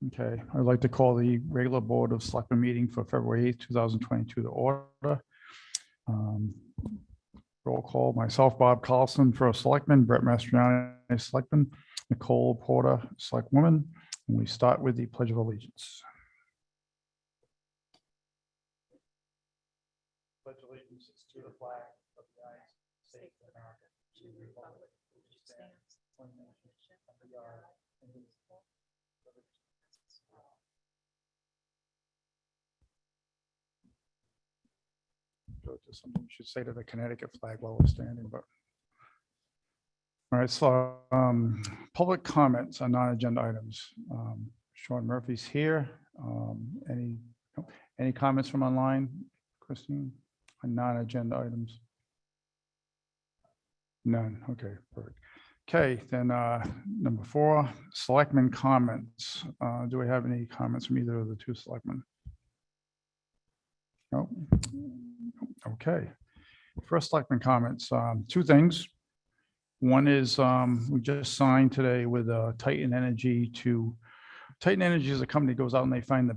Okay, I'd like to call the regular Board of Selectmen meeting for February 8th, 2022 to order. Roll call, myself, Bob Carlson, first selectman, Brett Mastriani, selectman, Nicole Porter, selectwoman, and we start with the Pledge of Allegiance. Pledge allegiance to the flag of the United States of America, to the republic which stands one nation under God, indivisible. Go to something we should say to the Connecticut flag while we're standing, but. All right, so public comments on non-agenda items. Sean Murphy's here. Any comments from online, Christine, on non-agenda items? None. Okay, perfect. Okay, then number 4, selectmen comments. Do we have any comments from either of the 2 selectmen? No. Okay. First selectmen comments. 2 things. One is we just signed today with Titan Energy. Titan Energy is a company that goes out and they find the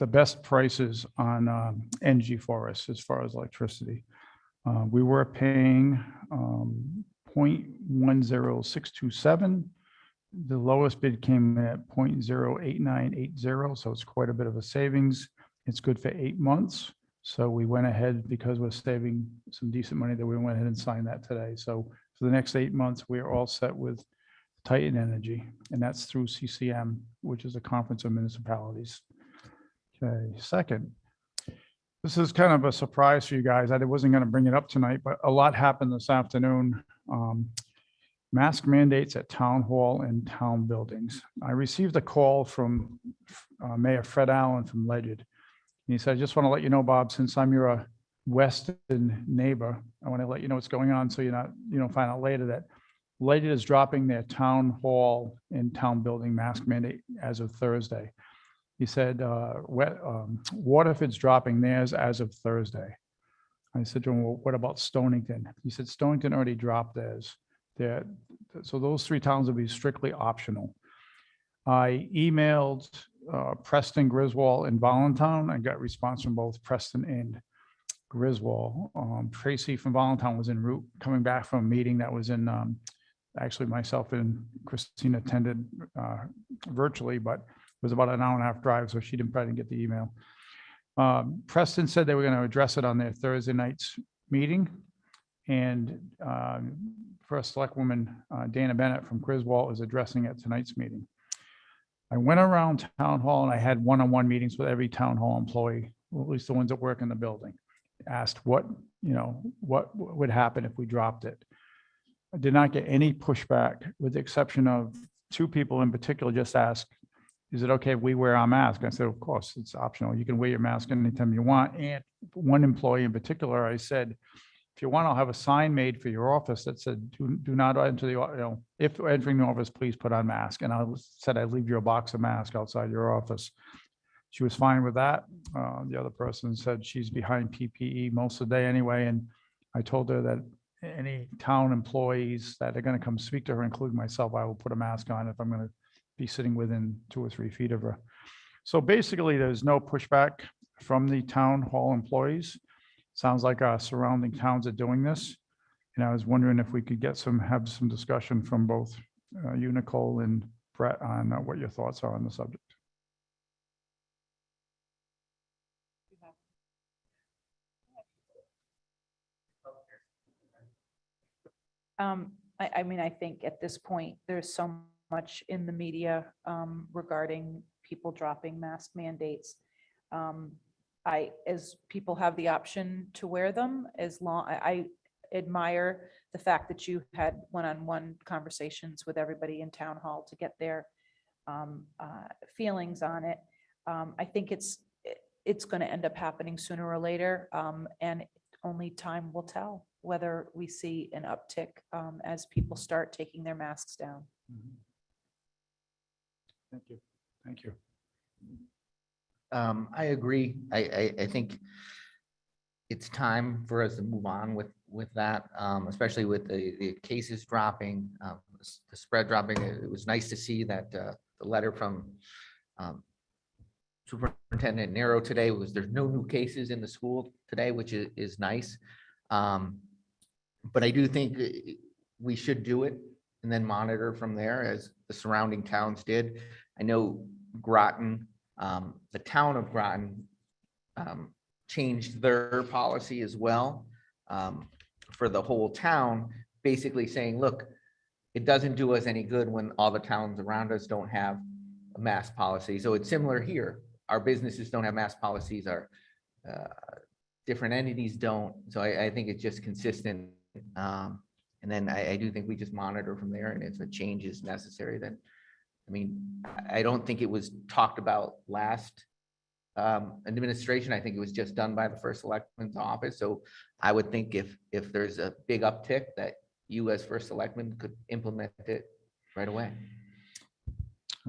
best prices on energy for us as far as electricity. We were paying 0.10627. The lowest bid came in at 0.08980, so it's quite a bit of a savings. It's good for 8 months. So we went ahead, because we're saving some decent money, that we went ahead and signed that today. So for the next 8 months, we are all set with Titan Energy, and that's through CCM, which is a conference of municipalities. Okay, second, this is kind of a surprise for you guys. I wasn't going to bring it up tonight, but a lot happened this afternoon. Mask mandates at town hall and town buildings. I received a call from Mayor Fred Allen from Ledyard. He said, I just want to let you know, Bob, since I'm your western neighbor, I want to let you know what's going on, so you don't find out later that Ledyard is dropping their town hall and town building mask mandate as of Thursday. He said, Waterford's dropping theirs as of Thursday. I said to him, well, what about Stonington? He said, Stonington already dropped theirs. So those 3 towns will be strictly optional. I emailed Preston, Griswold, and Volantown. I got response from both Preston and Griswold. Tracy from Volantown was en route coming back from a meeting that was in, actually myself and Christine attended virtually, but it was about an hour-and-a-half drive, so she probably didn't get the email. Preston said they were going to address it on their Thursday night's meeting. And First Selectwoman Dana Bennett from Griswold is addressing it tonight's meeting. I went around town hall and I had one-on-one meetings with every town hall employee, or at least the ones that work in the building. Asked what would happen if we dropped it. I did not get any pushback, with the exception of 2 people in particular just asked, is it okay if we wear our mask? I said, of course, it's optional. You can wear your mask anytime you want. And one employee in particular, I said, if you want, I'll have a sign made for your office that said, do not enter the, if entering the office, please put on mask. And I said, I'd leave you a box of masks outside your office. She was fine with that. The other person said she's behind PPE most of the day anyway. And I told her that any town employees that are going to come speak to her, including myself, I will put a mask on if I'm going to be sitting within 2 or 3 feet of her. So basically, there's no pushback from the town hall employees. Sounds like our surrounding towns are doing this. And I was wondering if we could have some discussion from both you, Nicole, and Brett on what your thoughts are on the subject. I mean, I think at this point, there's so much in the media regarding people dropping mask mandates. As people have the option to wear them, I admire the fact that you had one-on-one conversations with everybody in town hall to get their feelings on it. I think it's going to end up happening sooner or later, and only time will tell whether we see an uptick as people start taking their masks down. Thank you. Thank you. I agree. I think it's time for us to move on with with that, especially with the cases dropping, the spread dropping. It was nice to see that the letter from Superintendent Nero today was there's no new cases in the school today, which is nice. But I do think we should do it and then monitor from there as the surrounding towns did. I know Groton, the town of Groton changed their policy as well for the whole town, basically saying, look, it doesn't do us any good when all the towns around us don't have a mask policy. So it's similar here. Our businesses don't have mask policies, our different entities don't. So I think it's just consistent. And then I do think we just monitor from there, and if a change is necessary, then, I mean, I don't think it was talked about last administration. I think it was just done by the first selectman's office. So I would think if there's a big uptick, that you as first selectman could implement it right away.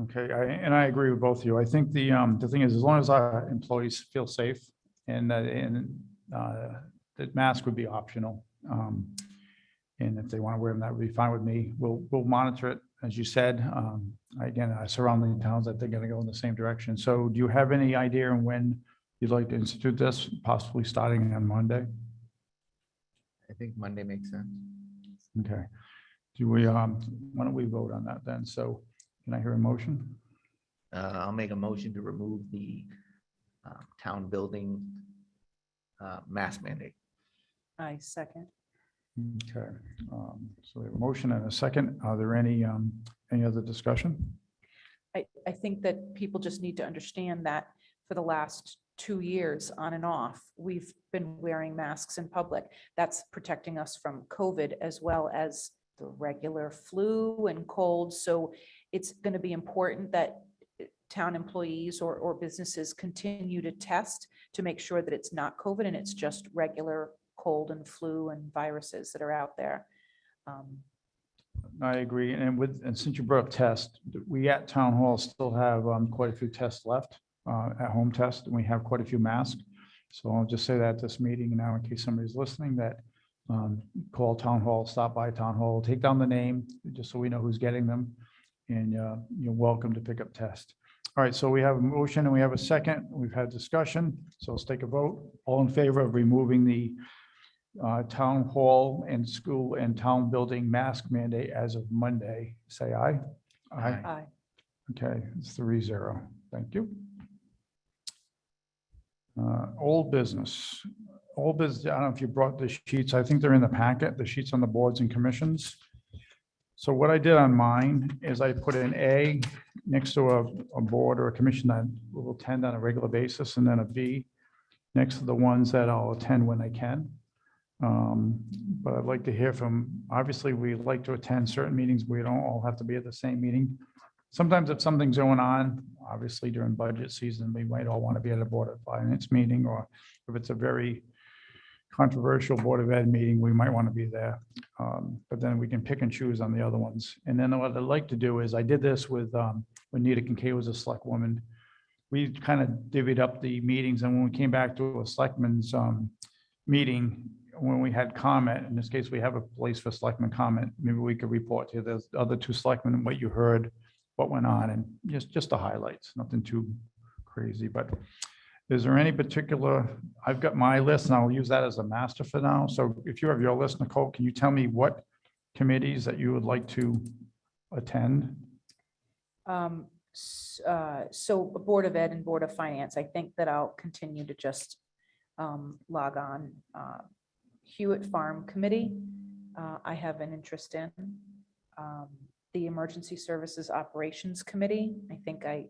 Okay, and I agree with both of you. I think the thing is, as long as our employees feel safe and the mask would be optional. And if they want to wear them, that would be fine with me. We'll monitor it, as you said. Again, our surrounding towns, I think, are going to go in the same direction. So do you have any idea on when you'd like to institute this, possibly starting on Monday? I think Monday makes sense. Okay. Do we, why don't we vote on that then? So can I hear a motion? I'll make a motion to remove the town building mask mandate. I second. Okay, so we have a motion and a second. Are there any other discussion? I think that people just need to understand that for the last 2 years on and off, we've been wearing masks in public. That's protecting us from COVID as well as the regular flu and cold. So it's going to be important that town employees or businesses continue to test to make sure that it's not COVID and it's just regular cold and flu and viruses that are out there. I agree. And since you brought up tests, we at Town Hall still have quite a few tests left, at home tests, and we have quite a few masks. So I'll just say that at this meeting now, in case somebody's listening, that call Town Hall, stop by Town Hall, take down the name, just so we know who's getting them. And you're welcome to pick up tests. All right, so we have a motion and we have a second. We've had discussion. So let's take a vote. All in favor of removing the town hall and school and town building mask mandate as of Monday, say aye. Aye. Okay, it's 3-0. Thank you. Old business. Old business, I don't know if you brought the sheets. I think they're in the packet, the sheets on the boards and commissions. So what I did on mine is I put an A next to a board or a commission that will attend on a regular basis, and then a B next to the ones that I'll attend when I can. But I'd like to hear from, obviously, we like to attend certain meetings. We don't all have to be at the same meeting. Sometimes if something's going on, obviously during budget season, we might all want to be at a Board of Finance meeting, or if it's a very controversial Board of Ed meeting, we might want to be there. But then we can pick and choose on the other ones. And then what I'd like to do is, I did this with, when Nita Kincaid was a select woman. We kind of divvied up the meetings, and when we came back to a selectmen's meeting, when we had comment, in this case, we have a place for selectmen comment, maybe we could report to the other two selectmen what you heard, what went on, and just the highlights, nothing too crazy. But is there any particular, I've got my list and I'll use that as a master for now. So if you have your list, Nicole, can you tell me what committees that you would like to attend? So Board of Ed and Board of Finance, I think that I'll continue to just log on. Hewitt Farm Committee, I have an interest in. The Emergency Services Operations Committee, I think I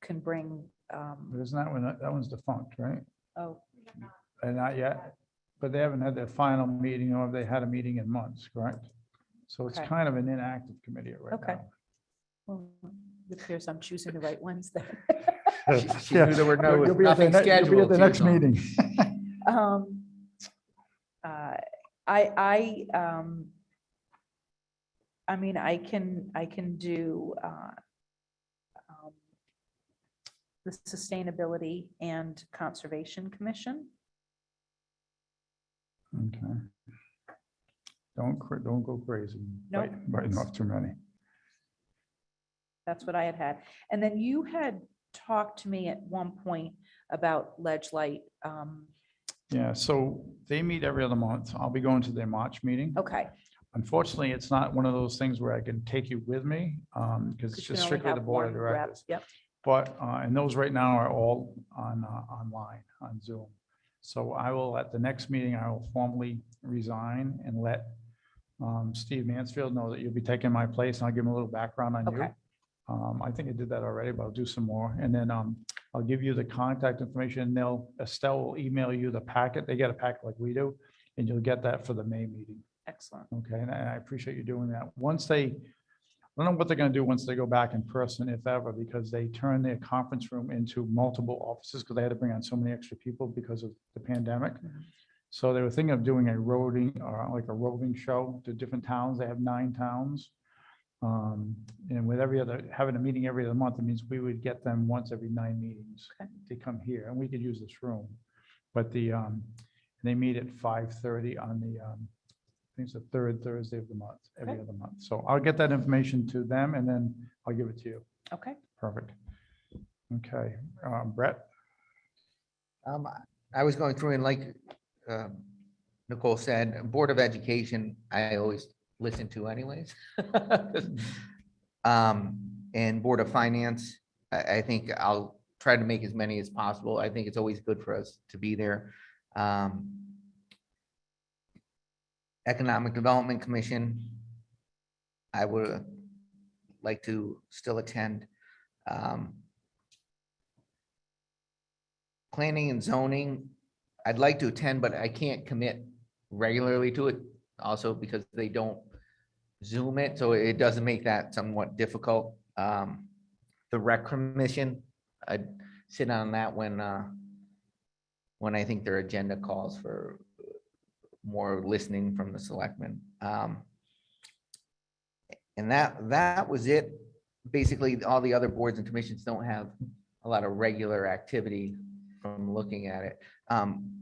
can bring. But isn't that one, that one's defunct, right? Oh, And not yet, but they haven't had their final meeting, or they had a meeting in months, correct? So it's Okay. kind of an inactive committee right Okay. now. well, it appears I'm choosing the right ones then. She knew there were You'll be at the nothing next- you'll be at scheduled. the next meeting. I mean, I can do the Sustainability and Conservation Commission. Okay. Don't go crazy. Nope. Biting off too many. That's what I had. And then you had talked to me at one point about Ledge Light. Yeah, so they meet every other month. I'll be going to their March meeting. Okay. Unfortunately, it's not one of those things where I can take you with me, because it's You can just only strictly the have board of one rep. directors. Yep. But, and those right now are all online, on Zoom. So I will, at the next meeting, I will formally resign and let Steve Mansfield know that you'll be taking my place, and I'll give him a little background on you. Okay. I think I did that already, but I'll do some more. And then I'll give you the contact information. Estelle will email you the packet. They get a packet like we do, and you'll get that for the May meeting. Excellent. Okay, and I appreciate you doing that. I don't know what they're gonna do once they go back in person, if ever, because they turn their conference room into multiple offices, because they had to bring on so many extra people because of the pandemic. So they were thinking of doing a roving show to different towns. They have 9 towns. And with having a meeting every other month, it means we would get them once every 9 meetings. Okay. To come here, and we could use this room. But they meet at 5:30 on I think it's the 3rd Thursday of the month, every Okay. other month. So I'll get that information to them, and then I'll give it to you. Okay. Perfect. Okay, Brett? I was going through, and like Nicole said, Board of Education, I always listen to anyways. And Board of Finance, I think I'll try to make as many as possible. I think it's always good for us to be there. Economic Development Commission, I would like to still attend. Planning and Zoning, I'd like to attend, but I can't commit regularly to it also because they don't Zoom it, so it doesn't make that somewhat difficult. The Rec Commission, I'd sit on that when I think their agenda calls for more listening from the selectmen. And that was it. Basically, all the other boards and commissions don't have a lot of regular activity from looking at it.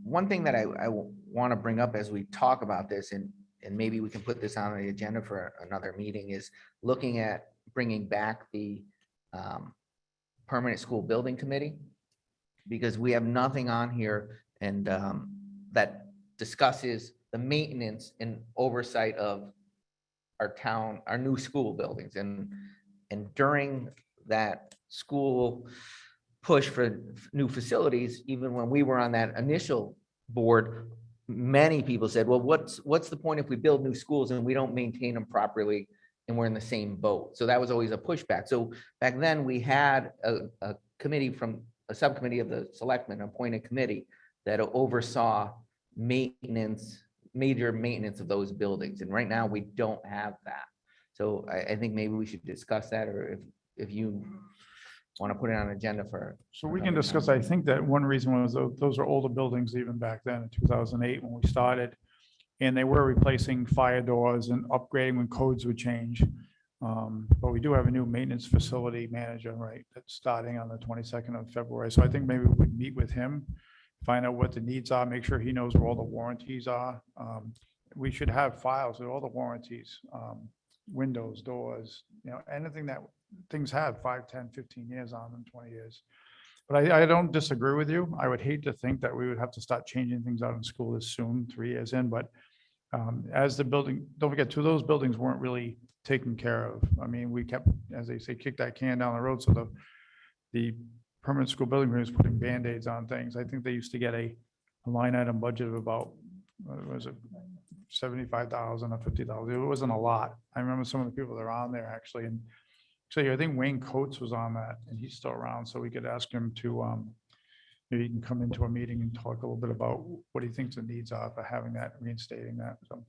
One thing that I want to bring up as we talk about this, and maybe we can put this on the agenda for another meeting, is looking at bringing back the Permanent School Building Committee, because we have nothing on here and that discusses the maintenance and oversight of our town, our new school buildings. And during that school push for new facilities, even when we were on that initial board, many people said, well, what's the point if we build new schools and we don't maintain them properly and we're in the same boat? So that was always a pushback. So back then we had a committee from a subcommittee of the selectmen, appointed committee that oversaw maintenance, major maintenance of those buildings. And right now we don't have that. So I think maybe we should discuss that, or if you want to put it on an agenda for. So we can discuss, I think that one reason was those are older buildings even back then in 2008 when we started. And they were replacing fire doors and upgrading when codes would change. But we do have a new maintenance facility manager, right? That's starting on the 22nd of February. So I think maybe we would meet with him, find out what the needs are, make sure he knows where all the warranties are. We should have files with all the warranties, windows, doors, anything that things have 5, 10, 15 years on them, 20 years. But I don't disagree with you. I would hate to think that we would have to start changing things out in school this soon, 3 years in, but as the building, don't forget, 2 of those buildings weren't really taken care of. I mean, we kept, as they say, kick that can down the road. So the permanent school building was putting Band-Aids on things. I think they used to get a line item budget of about, what was it, 75,000 or 50,000. It wasn't a lot. I remember some of the people that are on there actually. And so I think Wayne Coates was on that, and he's still around. So we could ask him to, maybe he can come into a meeting and talk a little bit about what he thinks the needs are for having that, reinstating that. So.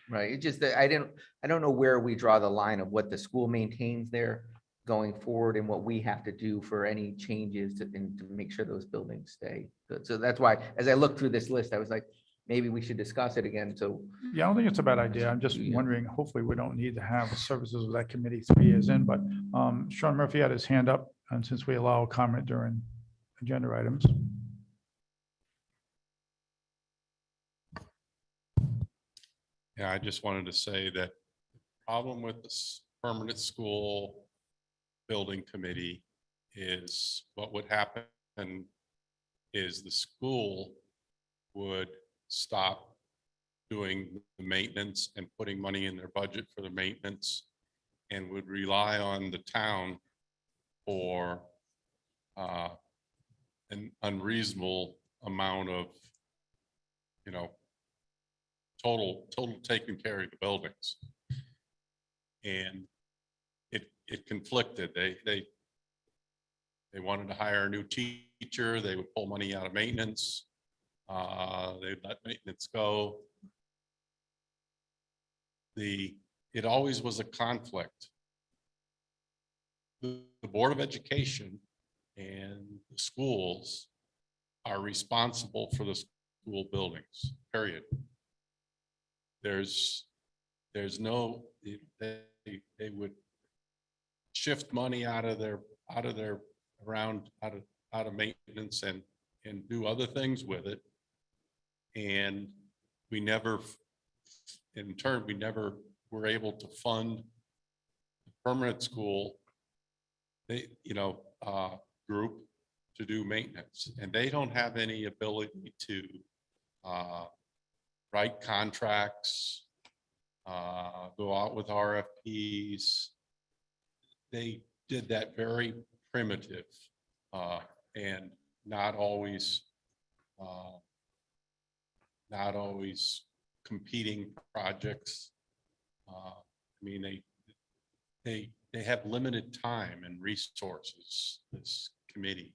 Right, it's just that I don't know where we draw the line of what the school maintains there going forward and what we have to do for any changes to make sure those buildings stay good. So that's why, as I looked through this list, I was like, maybe we should discuss it again. So Yeah, I don't think it's a bad idea. I'm just wondering, hopefully we don't need to have services with that committee 3 years in, but Sean Murphy had his hand up, and since we allow comment during agenda items. Yeah, I just wanted to say that the problem with this permanent school building committee is what would happen is the school would stop doing the maintenance and putting money in their budget for the maintenance and would rely on the town for an unreasonable amount of, total taking care of the buildings. And it conflicted. They wanted to hire a new teacher. They would pull money out of maintenance. They'd let maintenance go. It always was a conflict. The Board of Education and the schools are responsible for the school buildings, period. There's no, they would shift money out of maintenance and do other things with it. And we never were able to fund the permanent school, group to do maintenance. And they don't have any ability to write contracts, go out with RFPs. They did that very primitive and not always competing projects. They have limited time and resources, this committee.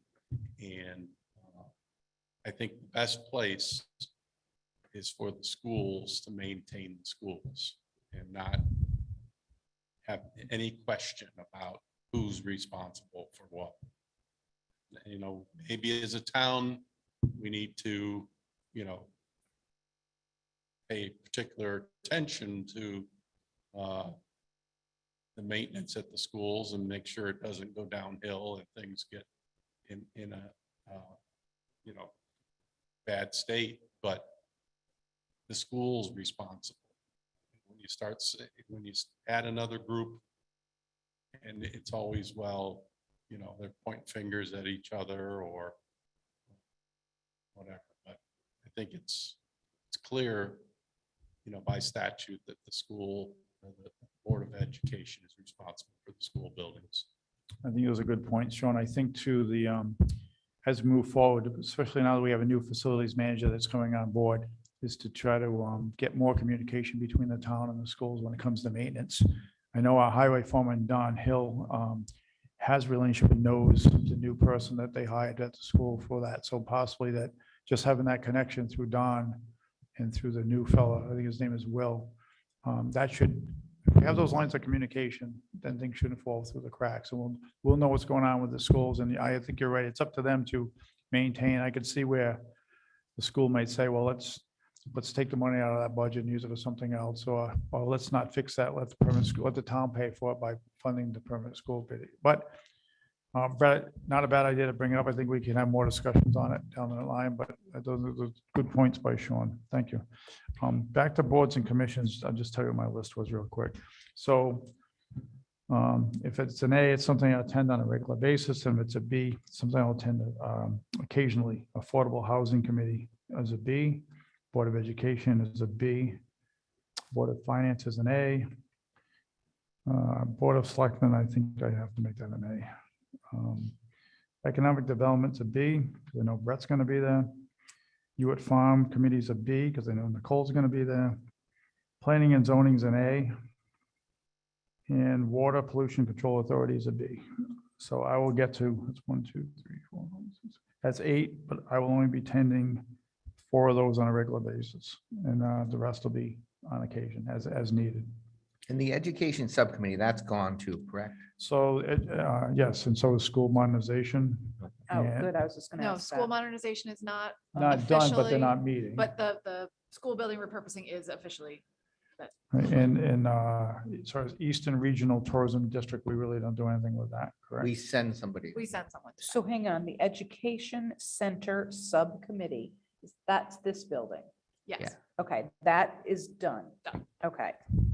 And I think the best place is for the schools to maintain the schools and not have any question about who's responsible for what. Maybe as a town, we need to, pay particular attention to the maintenance at the schools and make sure it doesn't go downhill and things get in a bad state. But the school's responsible. When you add another group, and it's always, they're pointing fingers at each other or whatever. But I think it's clear, by statute that the school, the Board of Education is responsible for the school buildings. I think it was a good point, Sean. I think too, as we move forward, especially now that we have a new facilities manager that's coming on board, is to try to get more communication between the town and the schools when it comes to maintenance. I know our highway foreman, Don Hill, has relationship and knows the new person that they hired at the school for that. So possibly that just having that connection through Don and through the new fellow, I think his name is Will, that should, if we have those lines of communication, then things shouldn't fall through the cracks. And we'll know what's going on with the schools. And I think you're right. It's up to them to maintain. I could see where the school might say, well, let's take the money out of that budget and use it for something else, or let's not fix that. Let the town pay for it by funding the permanent school bid. But not a bad idea to bring it up. I think we can have more discussions on it down the line, but those are good points by Sean. Thank you. Back to boards and commissions. I'll just tell you what my list was real quick. So if it's an A, it's something I attend on a regular basis. And if it's a B, something I'll attend occasionally. Affordable Housing Committee as a B. Board of Education is a B. Board of Finance is an A. Board of Selectmen, I think I have to make that an A. Economic Development's a B, because I know Brett's going to be there. Hewitt Farm Committee's a B, because I know Nicole's going to be there. Planning and Zoning's an A. And Water Pollution Control Authority is a B. So I will get to, that's 1, 2, 3, 4, 5, 6. That's 8, but I will only be tending 4 of those on a regular basis. And the rest will be on occasion as needed. And the education subcommittee, that's gone too, correct? So, yes, and so is school modernization. Oh, And good. I was just gonna No, ask school that. modernization is not Not done, but they're officially, not meeting. but the school building repurposing is officially. And as far as Eastern Regional Tourism District, we really don't do anything with that, correct? We send somebody. We sent someone. to So hang on, the Education Center Subcommittee, that's this building. Yes. Okay, that is done. Done. Okay.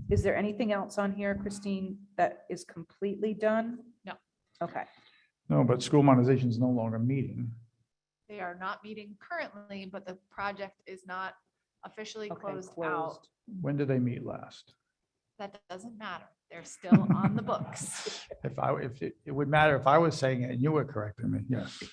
Is there anything else on here, Christine, that is completely done? No. Okay, No, but school modernization is no longer meeting. They are not meeting currently, but the project is not officially okay, closed out. closed. When did they meet last? That doesn't matter. They're still on the books. If it would matter if I was saying it and you were correcting me, yes.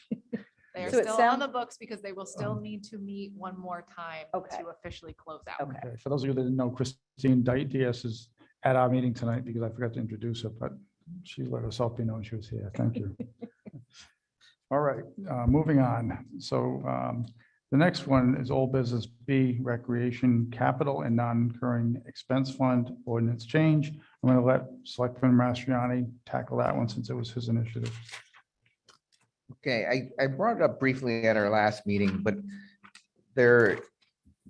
They are So it still on sound- the books because they will still need to meet one more time Okay. to officially close out. Okay. Okay, for those of you that didn't know, Christine Diaz is at our meeting tonight because I forgot to introduce her, but she let herself be known she was here. Thank you. All right, moving on. So the next one is old business B, recreation capital and non-recurring expense fund ordinance change. I'm going to let Selectman Mastriani tackle that one since it was his initiative. Okay, I brought it up briefly at our last meeting, but there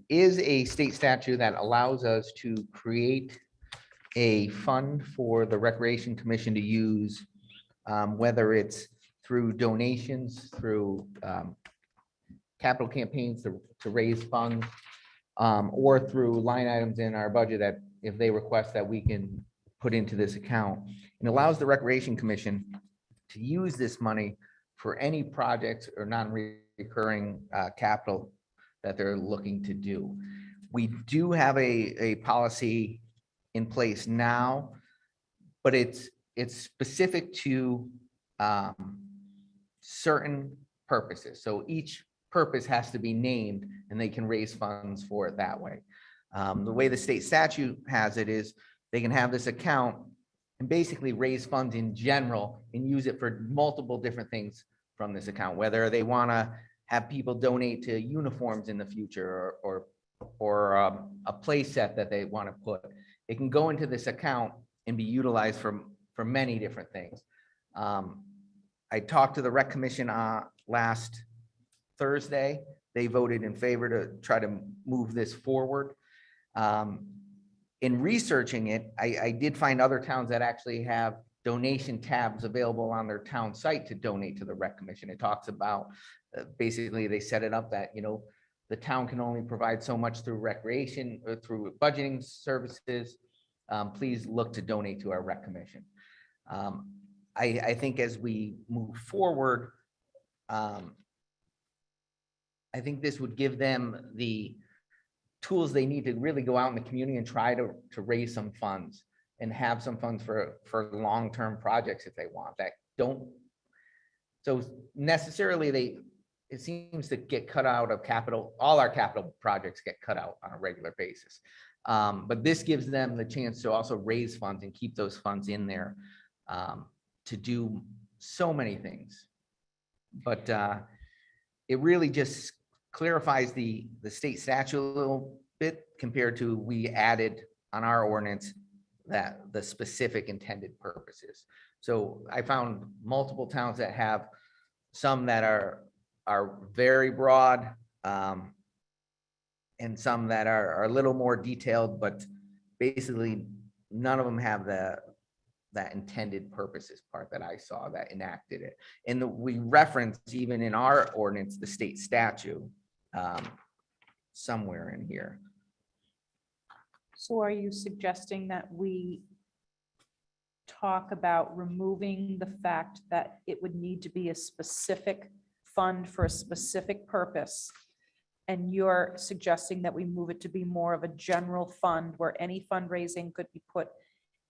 is a state statute that allows us to create a fund for the Recreation Commission to use, whether it's through donations, through capital campaigns to raise funds, or through line items in our budget that if they request that we can put into this account. It allows the Recreation Commission to use this money for any projects or non-recurring capital that they're looking to do. We do have a policy in place now, but it's specific to certain purposes. So each purpose has to be named and they can raise funds for it that way. The way the state statute has it is they can have this account and basically raise funds in general and use it for multiple different things from this account, whether they want to have people donate to uniforms in the future or a play set that they want to put. It can go into this account and be utilized for many different things. I talked to the Rec Commission last Thursday. They voted in favor to try to move this forward. In researching it, I did find other towns that actually have donation tabs available on their town site to donate to the Rec Commission. It talks about, basically, they set it up that, the town can only provide so much through recreation or through budgeting services. Please look to donate to our Rec Commission. I think as we move forward, I think this would give them the tools they need to really go out in the community and try to raise some funds and have some funds for long-term projects if they want that don't. So necessarily it seems to get cut out of capital. All our capital projects get cut out on a regular basis. But this gives them the chance to also raise funds and keep those funds in there to do so many things. But it really just clarifies the state statute a little bit compared to we added on our ordinance that the specific intended purposes. So I found multiple towns that have some that are very broad and some that are a little more detailed, but basically none of them have that intended purposes part that I saw that enacted it. And we reference even in our ordinance, the state statute somewhere in here. So are you suggesting that we talk about removing the fact that it would need to be a specific fund for a specific purpose? And you're suggesting that we move it to be more of a general fund where any fundraising could be put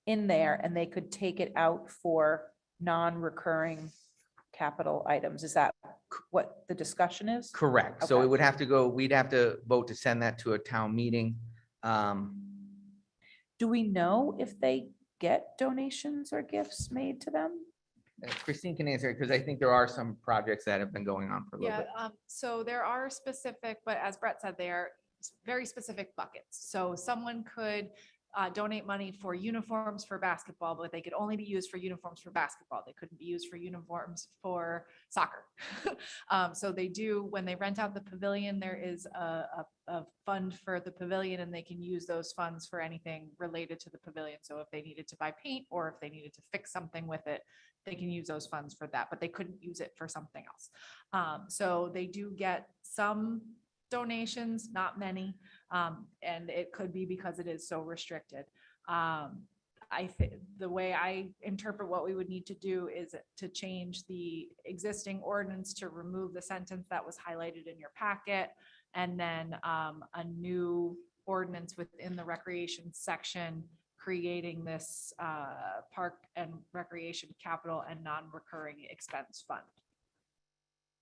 in there and they could take it out for non-recurring capital items? Is that what the discussion is? Correct. So Okay. it would have to go, we'd have to vote to send that to a town meeting. Do we know if they get donations or gifts made to them? Christine can answer it because I think there are some projects that have been going on for a little Yeah, bit. so there are specific, but as Brett said, they are very specific buckets. So someone could donate money for uniforms for basketball, but they could only be used for uniforms for basketball. They couldn't be used for uniforms for soccer. So they do, when they rent out the pavilion, there is a fund for the pavilion and they can use those funds for anything related to the pavilion. So if they needed to buy paint or if they needed to fix something with it, they can use those funds for that, but they couldn't use it for something else. So they do get some donations, not many. And it could be because it is so restricted. I think the way I interpret what we would need to do is to change the existing ordinance to remove the sentence that was highlighted in your packet. And then a new ordinance within the recreation section, creating this park and recreation capital and non-recurring expense fund.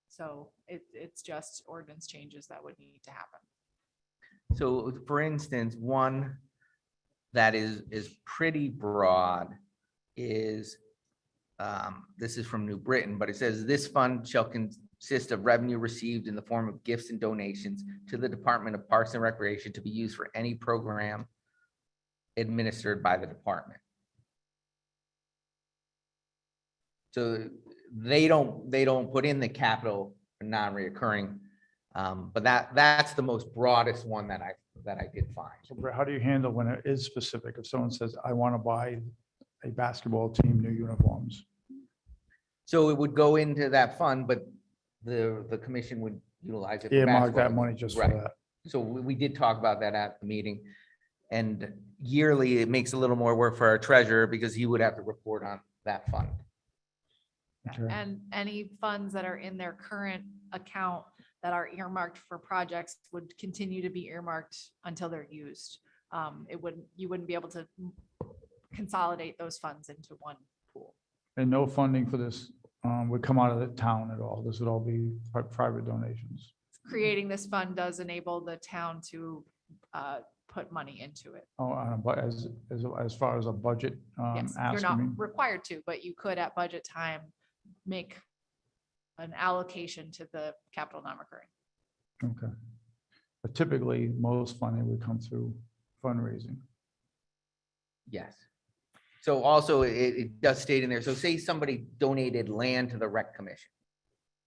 So it's just ordinance changes that would need to happen. So for instance, one that is pretty broad is, this is from New Britain, but it says this fund shall consist of revenue received in the form of gifts and donations to the Department of Parks and Recreation to be used for any program administered by the department. So they don't put in the capital for non-reoccurring, but that's the most broadest one that I did find. So Brett, how do you handle when it is specific? If someone says, I want to buy a basketball team new uniforms? So it would go into that fund, but the commission would utilize it. for Earmark that basketball. money just for Right. that. So we did talk about that at the meeting. And yearly, it makes a little more work for our treasurer because he would have to report on that fund. Okay. And any funds that are in their current account that are earmarked for projects would continue to be earmarked until they're used. You wouldn't be able to consolidate those funds into one pool. And no funding for this would come out of the town at all. This would all be private donations. Creating this fund does enable the town to put money into it. Oh, but as far as a budget, Yes, you're asking not me. required to, but you could at budget time make an allocation to the capital non-recurring. Okay. But typically, most funding would come through fundraising. Yes. So also it does state in there, so say somebody donated land to the rec commission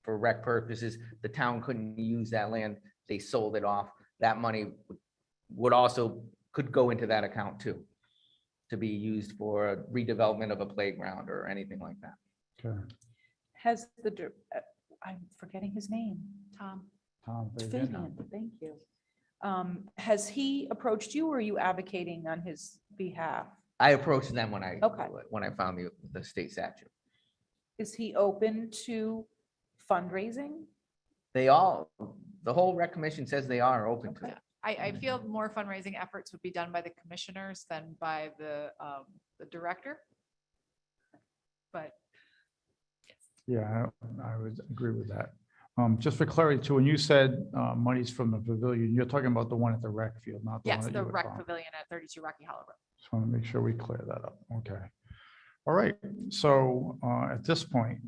for rec purposes, the town couldn't use that land, they sold it off, that money could go into that account too, to be used for redevelopment of a playground or anything like that. Okay. Has I'm forgetting his name. Tom, Tom, very good. Fabian, thank you. Has he approached you or are you advocating on his behalf? I approached them when I Okay. found the state statute. Is he open to fundraising? The whole rec commission says they are open to it. I feel more fundraising efforts would be done by the commissioners than by the director. But Yeah, I would agree with that. Just for clarity too, when you said money's from the pavilion, you're talking about the one at the rec field, not the one yes, that the you were rec talking. pavilion at 32 Rocky Hollow Road. Just want to make sure we clear that up. Okay. All right. So at this point,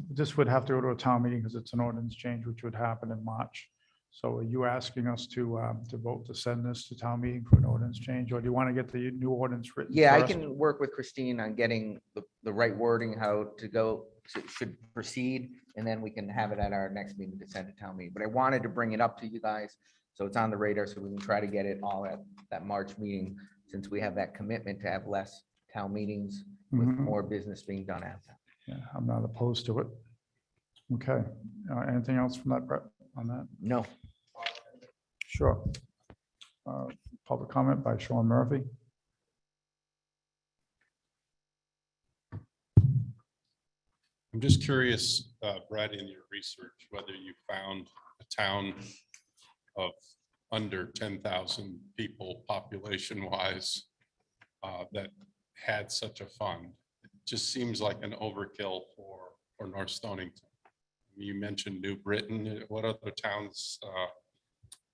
this would have to go to a town meeting because it's an ordinance change, which would happen in March. So are you asking us to vote to send this to town meeting for an ordinance change, or do you want to get the new ordinance written? Yeah, I first? can work with Christine on getting the right wording, how to go, should proceed, and then we can have it at our next meeting to send to town meeting. But I wanted to bring it up to you guys, so it's on the radar, so we can try to get it all at that March meeting, since we have that commitment to have less town meetings with Mhm. more business being done at them. Yeah, I'm not opposed to it. Okay. Anything else from that, Brett, on that? No, Sure. Public comment by Sean Murphy. I'm just curious, Brett, in your research, whether you found a town of under 10,000 people population wise that had such a fund. It just seems like an overkill for North Stonington. You mentioned New Britain. What other towns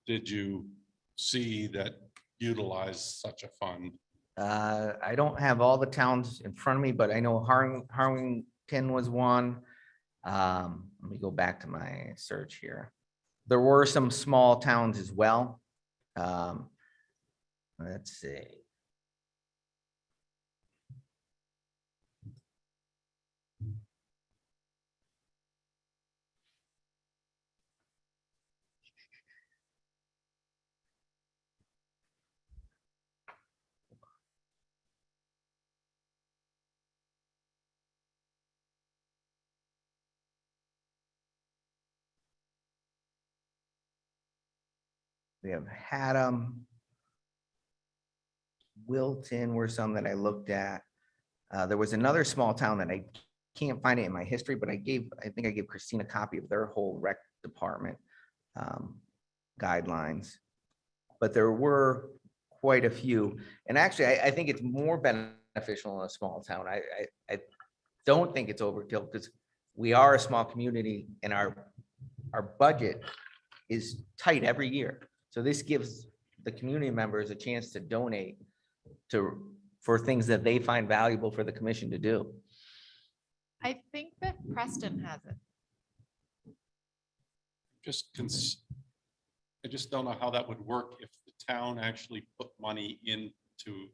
did you see that utilized such a fund? I don't have all the towns in front of me, but I know Harwington was one. Let me go back to my search here. There were some small towns as well. Let's see. We have Haddam. Wilton were some that I looked at. There was another small town that I can't find it in my history, but I think I gave Christine a copy of their whole rec department guidelines. But there were quite a few. And actually, I think it's more beneficial in a small town. I don't think it's overkill because we are a small community and our budget is tight every year. So this gives the community members a chance to donate for things that they find valuable for the commission to do. I think that Preston has it. I just don't know how that would work if the town actually put money into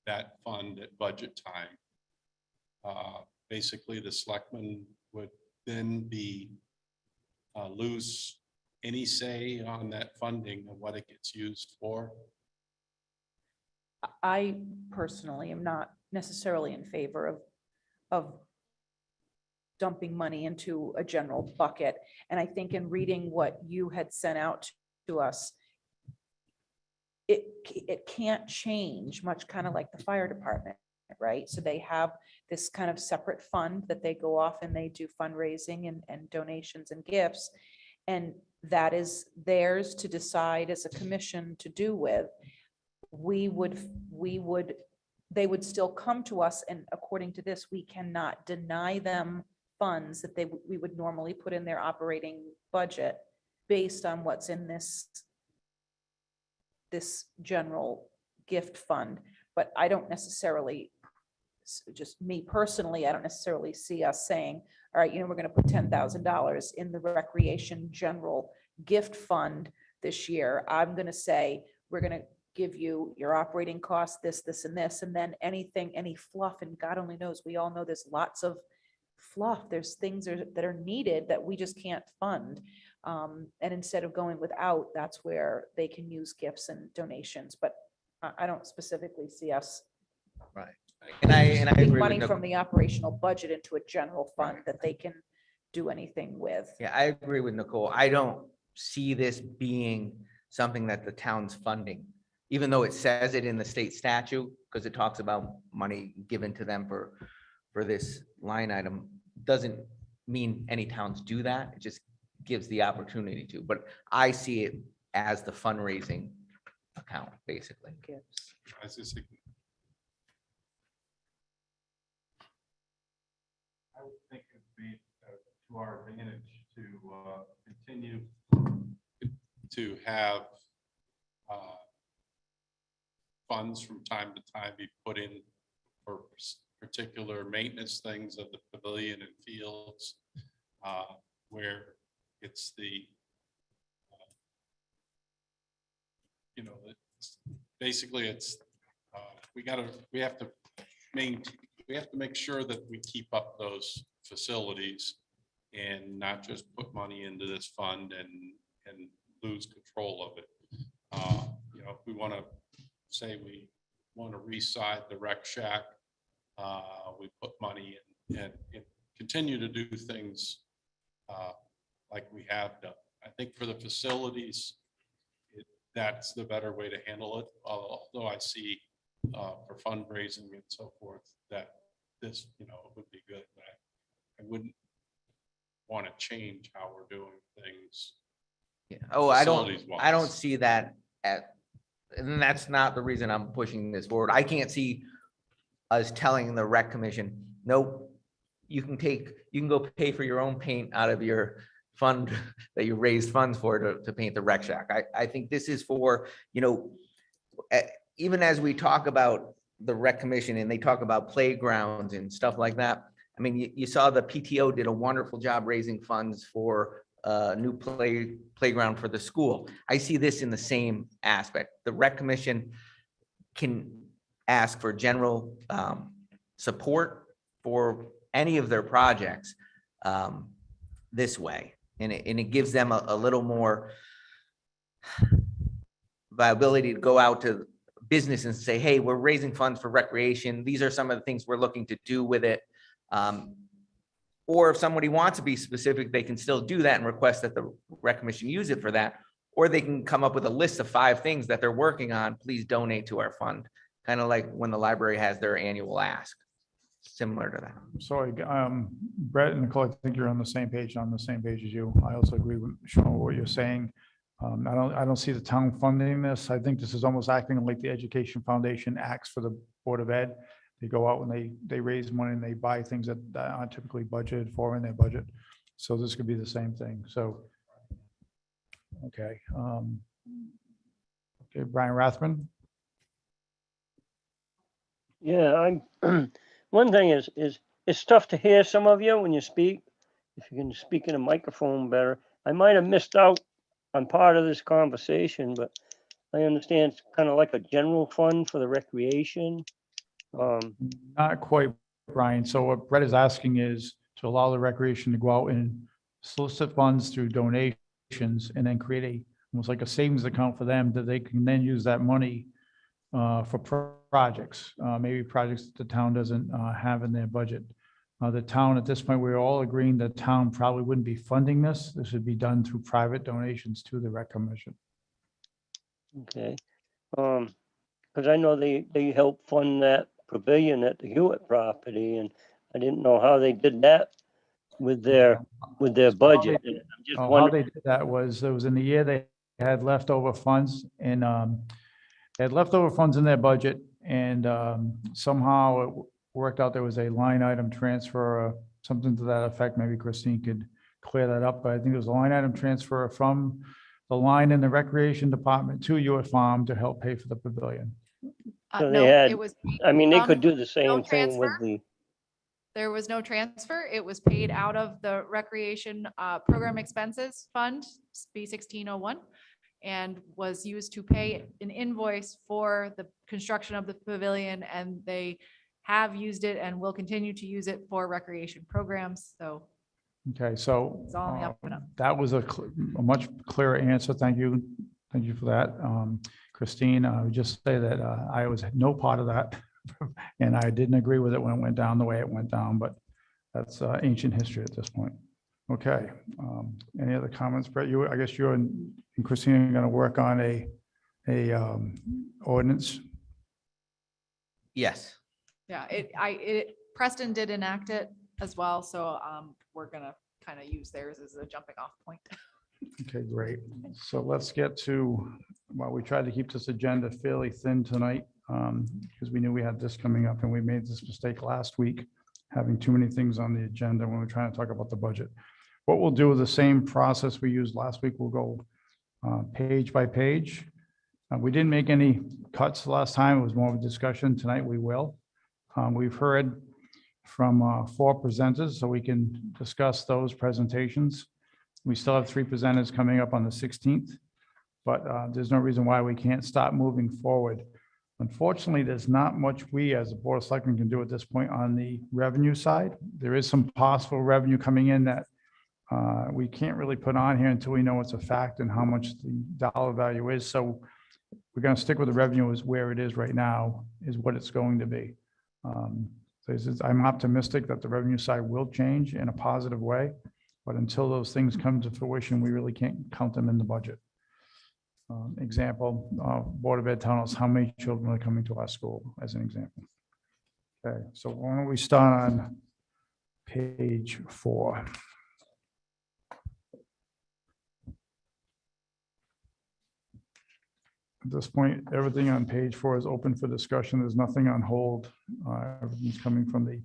that fund at budget time. Basically, the selectmen would then lose any say on that funding and what it gets used for. I personally am not necessarily in favor of dumping money into a general bucket. And I think in reading what you had sent out to us, it can't change much, kind of like the fire department, right? So they have this kind of separate fund that they go off and they do fundraising and donations and gifts. And that is theirs to decide as a commission to do with. They would still come to us, and according to this, we cannot deny them funds that we would normally put in their operating budget based on what's in this general gift fund. But I don't necessarily, just me personally, I don't necessarily see us saying, all right, we're going to put $10,000 in the recreation general gift fund this year. I'm going to say, we're going to give you your operating costs, this, and this, and then any fluff, and God only knows, we all know there's lots of fluff. There's things that are needed that we just can't fund. And instead of going without, that's where they can use gifts and donations. But I don't specifically see us Right. And I putting agree money with from the operational budget into a general fund that they can do anything with. Yeah, I agree with Nicole. I don't see this being something that the town's funding, even though it says it in the state statute, because it talks about money given to them for this line item, doesn't mean any towns do that. It just gives the opportunity to, but I see it as the fundraising account, basically. Gifts. I was just thinking, I would think it'd be to our advantage to continue to have funds from time to time be put in for particular maintenance things of the pavilion and fields, where it's the, basically it's, we have to make sure that we keep up those facilities and not just put money into this fund and lose control of it. If we want to say we want to re-side the rec shack, we put money in and continue to do things like we have done. I think for the facilities, that's the better way to handle it. Although I see for fundraising and so forth that this, would be good. But I wouldn't want to change how we're doing things. Yeah. Oh, I don't facilities-wise. see that and that's not the reason I'm pushing this forward. I can't see us telling the rec commission, nope, you can go pay for your own paint out of your fund that you raised funds for to paint the rec shack. I think this is for, even as we talk about the rec commission and they talk about playgrounds and stuff like that. I mean, you saw the PTO did a wonderful job raising funds for a new playground for the school. I see this in the same aspect. The rec commission can ask for general support for any of their projects this way. And it gives them a little more viability to go out to business and say, hey, we're raising funds for recreation. These are some of the things we're looking to do with it. Or if somebody wants to be specific, they can still do that and request that the rec commission use it for that. Or they can come up with a list of 5 things that they're working on. Please donate to our fund. Kind of like when the library has their annual ask, similar to that. Sorry, Brett and Nicole, I think you're on the same page. I'm on the same page as you. I also agree with Sean, what you're saying. I don't see the town funding this. I think this is almost acting like the Education Foundation acts for the Board of Ed. They go out and they raise money and they buy things that aren't typically budgeted for in their budget. So this could be the same thing. So, okay. Okay, Brian Rathman. Yeah, I'm, one thing is, it's tough to hear some of you when you speak. If you can speak in a microphone better. I might have missed out on part of this conversation, but I understand it's kind of like a general fund for the recreation. Not quite, Brian. So what Brett is asking is to allow the recreation to go out and solicit funds through donations and then create almost like a savings account for them that they can then use that money for projects, maybe projects that the town doesn't have in their budget. The town, at this point, we're all agreeing the town probably wouldn't be funding this. This would be done through private donations to the rec commission. Okay. Because I know they help fund that pavilion at the Hewitt property, and I didn't know how they did that with their budget. And I'm just How wondering, they did that was, it was in the year they had leftover funds and they had leftover funds in their budget, and somehow it worked out there was a line item transfer, something to that effect. Maybe Christine could clear that up, but I think it was a line item transfer from the line in the recreation department to your farm to help pay for the pavilion. So No, they had- it was. I mean, they Um, could do the same thing with transfer? the, There was no transfer. It was paid out of the recreation program expenses fund, B 1601, and was used to pay an invoice for the construction of the pavilion. And they have used it and will continue to use it for recreation programs. So Okay, so It's all on the up and up. that was a much clearer answer. Thank you. Thank you for that. Christine, I would just say that I was no part of that. And I didn't agree with it when it went down the way it went down, but that's ancient history at this point. Okay, any other comments, Brett? I guess you and Christine are going to work on a ordinance. Yes. yeah, Preston did enact it as well. So we're gonna kind of use theirs as a jumping off point. Okay, great. So let's get to, well, we tried to keep this agenda fairly thin tonight because we knew we had this coming up, and we made this mistake last week, having too many things on the agenda when we're trying to talk about the budget. What we'll do is the same process we used last week. We'll go page by page. We didn't make any cuts last time. It was more of a discussion. Tonight we will. We've heard from 4 presenters, so we can discuss those presentations. We still have 3 presenters coming up on the 16th, but there's no reason why we can't start moving forward. Unfortunately, there's not much we as a Board of Selectmen can do at this point on the revenue side. There is some possible revenue coming in that we can't really put on here until we know it's a fact and how much the dollar value is. So we're going to stick with the revenue as where it is right now, is what it's going to be. I'm optimistic that the revenue side will change in a positive way, but until those things come to fruition, we really can't count them in the budget. Example, Board of Ed telling us how many children are coming to our school, as an example. Okay, so why don't we start on page 4. At this point, everything on page 4 is open for discussion. There's nothing on hold. Everything's coming from the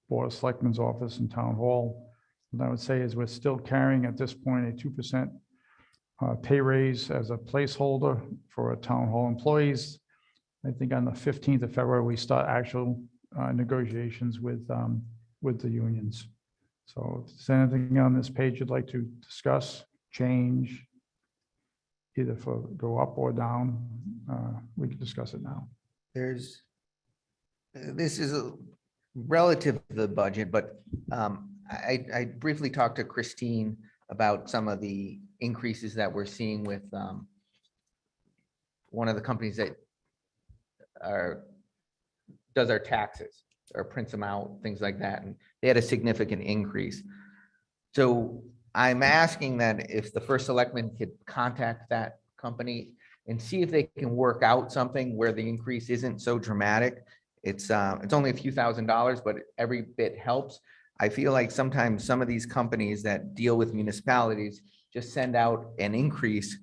Board of Selectmen's office and Town Hall. What I would say is we're still carrying at this point a 2% pay raise as a placeholder for Town Hall employees. I think on the 15th of February, we start actual negotiations with the unions. So if there's anything on this page you'd like to discuss, change, either for go up or down, we can discuss it now. This is a relative to the budget, but I briefly talked to Christine about some of the increases that we're seeing with one of the companies that does our taxes or prints them out, things like that. And they had a significant increase. So I'm asking that if the first selectman could contact that company and see if they can work out something where the increase isn't so dramatic. It's only a few $1,000s, but every bit helps. I feel like sometimes some of these companies that deal with municipalities just send out an increase.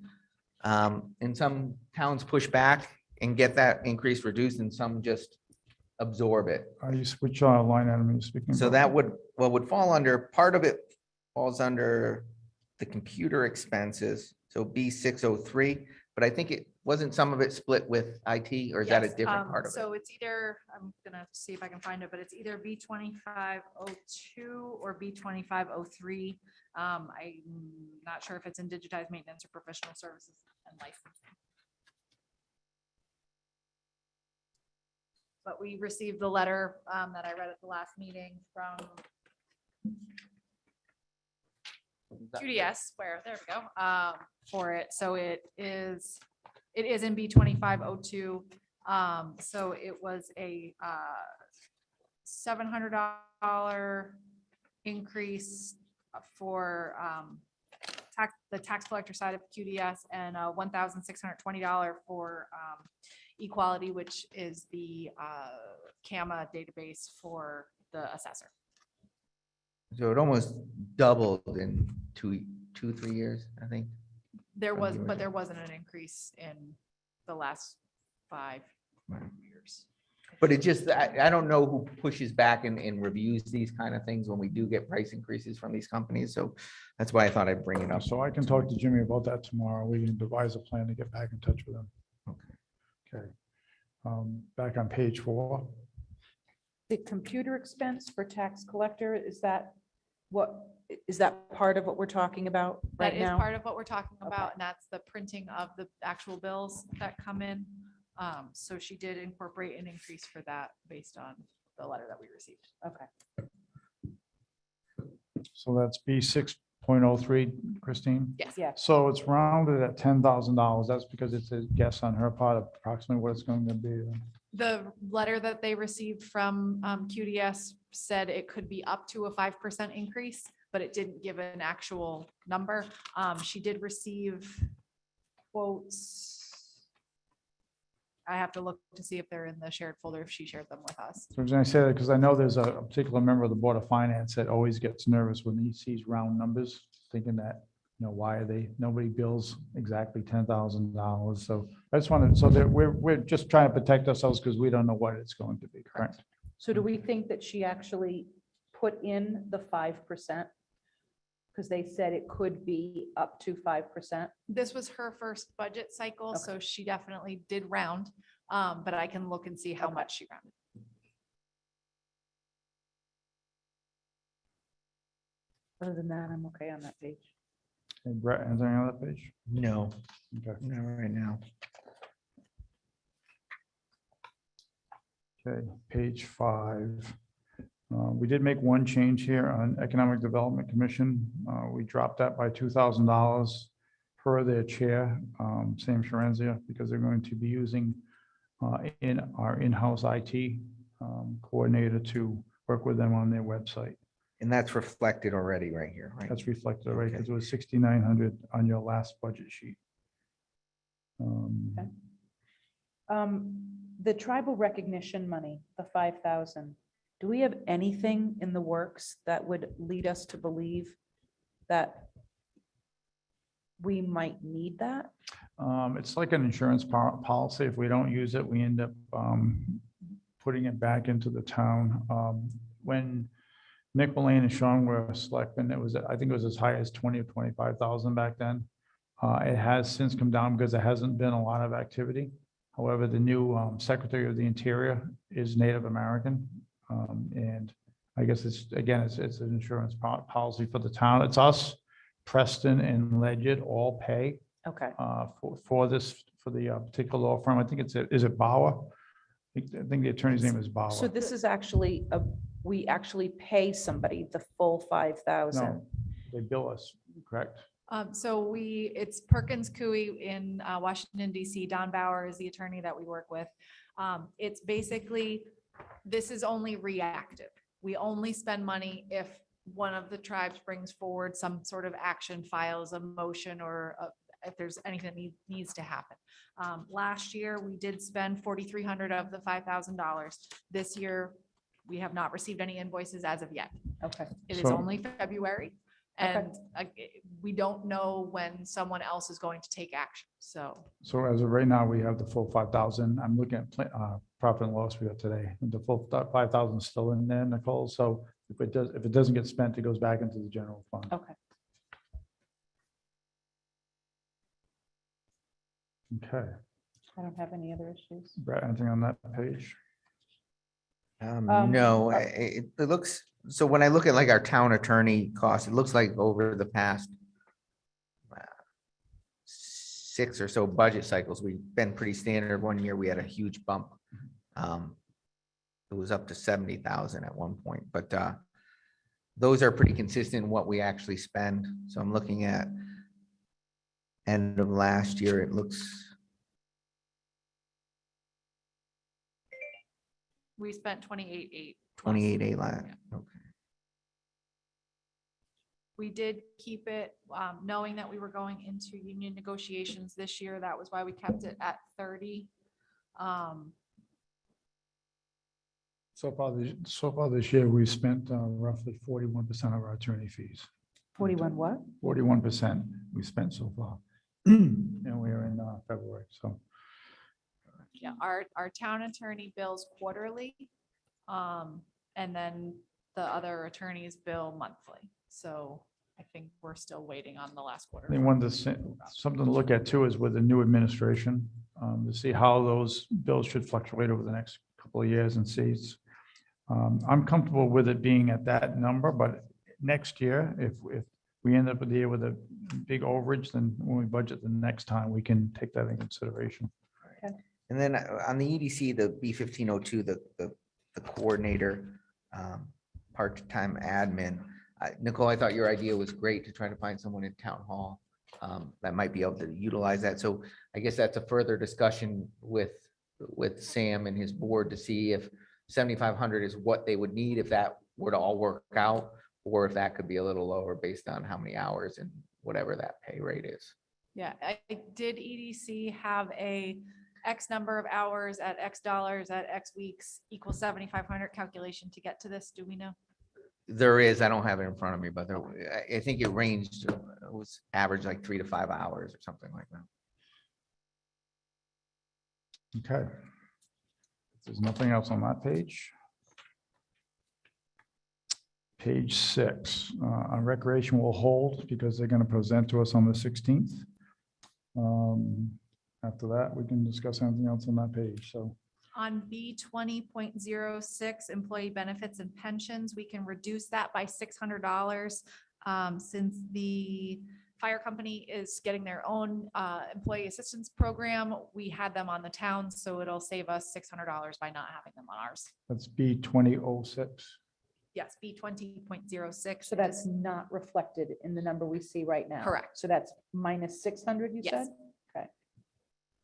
And some towns push back and get that increase reduced, and some just absorb it. Are you switch on a line item you're speaking? So about? that would fall under, part of it falls under the computer expenses, so B603, but I think it wasn't some of it split with IT, or is that a Yes, different part of it? So it's either, I'm gonna see if I can find it, but it's either B2502 or B2503. I'm not sure if it's in digitized maintenance or professional services and licensing. But we received the letter that I read at the last meeting from QDS, where, there we go, for it. So it is in B2502. So it was a $700 increase for the tax collector side of QDS, and $1,620 for Equality, which is the CAMA database for the assessor. So it almost doubled in 3 years, I think. There From was, the but original. there wasn't an increase in the last 5 Right. years. But it just, I don't know who pushes back and reviews these kind of things when we do get price increases from these companies. So that's why I thought I'd bring it up. So I can talk to Jimmy about that tomorrow. We can devise a plan to get back in touch with him. Okay. Back on page 4. The computer expense for tax collector, is that part of what we're talking about That right is now? part of what we're talking about, Okay. and that's the printing of the actual bills that come in. So she did incorporate an increase for that based on the letter that we received. Okay. So that's B6.03, Christine? Yes. Yeah. So it's rounded at $10,000. That's because it's a guess on her part of approximately what it's going to be. The letter that they received from QDS said it could be up to a 5% increase, but it didn't give an actual number. She did receive quotes. I have to look to see if they're in the shared folder, if she shared them with us. So I say that because I know there's a particular member of the Board of Finance that always gets nervous when he sees round numbers, thinking that, why are nobody bills exactly $10,000. So I just wanted, so that we're just trying to protect ourselves because we don't know what it's going to be, correct? So do we think that she actually put in the 5%? Because they said it could be up to 5%. This was her first budget cycle, so she definitely did round, but I can look and see how Okay. much she rounded. Other than that, I'm okay on that page. Hey, Brett, anything on that page? No, Okay. not right now. Okay, page 5. We did make one change here on Economic Development Commission. We dropped that by $2,000 per their chair, Sam Sharenzia, because they're going to be using in our in-house IT coordinator to work with them on their website. And that's reflected already right here, right? That's reflected, right? Okay. Because it was 6,900 on your last budget sheet. Okay. The tribal recognition money, the 5,000, do we have anything in the works that would lead us to believe that we might need that? It's like an insurance policy. If we don't use it, we end up putting it back into the town. When Nick Mullane and Sean were selectmen, I think it was as high as 20 or 25,000 back then. It has since come down because there hasn't been a lot of activity. However, the new Secretary of the Interior is Native American. And I guess it's an insurance policy for the town. It's us, Preston and Ledyard all pay Okay, for the particular law firm. I think is it Bauer? I think the attorney's name is Bauer. so this is actually, we actually pay somebody the full 5,000. No, they bill us, correct? So it's Perkins Coie in Washington DC. Don Bauer is the attorney that we work with. It's basically, this is only reactive. We only spend money if one of the tribes brings forward some sort of action, files a motion, or if there's anything that needs to happen. Last year, we did spend 4,300 of the $5,000. This year, we have not received any invoices as of yet. Okay. It is So- only February, Okay. and we don't know when someone else is going to take action, so. So as of right now, we have the full 5,000. I'm looking at profit and loss we got today. The full 5,000 is still in there, Nicole. So if it doesn't get spent, it goes back into the general fund. Okay. Okay. I don't have any other issues. Brett, anything on that page? No, it looks, so when I look at like our town attorney costs, it looks like over the past 6 or so budget cycles, we've been pretty standard. One year we had a huge bump. It was up to 70,000 at one point, but those are pretty consistent in what we actually spend. So I'm looking at end of last year, it looks, We spent 28,800. 28 last. Yeah. Okay. We did keep it, knowing that we were going into union negotiations this year. That was why we kept it at 30. So far this year, we've spent roughly 41% of our attorney fees. 41 what? 41% we spent so far. And we're in February, so. Yeah, our town attorney bills quarterly. And then the other attorneys bill monthly. So I think we're still waiting on the last quarter. They wanted something to look at too is with the new administration, to see how those bills should fluctuate over the next couple of years and see. I'm comfortable with it being at that number, but next year, if we end up with the year with a big overage, then when we budget the next time, we can take that in consideration. And then on the EDC, the B1502, the coordinator, part-time admin. Nicole, I thought your idea was great to try to find someone in town hall that might be able to utilize that. So I guess that's a further discussion with Sam and his board to see if 7,500 is what they would need if that were to all work out, or if that could be a little lower based on how many hours and whatever that pay rate is. Yeah, did EDC have a X number of hours at X dollars at X weeks equals 7,500 calculation to get to this? Do we know? There is, I don't have it in front of me, but there, I think it ranged, it was average like 3 to 5 hours or something like that. Okay. There's nothing else on that page. Page 6, on recreation will hold because they're going to present to us on the 16th. After that, we can discuss anything else on that page. So On B20.06, employee benefits and pensions, we can reduce that by $600. Since the fire company is getting their own employee assistance program, we had them on the town, so it'll save us $600 by not having them on ours. that's B2006. Yes, B20.06. So that's not reflected in the number we see right now. Correct. So that's minus 600, you Yes. said? Okay.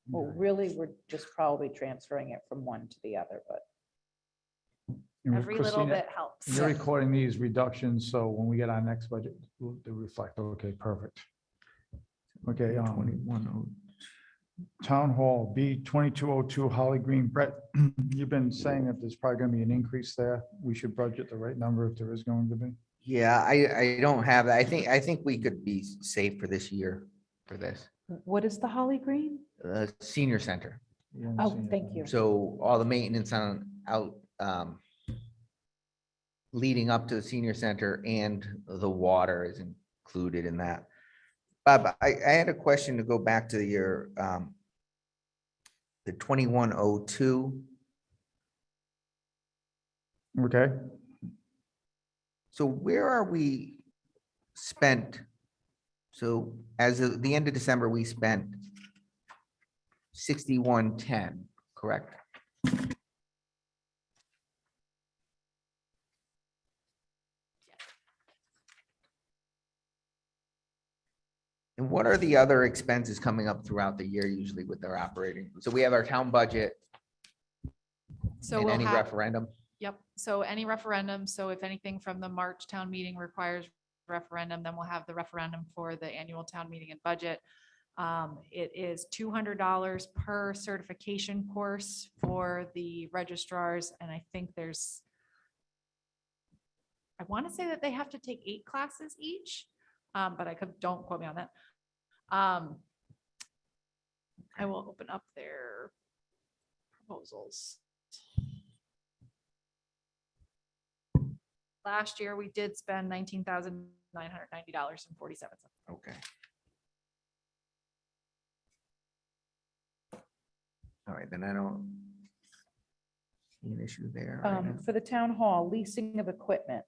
Well, really, we're just probably transferring it from one to the other, but And Every little Christina, bit helps. You're recording these reductions, so when we get our next budget, they reflect, okay, perfect. Okay, 21. Town Hall, B2202 Holly Green. Brett, you've been saying that there's probably gonna be an increase there. We should budget the right number if there is going to be. Yeah, I don't have that. I think we could be safe for this year for this. what is the Holly Green? Senior center. You haven't Oh, seen it. thank you. So all the maintenance leading up to the senior center and the water is included in that. Bob, I had a question to go back to your, the 2102. Okay, So where are we spent? So as of the end of December, we spent 6110, correct? And what are the other expenses coming up throughout the year usually with their operating? So we have our town budget So and we'll any have, referendum. Yep. So any referendum, so if anything from the March town meeting requires referendum, then we'll have the referendum for the annual town meeting and budget. It is $200 per certification course for the registrars, and I think I want to say that they have to take 8 classes each, but don't quote me on that. I will open up their proposals. Last year, we did spend $19,990.47. Okay. All right, then I don't see an issue there. right now. For the town hall, leasing of equipment,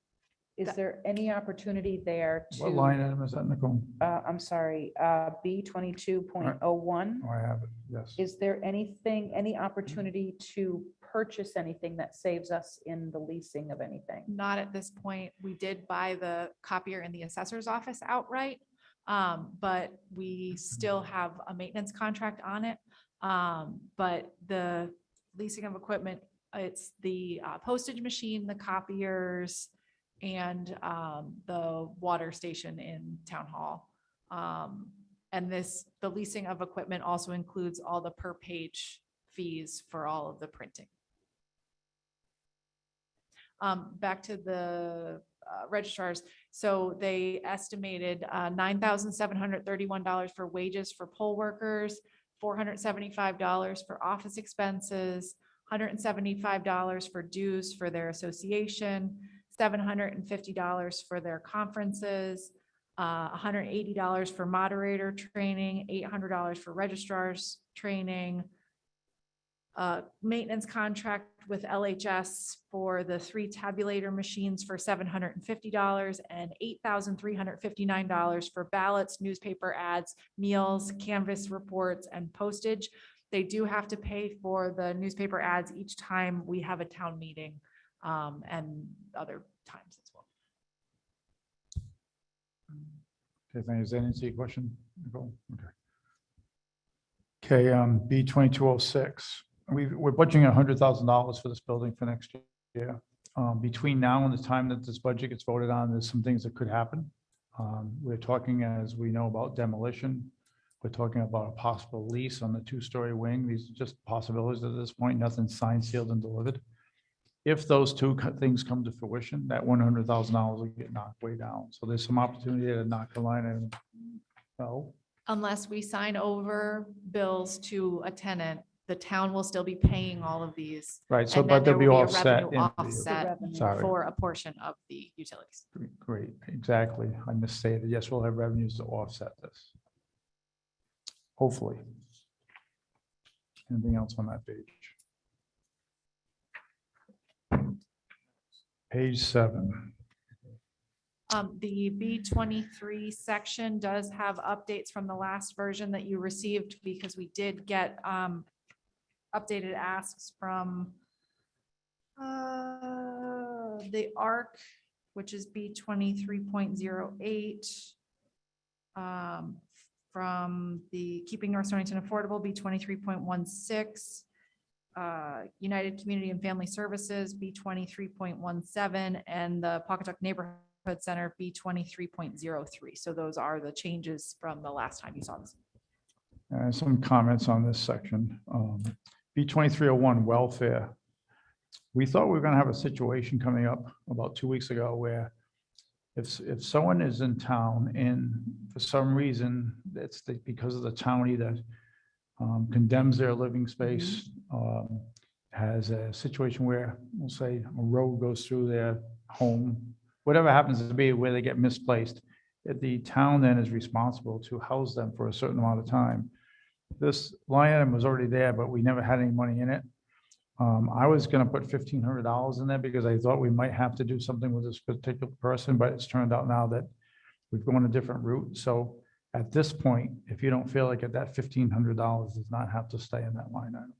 is That- there any opportunity there What line to, item is that, Nicole? I'm sorry, B 22.01? Oh, I have it, yes. Is there anything, any opportunity to purchase anything that saves us in the leasing of anything? Not at this point. We did buy the copier in the assessor's office outright. But we still have a maintenance contract on it. But the leasing of equipment, it's the postage machine, the copiers, and the water station in town hall. And the leasing of equipment also includes all the per page fees for all of the printing. Back to the registrars. So they estimated $9,731 for wages for poll workers, $475 for office expenses, $175 for dues for their association, $750 for their conferences, $180 for moderator training, $800 for registrars training, maintenance contract with LHS for the 3 tabulator machines for $750 and $8,359 for ballots, newspaper ads, meals, canvas reports, and postage. They do have to pay for the newspaper ads each time we have a town meeting, and other times as well. Okay, thank you. Is that answer your question, Nicole? Okay. Okay, B 2206. We're budgeting $100,000 for this building for next year. Between now and the time that this budget gets voted on, there's some things that could happen. We're talking, as we know, about demolition. We're talking about a possible lease on the 2-story wing. These are just possibilities at this point, nothing signed, sealed, and delivered. If those two things come to fruition, that $100,000 will get knocked way down. So there's some opportunity to knock the line item. No, Unless we sign over bills to a tenant, the town will still be paying all of these. right, so And then but they'll there be will be a offset. revenue in the- offset revenue. Sorry. for a portion of the utilities. Great, exactly. I misstated. Yes, we'll have revenues to offset this. Hopefully. Anything else on that page? Page 7. The B23 section does have updates from the last version that you received, because we did get updated asks from the ARC, which is B23.08, from the Keeping North Stonington Affordable, B23.16, United Community and Family Services, B23.17, and the Pawcatuck Neighborhood Center, B23.03. So those are the changes from the last time you saw this. Some comments on this section. B2301 welfare. We thought we were going to have a situation coming up about 2 weeks ago where if someone is in town and for some reason it's because of the town either condemns their living space, has a situation where, we'll say, a road goes through their home, whatever happens to be where they get misplaced, that the town then is responsible to house them for a certain amount of time. This line item was already there, but we never had any money in it. I was going to put $1,500 in there because I thought we might have to do something with this particular person, but it's turned out now that we've gone a different route. So at this point, if you don't feel like it, that $1,500 does not have to stay in that line item.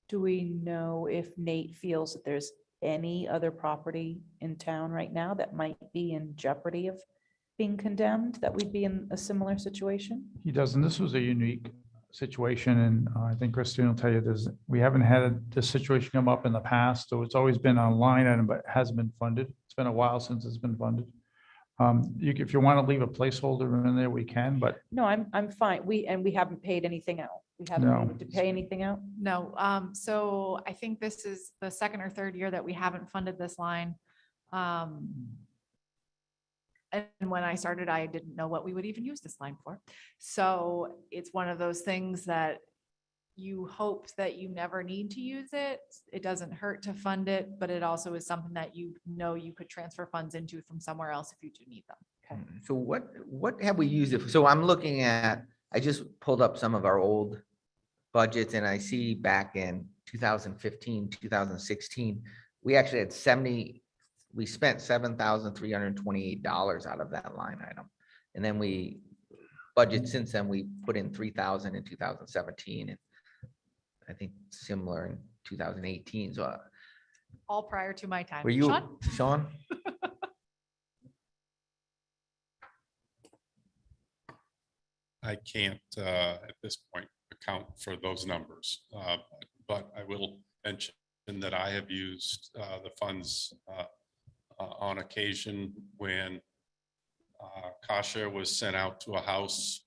Do we know if Nate feels that there's any other property in town right now that might be in jeopardy of being condemned, that we'd be in a similar situation? He doesn't. This was a unique situation, and I think Christine will tell you we haven't had this situation come up in the past, so it's always been on line item, but hasn't been funded. It's been a while since it's been funded. If you want to leave a placeholder in there, we can, but No, I'm fine. We haven't paid anything out. We haven't No. needed to pay anything out. No, so I think this is the second or third year that we haven't funded this line. And when I started, I didn't know what we would even use this line for. So it's one of those things that you hope that you never need to use it. It doesn't hurt to fund it, but it also is something that you know you could transfer funds into from somewhere else if you do need them. Okay. So what have we used it for? So I'm looking at, I just pulled up some of our old budgets and I see back in 2015, 2016, we actually had we spent $7,328 out of that line item. And then since then, we put in 3,000 in 2017 and I think similar in 2018. So All prior to my time. were you, Sean? Sean? I can't at this point account for those numbers, but I will mention that I have used the funds on occasion when Kasha was sent out to a house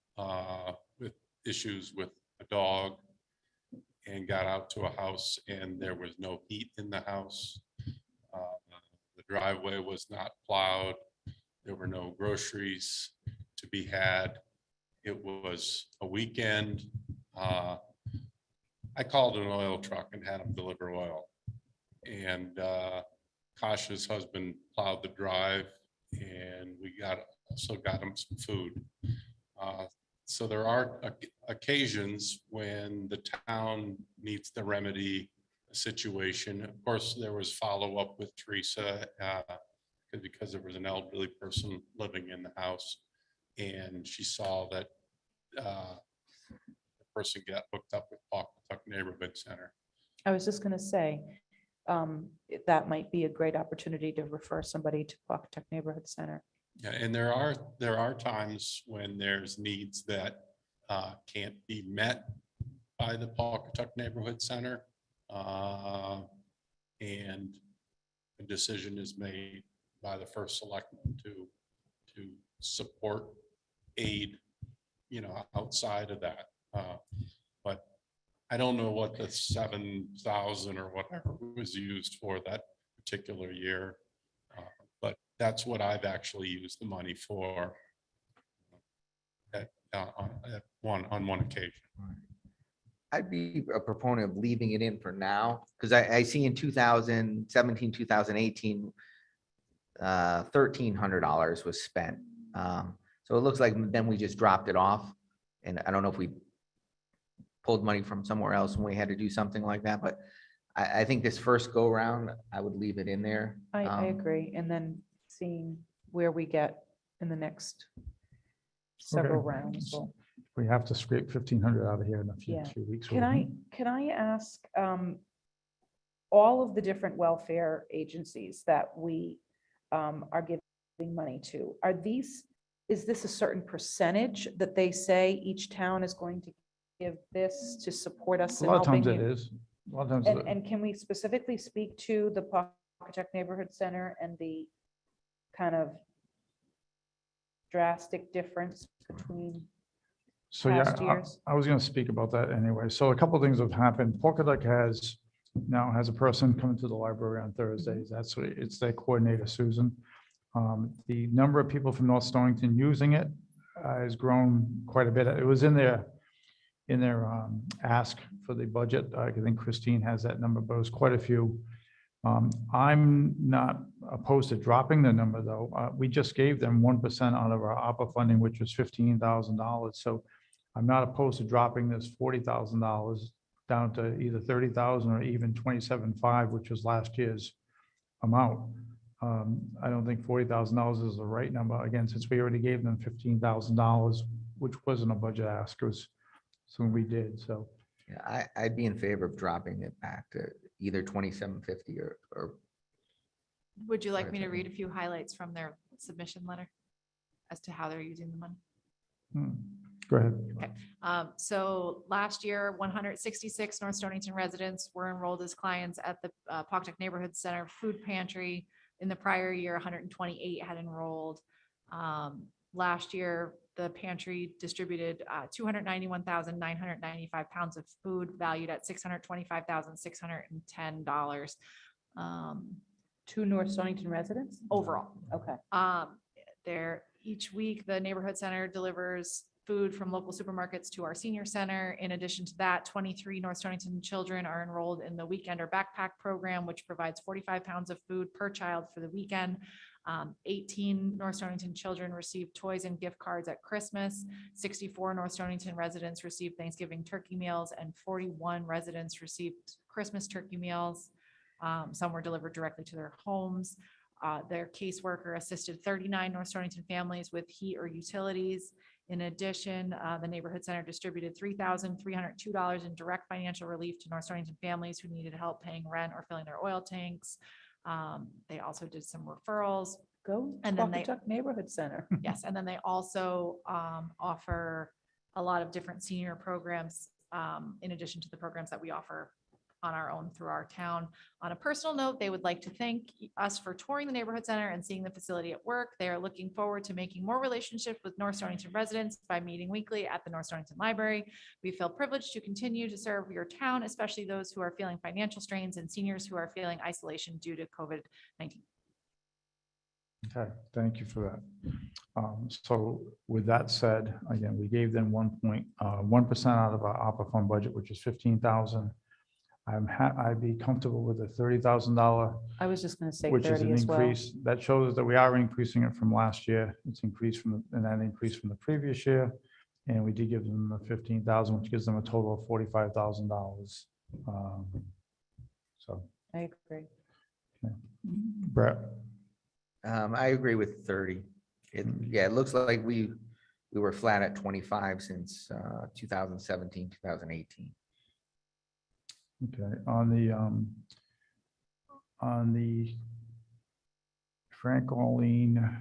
with issues with a dog and got out to a house and there was no heat in the house. The driveway was not plowed. There were no groceries to be had. It was a weekend. I called an oil truck and had them deliver oil. And Kasha's husband plowed the drive and we also got him some food. So there are occasions when the town needs to remedy a situation. Of course, there was follow-up with Teresa because there was an elderly person living in the house. And she saw that the person got hooked up with Pawcatuck Neighborhood Center. I was just gonna say, that might be a great opportunity to refer somebody to Pawcatuck Neighborhood Center. Yeah, and there are times when there's needs that can't be met by the Pawcatuck Neighborhood Center. And a decision is made by the first selectman to support aid, outside of that. But I don't know what the 7,000 or whatever was used for that particular year. But that's what I've actually used the money for on one occasion. I'd be a proponent of leaving it in for now, because I see in 2017, 2018, $1,300 was spent. So it looks like then we just dropped it off. And I don't know if we pulled money from somewhere else when we had to do something like that, but I think this first go round, I would leave it in there. I agree. And then seeing where we get in the next several Okay. rounds. We'll- we have to scrape 1,500 out of here in a Yeah. few weeks. Can I ask, all of the different welfare agencies that we are giving money to, is this a certain percentage that they say each town is going to give this to support us A in lot of helping times it you? is. A lot of times. And can we specifically speak to the Pawcatuck Neighborhood Center and the kind of drastic difference between, So yeah, past years? I was going to speak about that anyway. So a couple of things have happened. Pawcatuck now has a person coming to the library on Thursdays. It's their coordinator, Susan. The number of people from North Stonington using it has grown quite a bit. It was in their ask for the budget. I think Christine has that number, but it was quite a few. I'm not opposed to dropping the number though. We just gave them 1% out of our ARPA funding, which was $15,000. So I'm not opposed to dropping this $40,000 down to either 30,000 or even 27.5, which was last year's amount. I don't think $40,000 is the right number. Again, since we already gave them $15,000, which wasn't a budget ask, it was something we did. So Yeah, I'd be in favor of dropping it back to either 2750 or Would you like Right, me to okay. read a few highlights from their submission letter as to how they're using the money? Go ahead. So last year, 166 North Stonington residents were enrolled as clients at the Pawtucket Neighborhood Center Food Pantry. In the prior year, 128 had enrolled. Last year, the pantry distributed 291,995 pounds of food valued at $625,610 Two North Stonington residents? overall. Okay. Each week, the neighborhood center delivers food from local supermarkets to our senior center. In addition to that, 23 North Stonington children are enrolled in the weekend or backpack program, which provides 45 pounds of food per child for the weekend. 18 North Stonington children receive toys and gift cards at Christmas. 64 North Stonington residents receive Thanksgiving turkey meals, and 41 residents received Christmas turkey meals. Some were delivered directly to their homes. Their caseworker assisted 39 North Stonington families with heat or utilities. In addition, the neighborhood center distributed $3,302 in direct financial relief to North Stonington families who needed help paying rent or filling their oil tanks. They also did some referrals. Go And then they- Pawtucket Neighborhood Center. Yes, and then they also offer a lot of different senior programs in addition to the programs that we offer on our own through our town. On a personal note, they would like to thank us for touring the neighborhood center and seeing the facility at work. They are looking forward to making more relationships with North Stonington residents by meeting weekly at the North Stonington Library. We feel privileged to continue to serve your town, especially those who are feeling financial strains and seniors who are feeling isolation due to COVID-19. Okay, thank you for that. So with that said, again, we gave them 1% out of our ARPA fund budget, which is 15,000. I'd be comfortable with a $30,000, I was just gonna say which is 30 an as well. increase. That shows that we are increasing it from last year. It's increased and that increased from the previous year. And we did give them the 15,000, which gives them a total of $45,000. So, I agree. Brett, I agree with 30. Yeah, it looks like we were flat at 25 since 2017, 2018. okay, on the Frank Orlean,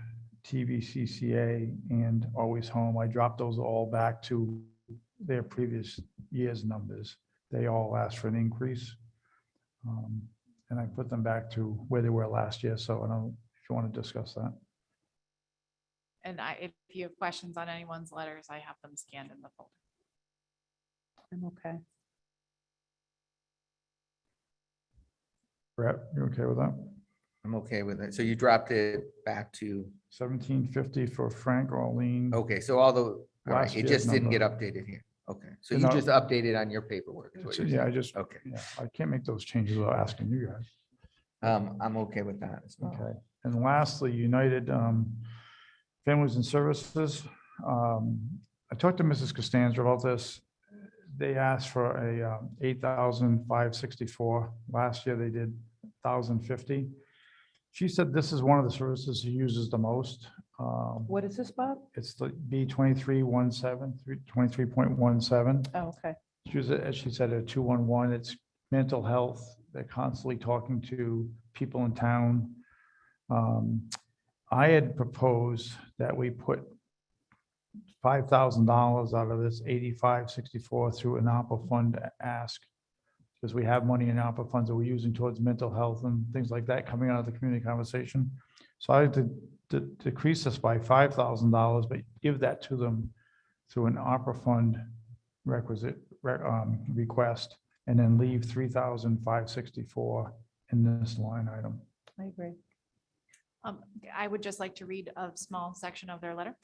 TVCCA and Always Home, I dropped those all back to their previous year's numbers. They all asked for an increase. And I put them back to where they were last year. So I don't know if you want to discuss that. And if you have questions on anyone's letters, I have them scanned in the folder. I'm okay. Brett, you okay with that? I'm okay with it. So you dropped it back to, 1750 for Frank Orlean. okay, so all the, all right, Last it year's just didn't get number. updated here. Okay, so you No. just updated on your paperwork. is what So, you're yeah, saying. I just, Okay, yeah, I can't make those changes without asking you guys. I'm okay with that as well. Okay. And lastly, United Families and Services. I talked to Mrs. Costanza about this. They asked for a 8,564. Last year they did 1,050. She said this is one of the services she uses the most. What is this, Bob? It's the B2317, 23.17. Oh, okay. She was, as she said, a 211. It's mental health. They're constantly talking to people in town. I had proposed that we put $5,000 out of this 8564 through an ARPA fund ask, because we have money in ARPA funds that we're using towards mental health and things like that coming out of the community conversation. So I had to decrease this by $5,000, but give that to them through an ARPA fund request, and then leave 3,564 in this line item. I agree. I would just like to read a small section of their letter,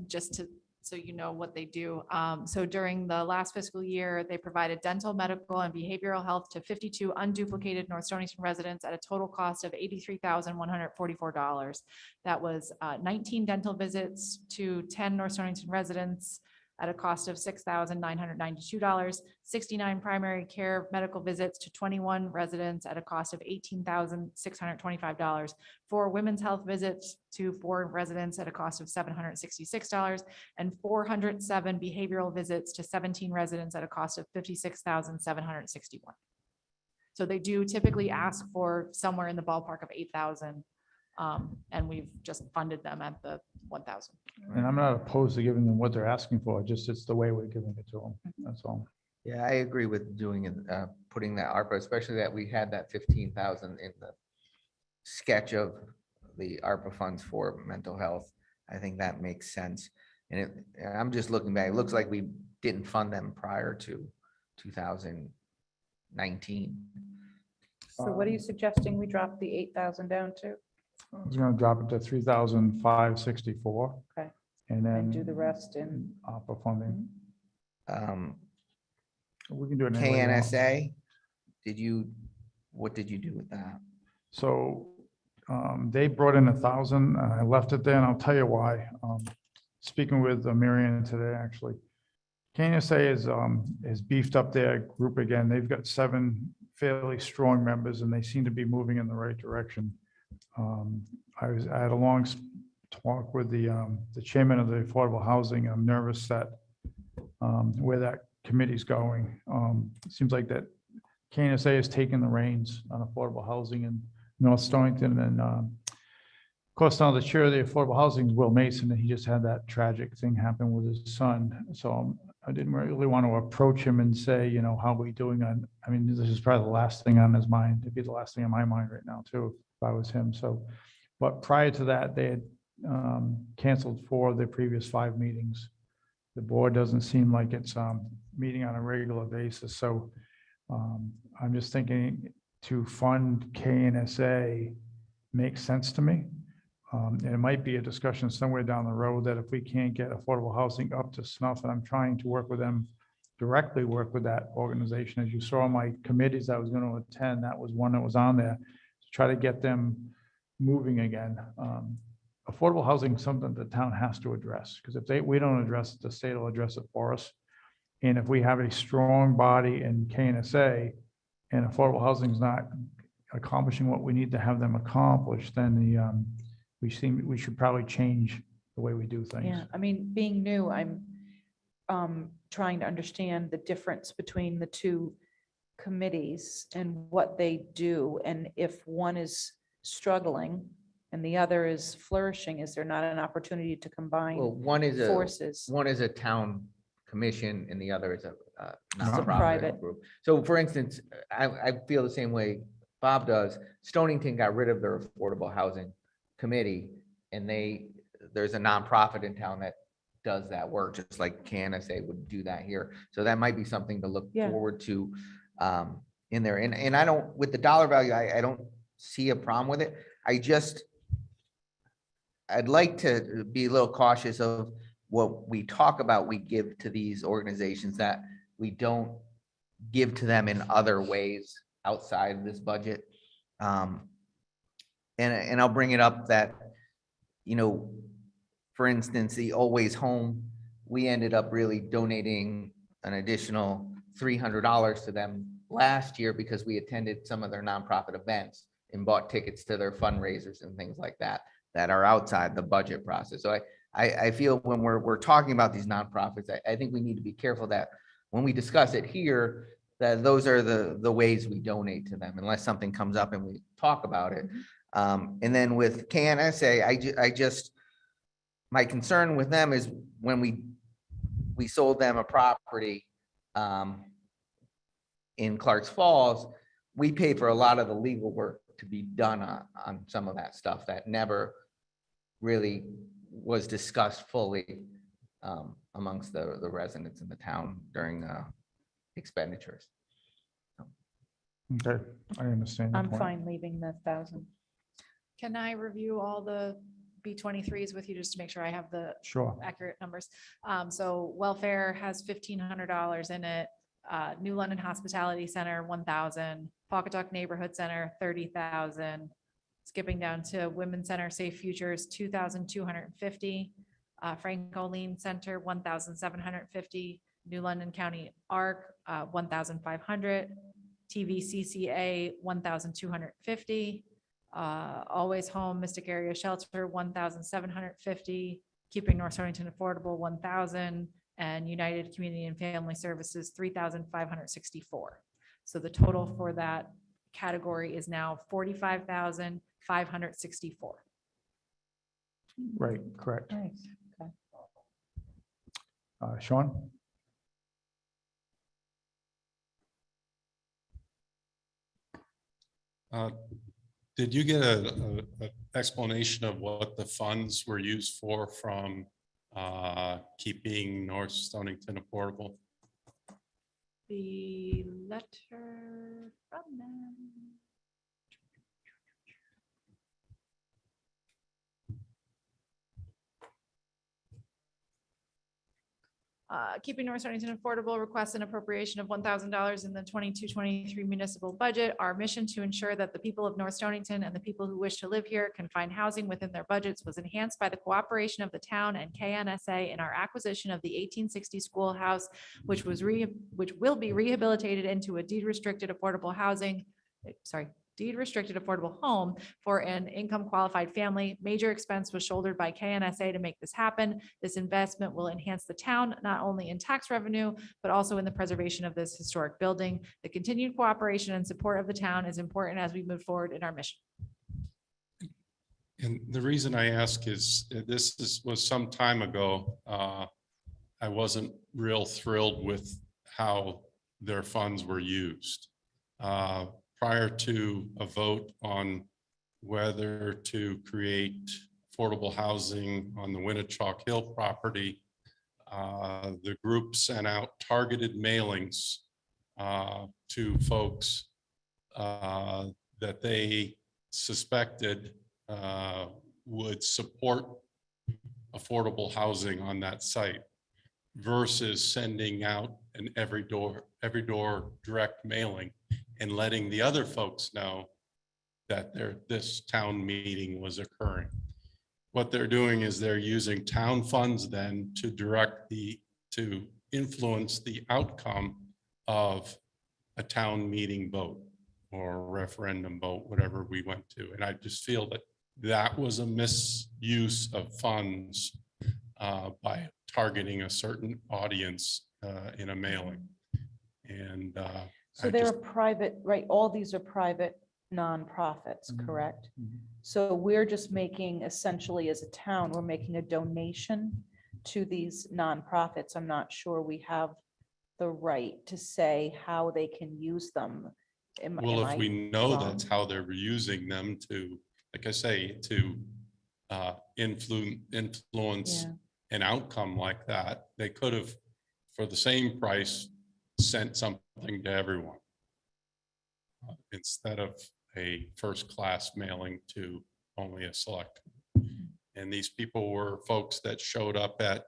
just to, so you know what they do. So during the last fiscal year, they provided dental, medical, and behavioral health to 52 unduplicated North Stonington residents at a total cost of $83,144. That was 19 dental visits to 10 North Stonington residents at a cost of $6,992, 69 primary care medical visits to 21 residents at a cost of $18,625, 4 women's health visits to 4 residents at a cost of $766, and 407 behavioral visits to 17 residents at a cost of $56,761. So they do typically ask for somewhere in the ballpark of 8,000. And we've just funded them at the 1,000. And I'm not opposed to giving them what they're asking for, just it's the way we're giving it to them, that's all. Yeah, I agree with doing it, putting that ARPA, especially that we had that 15,000 in the sketch of the ARPA funds for mental health. I think that makes sense. And I'm just looking back, it looks like we didn't fund them prior to 2019. So what are you suggesting we drop the 8,000 down to I was gonna drop it to 3,564. Okay. And then. and do the rest in? ARPA funding. Um, We can do it. any way you want. KNSA, what did you do with that? So they brought in 1,000, and I left it there, and I'll tell you why. Speaking with Marianne today, actually. KNSA is beefed up their group again. They've got 7 fairly strong members, and they seem to be moving in the right direction. I had a long talk with the chairman of the Affordable Housing. I'm nervous that where that committee's going. It seems like that KNSA has taken the reins on affordable housing in North Stonington, and of course, now the chair of the Affordable Housing is Will Mason, and he just had that tragic thing happen with his son. So I didn't really want to approach him and say, you know, how are we doing on, I mean, this is probably the last thing on his mind. It'd be the last thing on my mind right now too, if I was him. So, but prior to that, they had canceled 4 of their previous 5 meetings. The board doesn't seem like it's meeting on a regular basis. So I'm just thinking to fund KNSA makes sense to me. And it might be a discussion somewhere down the road that if we can't get affordable housing up to snuff, and I'm trying to work with them, directly work with that organization. As you saw my committees I was going to attend, that was one that was on there, to try to get them moving again. Affordable housing is something the town has to address, because if we don't address it, the state will address it for us. And if we have a strong body in KNSA and affordable housing is not accomplishing what we need to have them accomplish, then we should probably change the way we do things. Yeah, I mean, being new, I'm trying to understand the difference between the 2 committees and what they do. And if one is struggling and the other is flourishing, is there not an opportunity to Well, combine one is forces? a town commission and the other is a private. nonprofit group. So for instance, I feel the same way Bob does. Stonington got rid of their affordable housing committee, and there's a nonprofit in town that does that work, just like KNSA would do that here. So that might be something to look Yeah. forward to in there. And I don't, with the dollar value, I don't see a problem with it. I'd like to be a little cautious of what we talk about, we give to these organizations, that we don't give to them in other ways outside of this budget. And I'll bring it up that, you know, for instance, the Always Home, we ended up really donating an additional $300 to them last year because we attended some of their nonprofit events and bought tickets to their fundraisers and things like that, that are outside the budget process. So I feel when we're talking about these nonprofits, I think we need to be careful that when we discuss it here, that those are the ways we donate to them, unless something comes up and we talk about it. And then with KNSA, my concern with them is when we sold them a property in Clark's Falls, we paid for a lot of the legal work to be done on some of that stuff that never really was discussed fully amongst the residents in the town during expenditures. Okay, I understand. your I'm point. fine leaving the 1,000. Can I review all the B23s with you just to make sure I have the Sure. accurate numbers? So welfare has $1,500 in it. New London Hospitality Center, 1,000. Pawcatuck Neighborhood Center, 30,000. Skipping down to Women's Center Safe Futures, 2,250. Frank-Oline Center, 1,750. New London County ARC, 1,500. TVCCA, 1,250. Always Home Mystic Area Shelter, 1,750. Keeping North Stonington Affordable, 1,000. And United Community and Family Services, 3,564. So the total for that category is now 45,564. Right, correct. Nice. Okay. Sean? Did you get a explanation of what the funds were used for from keeping North Stonington affordable? The letter from them. Keeping North Stonington affordable requests an appropriation of $1,000 in the 22-23 municipal budget. Our mission to ensure that the people of North Stonington and the people who wish to live here can find housing within their budgets was enhanced by the cooperation of the town and KNSA in our acquisition of the 1860 schoolhouse, which will be rehabilitated into a deed restricted affordable housing, deed restricted affordable home for an income qualified family. Major expense was shouldered by KNSA to make this happen. This investment will enhance the town, not only in tax revenue, but also in the preservation of this historic building. The continued cooperation and support of the town is important as we move forward in our mission. And the reason I ask is was some time ago. I wasn't real thrilled with how their funds were used. Prior to a vote on whether to create affordable housing on the Winnetalk Hill property, the group sent out targeted mailings to folks that they suspected would support affordable housing on that site versus sending out an every door direct mailing and letting the other folks know that this town meeting was occurring. What they're doing is they're using town funds then to influence the outcome of a town meeting vote or referendum vote, whatever we went to. And I just feel that that was a misuse of funds by targeting a certain audience in a mailing. And So I they're just- a private, right? All these are private nonprofits, Mhm. correct? Mhm. So we're just making, essentially as a town, we're making a donation to these nonprofits. I'm not sure we have the right to say how they can use them. Well, if we know wrong? that's how they're using them to, like I say, to influence Yeah. an outcome like that, they could have, for the same price, sent something to everyone instead of a first-class mailing to only a select. And these people were folks that showed up at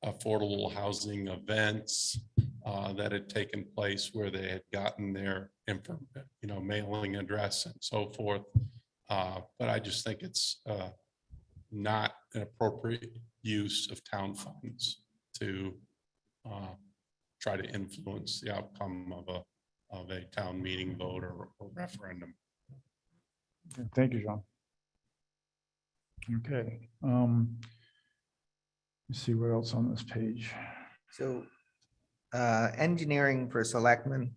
affordable housing events that had taken place where they had gotten their mailing address and so forth. But I just think it's not an appropriate use of town funds to try to influence the outcome of a town meeting vote or referendum. Okay, thank you, Sean. Okay. Let's see what else on this page. So engineering for selectmen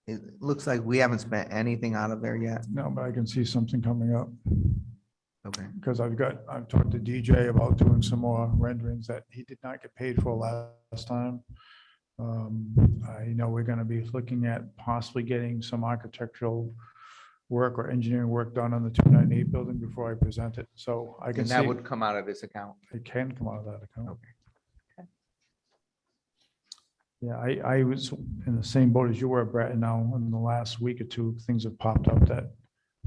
it looks like we haven't spent anything out of there yet. No, but I can see something coming up Okay. because I've talked to DJ about doing some more renderings that he did not get paid for last time. I know we're going to be looking at possibly getting some architectural work or engineering work done on the 298 building before I present it. So I can And see that would come out of this account. it can come out of that account. Okay. Okay. Yeah, I was in the same boat as you were, Brett, and now in the last week or two, things have popped up that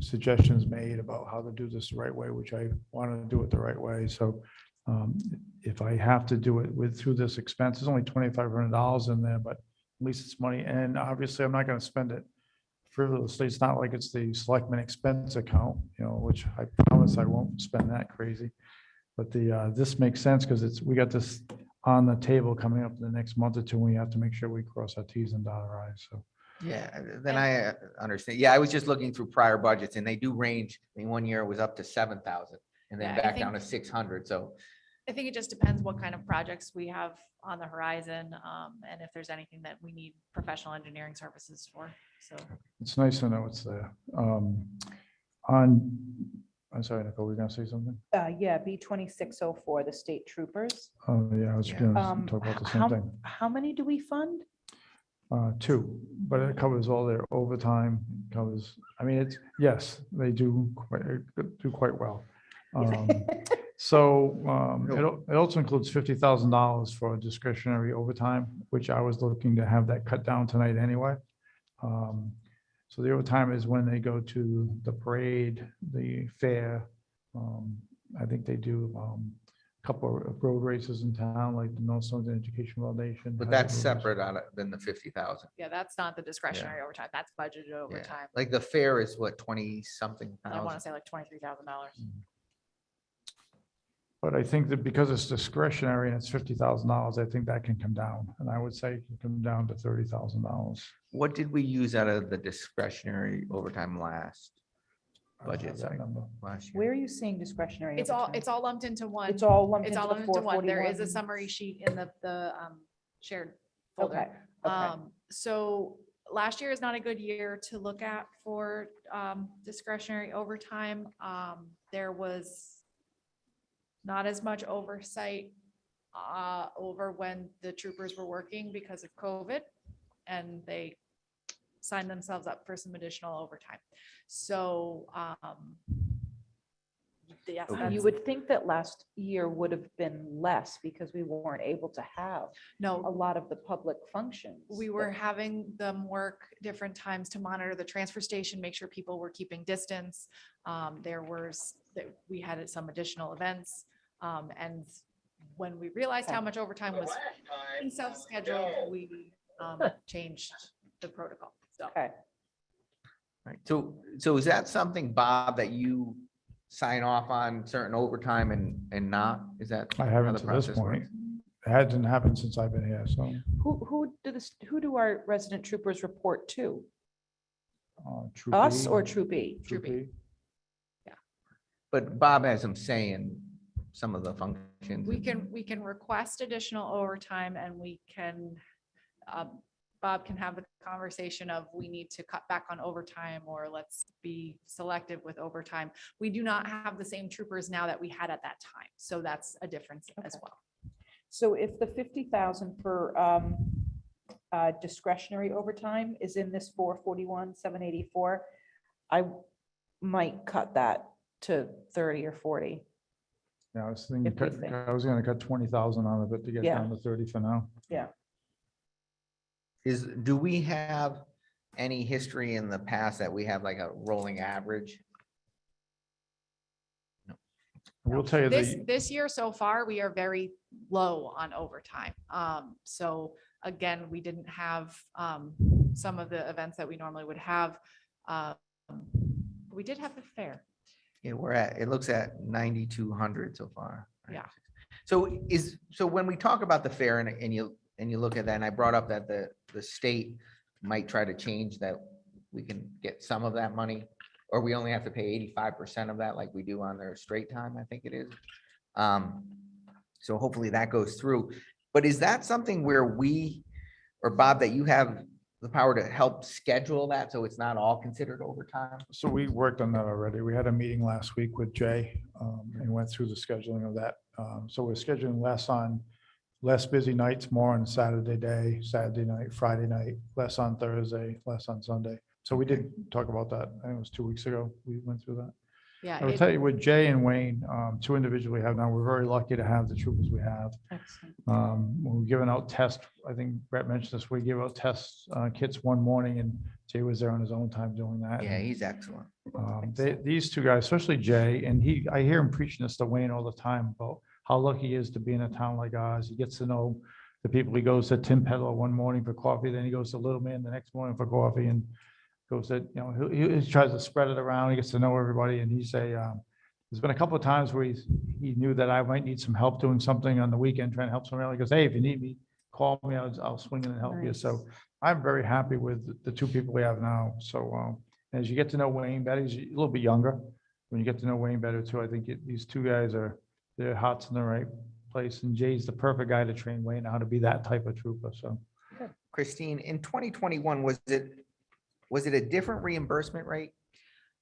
suggestions made about how to do this the right way, which I wanted to do it the right way. So if I have to do it through this expense, it's only $2,500 in there, but at least it's money. And obviously I'm not going to spend it frivolously. It's not like it's the selectmen expense account, which I promise I won't spend that crazy. But this makes sense because we got this on the table coming up in the next month or two. And we have to make sure we cross our T's and dot our I's. So Yeah, then I understand. Yeah, I was just looking through prior budgets and they do range. I mean, one year it was up to 7,000 and then Yeah, I back down to think- 600. So I think it just depends what kind of projects we have on the horizon, and if there's anything that we need professional engineering services for, so. it's nice to know it's there. I'm sorry, Nicole, were you gonna say something? Yeah, B 2604, the state troopers. Oh, yeah, I was Yeah. gonna talk about the same thing. How many do we fund? Two, but it covers all their overtime, covers, I mean, it's, yes, they do quite well. So it also includes $50,000 for discretionary overtime, which I was looking to have that cut down tonight anyway. So the overtime is when they go to the parade, the fair. I think they do a couple of road races in town, like the North Sound Education Foundation. But has that's road races. separate out of, than the 50,000. Yeah, that's not the discretionary overtime. That's budgeted Yeah. overtime. Like the fair is what, 20 something I want to thousand? say like $23,000. But I think that because it's discretionary and it's $50,000, I think that can come down. And I would say it can come down to $30,000. What did we use out of the discretionary overtime last I don't have budget that cycle, number. last year? Where are you seeing discretionary? It's overtime? all lumped into one. It's all lumped It's into all the lumped into one. There is a 441? summary sheet in the shared folder. Okay, okay. So last year is not a good year to look at for discretionary overtime. There was not as much oversight over when the troopers were working because of COVID, and they signed themselves up for some additional overtime. So yes, Okay. You that's, would think that last year would have been less because we weren't able to have a no, lot of the public functions. we were having them work different times to monitor the transfer station, make sure people were keeping distance. We had some additional events. And when we realized how much overtime was being self-scheduled, we changed the protocol. So Okay. Right. So is that something, Bob, that you sign off on certain overtime and not? Is that? I how haven't the to this process point. works? It hasn't happened since I've been here, so. Who do our resident troopers report to? Troop Us E, or Troop E? Troop Troop E. E. But Bob has him saying some of the functions. we can request additional overtime, and we can, Bob can have the conversation of we need to cut back on overtime, or let's be selective with overtime. We do not have the same troopers now that we had at that time. So that's a difference as Okay. well. So if the 50,000 for discretionary overtime is in this 441, 784, I might cut that to 30 or 40. Yeah, I was thinking, If we think. I was gonna cut 20,000 out of it to get Yeah. down to 30 for now. Do we have any history in the past that we have like a rolling average? We'll tell you This year so far, we are very low on overtime. So again, we didn't have some of the events that we normally would have. We did have the fair. Yeah, it looks at 9,200 so far. right? Yeah. So when we talk about the fair and you look at that, and I brought up that the state might try to change that, we can get some of that money, or we only have to pay 85% of that like we do on their straight time, I think it is. So hopefully that goes through. But is that something where we, or Bob, that you have the power to help schedule that so it's not all considered overtime? So we worked on that already. We had a meeting last week with Jay and went through the scheduling of that. So we're scheduling less busy nights, more on Saturday night, Friday night, less on Thursday, less on Sunday. So we did talk about that. I think it was 2 weeks ago. We went through that. Yeah. I will tell you with Jay and Wayne, two individuals we have now, we're very lucky to have the troopers we have. Excellent. When we're giving out tests, I think Brett mentioned this, we give out test kits one morning and Jay was there on his own time doing that. Yeah, he's excellent. These two guys, especially Jay, and I hear him preaching this to Wayne all the time about how lucky he is to be in a town like ours. He gets to know the people. He goes to Tim Peddler one morning for coffee, then he goes to Little Man the next morning for coffee, and goes that, he tries to spread it around. He gets to know everybody, and there's been a couple of times where he knew that I might need some help doing something on the weekend, trying to help somebody. He goes, hey, if you need me, call me. I'll swing in and help you. So I'm very happy with the two people we have now. So as you get to know Wayne better, he's a little bit younger. When you get to know Wayne better too, I think these two guys their heart's in the right place. And Jay's the perfect guy to train Wayne how to be that type of trooper. So Christine, in 2021, was it a different reimbursement rate?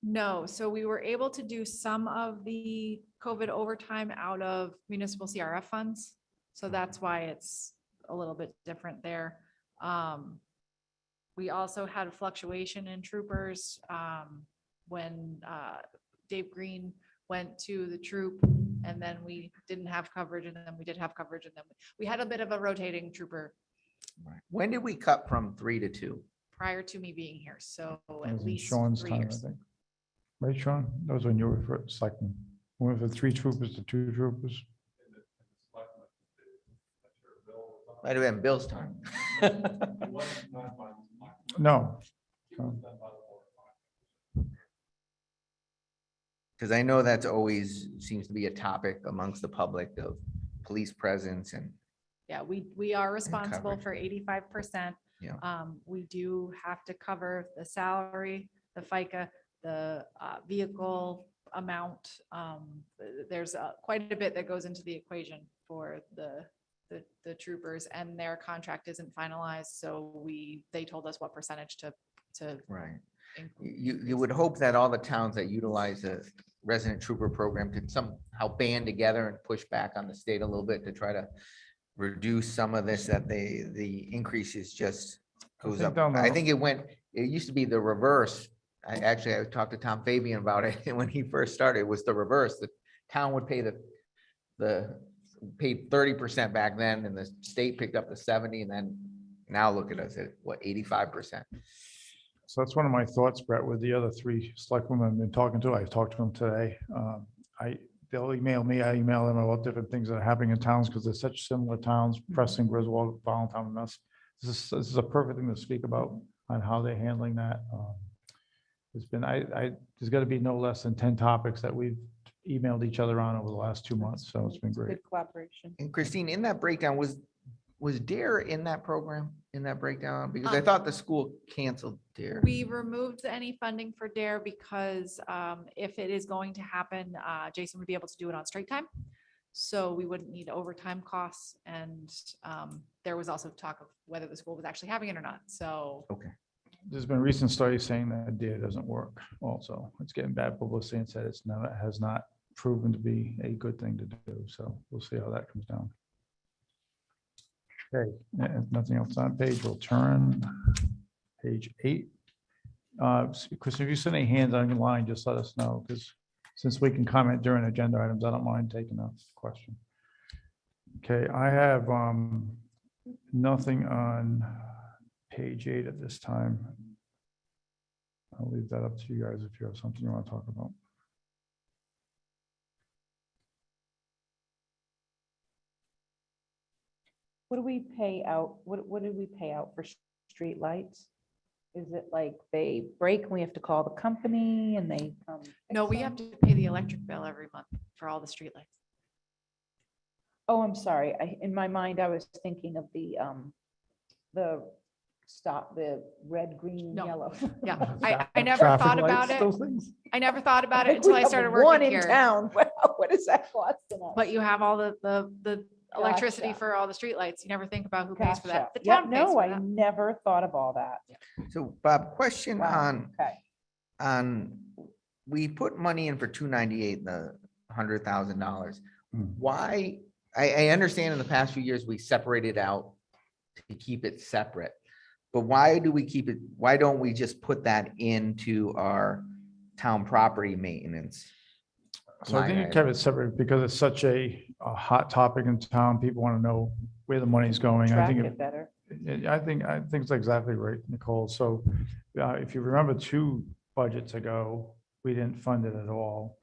No, so we were able to do some of the COVID overtime out of municipal CRF funds. So that's why it's a little bit different there. We also had a fluctuation in troopers when Dave Green went to the troop, and then we didn't have coverage, and then we did have coverage, and then we had a bit of a rotating trooper Right. When did we cut from 3 to 2? prior to me being here, so That was at in least Sean's 3 time, I years. think. Right, Sean? That was when you were for selectman. We went from 3 troopers to 2 troopers. Might have been Bill's time. No. Because I know that's always seems to be a topic amongst the public of police presence and, Yeah, we are responsible coverage. for 85%. Yeah. We do have to cover the salary, the FICA, the vehicle amount. There's quite a bit that goes into the equation for the troopers, and their contract isn't finalized, so they told us what percentage to right. include. You would hope that all the towns that utilize a resident trooper program could somehow band together and push back on the state a little bit to try to reduce some of this, that the increases just goes think up. down the- I think it used to be the reverse. I talked to Tom Fabian about it when he first started. It was the reverse. The town would pay paid 30% back then, and the state picked up the 70, and then now look at us at what, 85%. So that's one of my thoughts, Brett, with the other 3 selectmen I've been talking to. I've talked to them today. They'll email me, I email them about different things that are happening in towns because they're such similar towns, Preston, Griswold, Volantown, and us. This is a perfect thing to speak about on how they're handling that. There's been, there's got to be no less than 10 topics that we've emailed each other on over the last 2 months, so it's been great. Good collaboration. And Christine, in that breakdown, was DARE in that program, in that breakdown? Because I thought the school canceled DARE. We removed any funding for DARE because if it is going to happen, Jason would be able to do it on straight time. So we wouldn't need overtime costs. And there was also talk of whether the school was actually having it or not. So Okay. There's been recent studies saying that DARE doesn't work also. It's getting bad publicity and said it has not proven to be a good thing to do. So we'll see how that comes down. Okay, if nothing else on page, we'll turn page 8. Chris, if you see any hands on your line, just let us know, because since we can comment during agenda items, I don't mind taking a question. Okay, I have nothing on page 8 at this time. I'll leave that up to you guys if you have something you want to talk about. What do we pay out? What did we pay out for street lights? Is it like they break and we have to call the company and they come? no, fix we them? have to pay the electric bill every month for all the streetlights. Oh, I'm sorry. In my mind, I was thinking of the red, green, No. yellow. Yeah, I never Traffic thought about lights, it. those things? I never thought about it Like, we until I have started one working in here. town. Wow, what is that costing us? But you have all the electricity Gotcha. for all the streetlights. You never think about who pays for Gotcha. that. The Yep, town pays no, for I that. never thought of all that. So Bob, question Wow, okay. we put money in for 298, the $100,000. Why? I understand in the past few years, we separated out to keep it separate. But why do we keep it? Why don't we just put that into our town property maintenance? So I think you kept it separate because it's such a hot topic in town. People want to know where the money's going. I Track think, it better. I think it's exactly right, Nicole. So if you remember 2 budgets ago, we didn't fund it at all.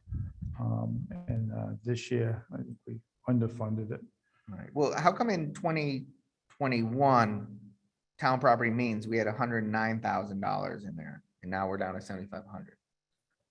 And this year, I think we underfunded it. Right. Well, how come in 2021, town property means we had $109,000 in there, and now we're down to 7,500?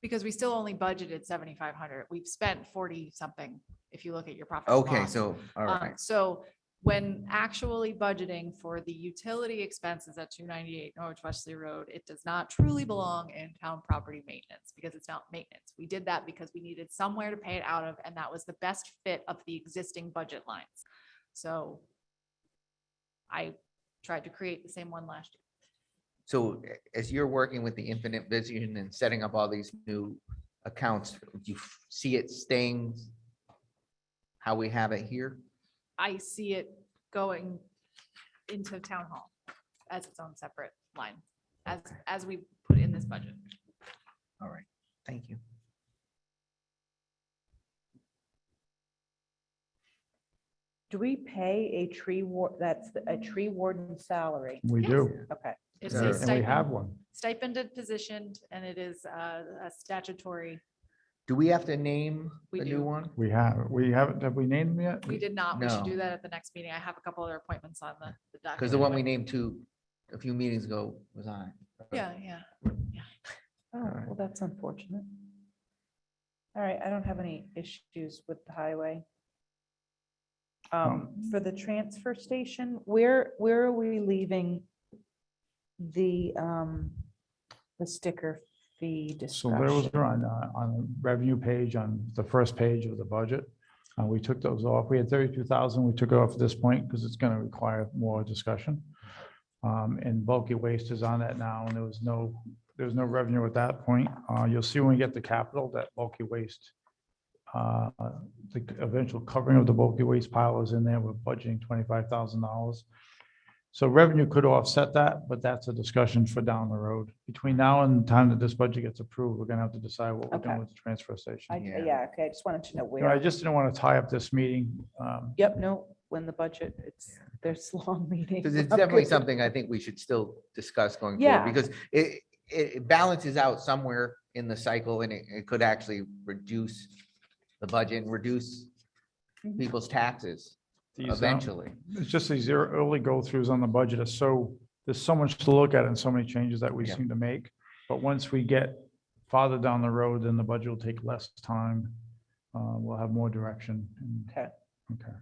Because we still only budgeted 7,500. We've spent 40 something, if you look at your profit. and Okay, loss. so, all right. So when actually budgeting for the utility expenses at 298 Norwich Wesley Road, it does not truly belong in town property maintenance because it's not maintenance. We did that because we needed somewhere to pay it out of, and that was the best fit of the existing budget lines. So I tried to create the same one last year. So as you're working with the Infinite Vision and setting up all these new accounts, do you see it staying how we have it here? I see it going into town hall as its own separate line, as we put in this budget. All right, thank you. Do we pay a a tree warden salary? We Yes. do, Okay, It's Sure. a And and we have stipend, one. stipended position, and it is a statutory. Do we have to name We the do. new one? We haven't, have we named them yet? We did not. We should No. do that at the next meeting. I have a couple other appointments on the document. Because the one we but- named a few meetings ago was on. Yeah, yeah. oh, Alright. well, that's unfortunate. All right, I don't have any issues with the highway. For the transfer station, where are we leaving the sticker fee So those discussion? are on the revenue page, on the first page of the budget. We took those off. We had 32,000. We took it off at this point because it's going to require more discussion. And bulky waste is on that now, and there was no revenue at that point. You'll see when we get the capital, that bulky waste, the eventual covering of the bulky waste pile is in there. We're budgeting $25,000. So revenue could offset that, but that's a discussion for down the road. Between now and the time that this budget gets approved, we're gonna have to decide what we're doing Okay. with the transfer station. Yeah. Yeah, okay, I just wanted to know You know, I where. just didn't want to tie up this meeting. Yep, no, when the budget, there's long meetings. Because it's definitely something I think we should still discuss going Yeah. forward, because it balances out somewhere in the cycle, and it could actually reduce the budget and reduce Mhm. people's taxes These, eventually. It's just these early go-throughs on the budget are so, there's so much to look at and so many changes that we Yeah. seem to make. But once we get farther down the road, then the budget will take less time. We'll have more direction. and- Okay. Okay.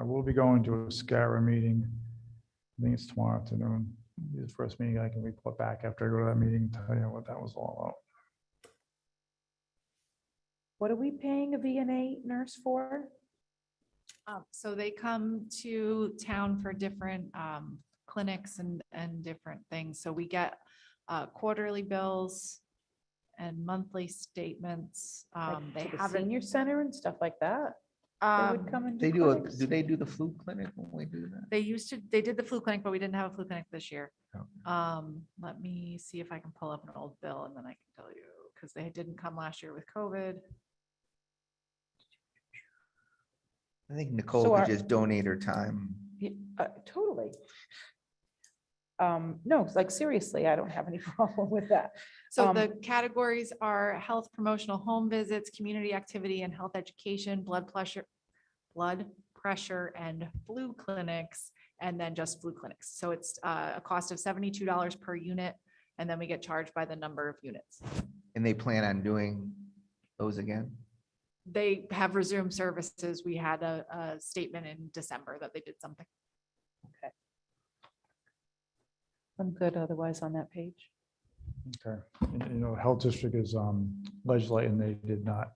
We'll be going to a SCARA meeting. I think it's tomorrow afternoon. The first meeting I can report back after I go to that meeting, tell you what that was all about. What are we paying a VNA nurse for? So they come to town for different clinics and different things. So we get quarterly bills and monthly statements. Like They to the have it. senior center and stuff like that? They would come and They do do clinics? do they do the flu clinic when we do that? They did the flu clinic, but we didn't have a flu clinic this year. Okay. Let me see if I can pull up an old bill and then I can tell you, because they didn't come last year with COVID. I think Nicole So could our- just donate her time. Yeah, totally. No, like seriously, I don't have any problem with that. So the categories are health promotional home visits, community activity and health education, blood pressure and flu clinics, and then just flu clinics. So it's a cost of $72 per unit, and then we get charged by the number of units. And they plan on doing those again? They have resumed services. We had a statement in December that they did something. I'm good otherwise on that page. Okay. Health district is legislating, they did not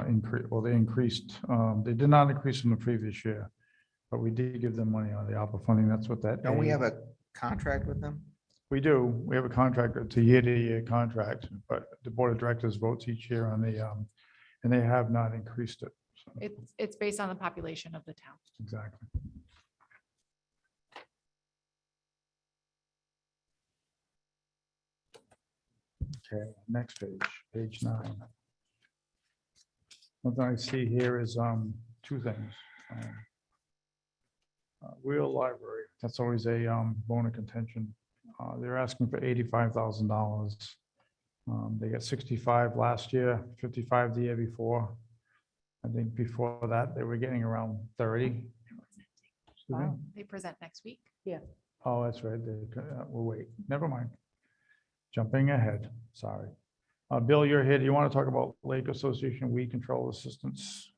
increase, well, they increased, they did not increase from the previous year. But we did give them money on the ARPA funding. That's what that. Don't we A- have a contract with them? We do. We have a contract. It's a year-to-year contract, but the board of directors votes each year on the, and they have not increased it. So, It's based on the population of the town. exactly. Okay, next page, page 9. One thing I see here is two things. Real library, that's always a bone of contention. They're asking for $85,000. They got 65 last year, 55 the year before. I think before that, they were getting around 30. Excuse me? Wow. They present next week. Oh, that's right. We'll wait. Never mind. Jumping ahead, sorry. Bill, you're here. Do you want to talk about Lake Association weed control assistance?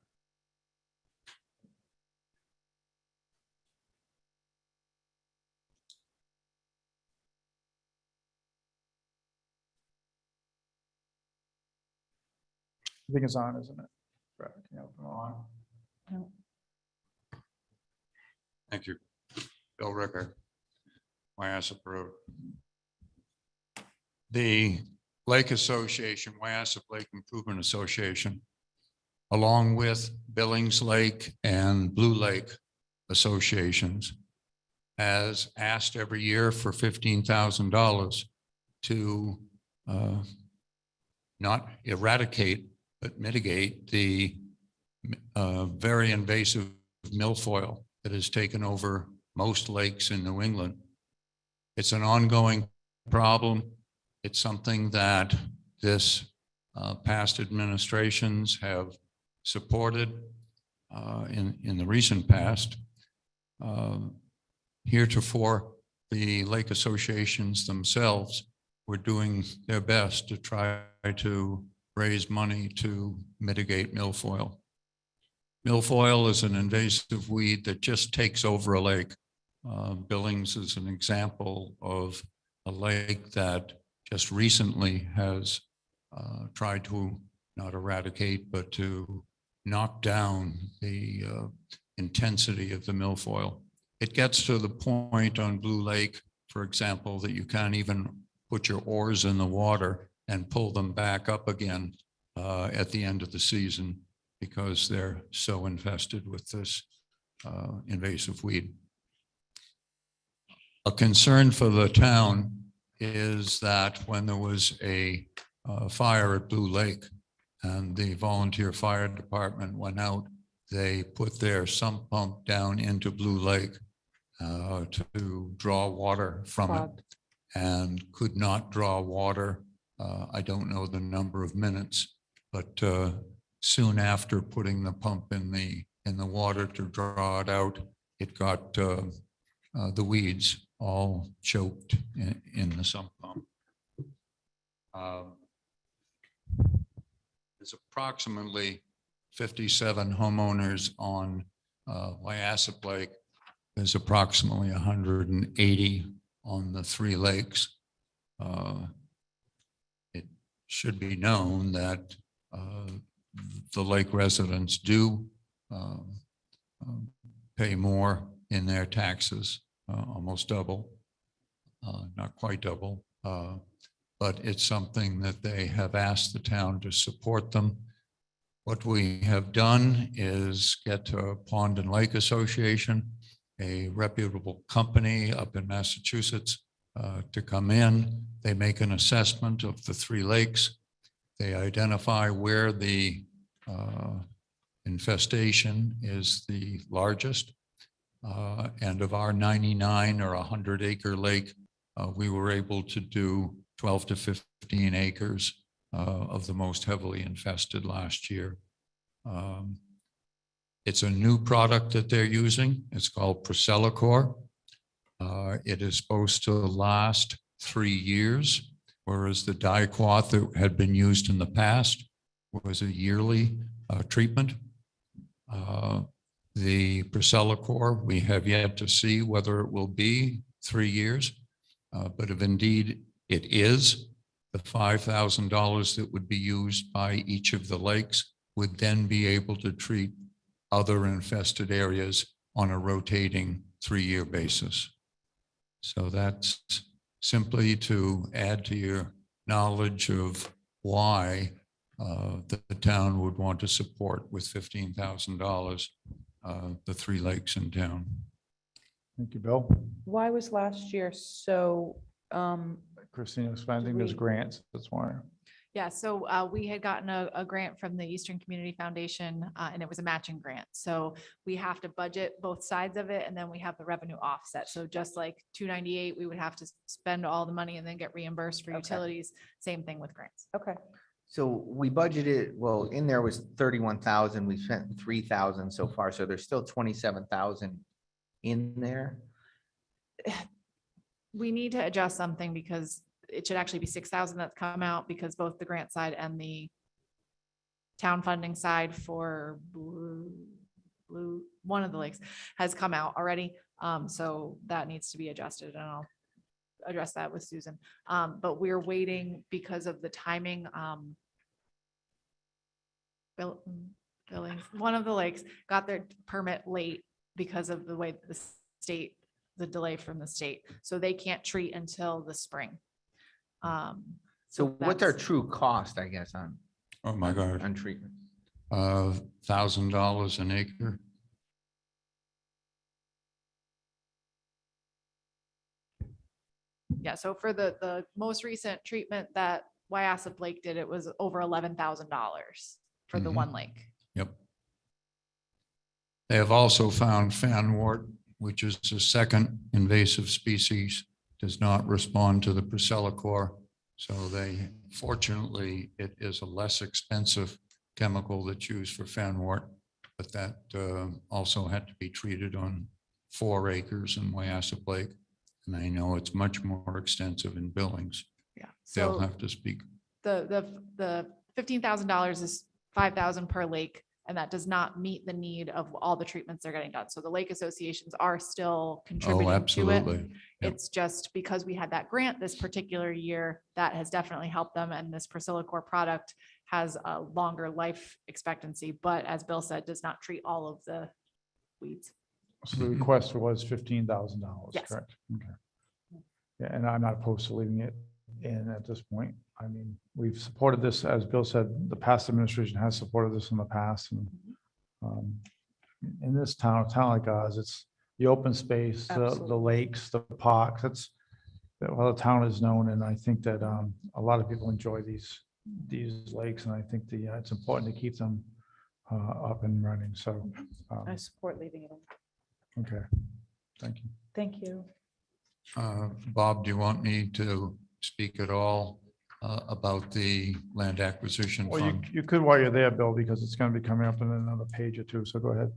I think it's on, isn't it? Brad, can you open it on? No. Thank you. Bill Ricker. Wyasip Road. The Lake Association, Wyasip Lake Improvement Association, along with Billings Lake and Blue Lake Associations, has asked every year for $15,000 to not eradicate, but mitigate the very invasive milfoil that has taken over most lakes in New England. It's an ongoing problem. It's something that this past administrations have supported in the recent past. Heretofore, the lake associations themselves were doing their best to try to raise money to mitigate milfoil. Milfoil is an invasive weed that just takes over a lake. Billings is an example of a lake that just recently has tried to not eradicate, but to knock down the intensity of the milfoil. It gets to the point on Blue Lake, for example, that you can't even put your oars in the water and pull them back up again at the end of the season because they're so infested with this invasive weed. A concern for the town is that when there was a fire at Blue Lake and the volunteer fire department went out, they put their sump pump down into Blue Lake to draw water from it and could not draw water. I don't know the number of minutes, but soon after putting the pump in the water to draw it out, it got the weeds all choked in the sump pump. There's approximately 57 homeowners on Wyasip Lake. There's approximately 180 on the three lakes. It should be known that the lake residents do pay more in their taxes, almost double, not quite double, but it's something that they have asked the town to support them. What we have done is get a Pond and Lake Association, a reputable company up in Massachusetts, to come in. They make an assessment of the three lakes. They identify where the infestation is the largest. And of our 99 or 100 acre lake, we were able to do 12 to 15 acres of the most heavily infested last year. It's a new product that they're using. It's called Procelicor. It is supposed to last 3 years, whereas the Diquat that had been used in the past was a yearly treatment. The Procelicor, we have yet to see whether it will be 3 years, but if indeed it is, the $5,000 that would be used by each of the lakes would then be able to treat other infested areas on a rotating 3-year basis. So that's simply to add to your knowledge of why the town would want to support with $15,000 the three lakes in town. Thank you, Bill. Why was last year so, Christina's finding those grants, that's why. Yeah, so we had gotten a grant from the Eastern Community Foundation and it was a matching grant. So we have to budget both sides of it and then we have the revenue offset. So just like 298, we would have to spend all the money and then get reimbursed for Okay. utilities. Same thing with grants. okay, So we budgeted, well, in there was 31,000. We spent 3,000 so far. So there's still 27,000 in there. We need to adjust something because it should actually be 6,000 that's come out because both the grant side and the town funding side for Blue, one of the lakes has come out already. So that needs to be adjusted and I'll address that with Susan. But we're waiting because of the timing. Billings, one of the lakes got their permit late because of the way the state the delay from the state. So they can't treat until the spring. So what's our that's- true cost, I guess, Oh, my God. on treatment? $1,000 an acre. Yeah, so for the most recent treatment that Wyasip Lake did, it was over $11,000 for the Mhm. one lake. Yep. They have also found fanwort, which is the second invasive species, does not respond to the Priscillacor. So they, fortunately, it is a less expensive chemical that's used for fanwort, but that also had to be treated on 4 acres in Wyasip Lake. And I know it's much more extensive in Billings. Yeah. They'll So have to speak. the $15,000 is 5,000 per lake, and that does not meet the need of all the treatments they're getting done. So the lake associations are still Oh, contributing to it. absolutely. Yep. It's just because we had that grant this particular year, that has definitely helped them. And this Priscillacor product has a longer life expectancy, but as Bill said, does not treat all of the weeds. So the request was $15,000, Yes. correct? Okay. Yeah, and I'm not opposed to leaving it in at this point. I mean, we've supported this, as Bill said, the past administration has supported this in the past. And in this town, a town like ours, it's the open space, the Absolutely. lakes, the parks, that's well, the town is known. And I think that a lot of people enjoy these lakes. And I think it's important to keep them up and running. So, I support leaving it. okay, thank you. Thank you. Bob, do you want me to speak at all about the land acquisition Well, fund? you could while you're there, Bill, because it's going to be coming up in another page or two. So go ahead.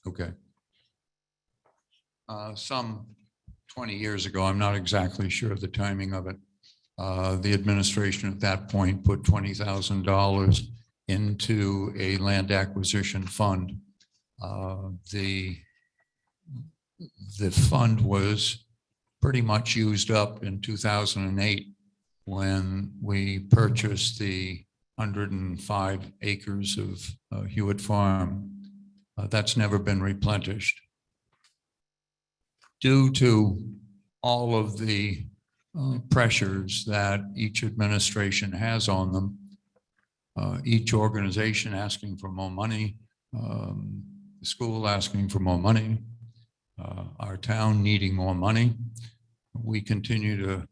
Okay. Some 20 years ago, I'm not exactly sure of the timing of it. The administration at that point put $20,000 into a land acquisition fund. The fund was pretty much used up in 2008 when we purchased the 105 acres of Hewitt Farm. That's never been replenished. Due to all of the pressures that each administration has on them, each organization asking for more money, the school asking for more money, our town needing more money, we continue to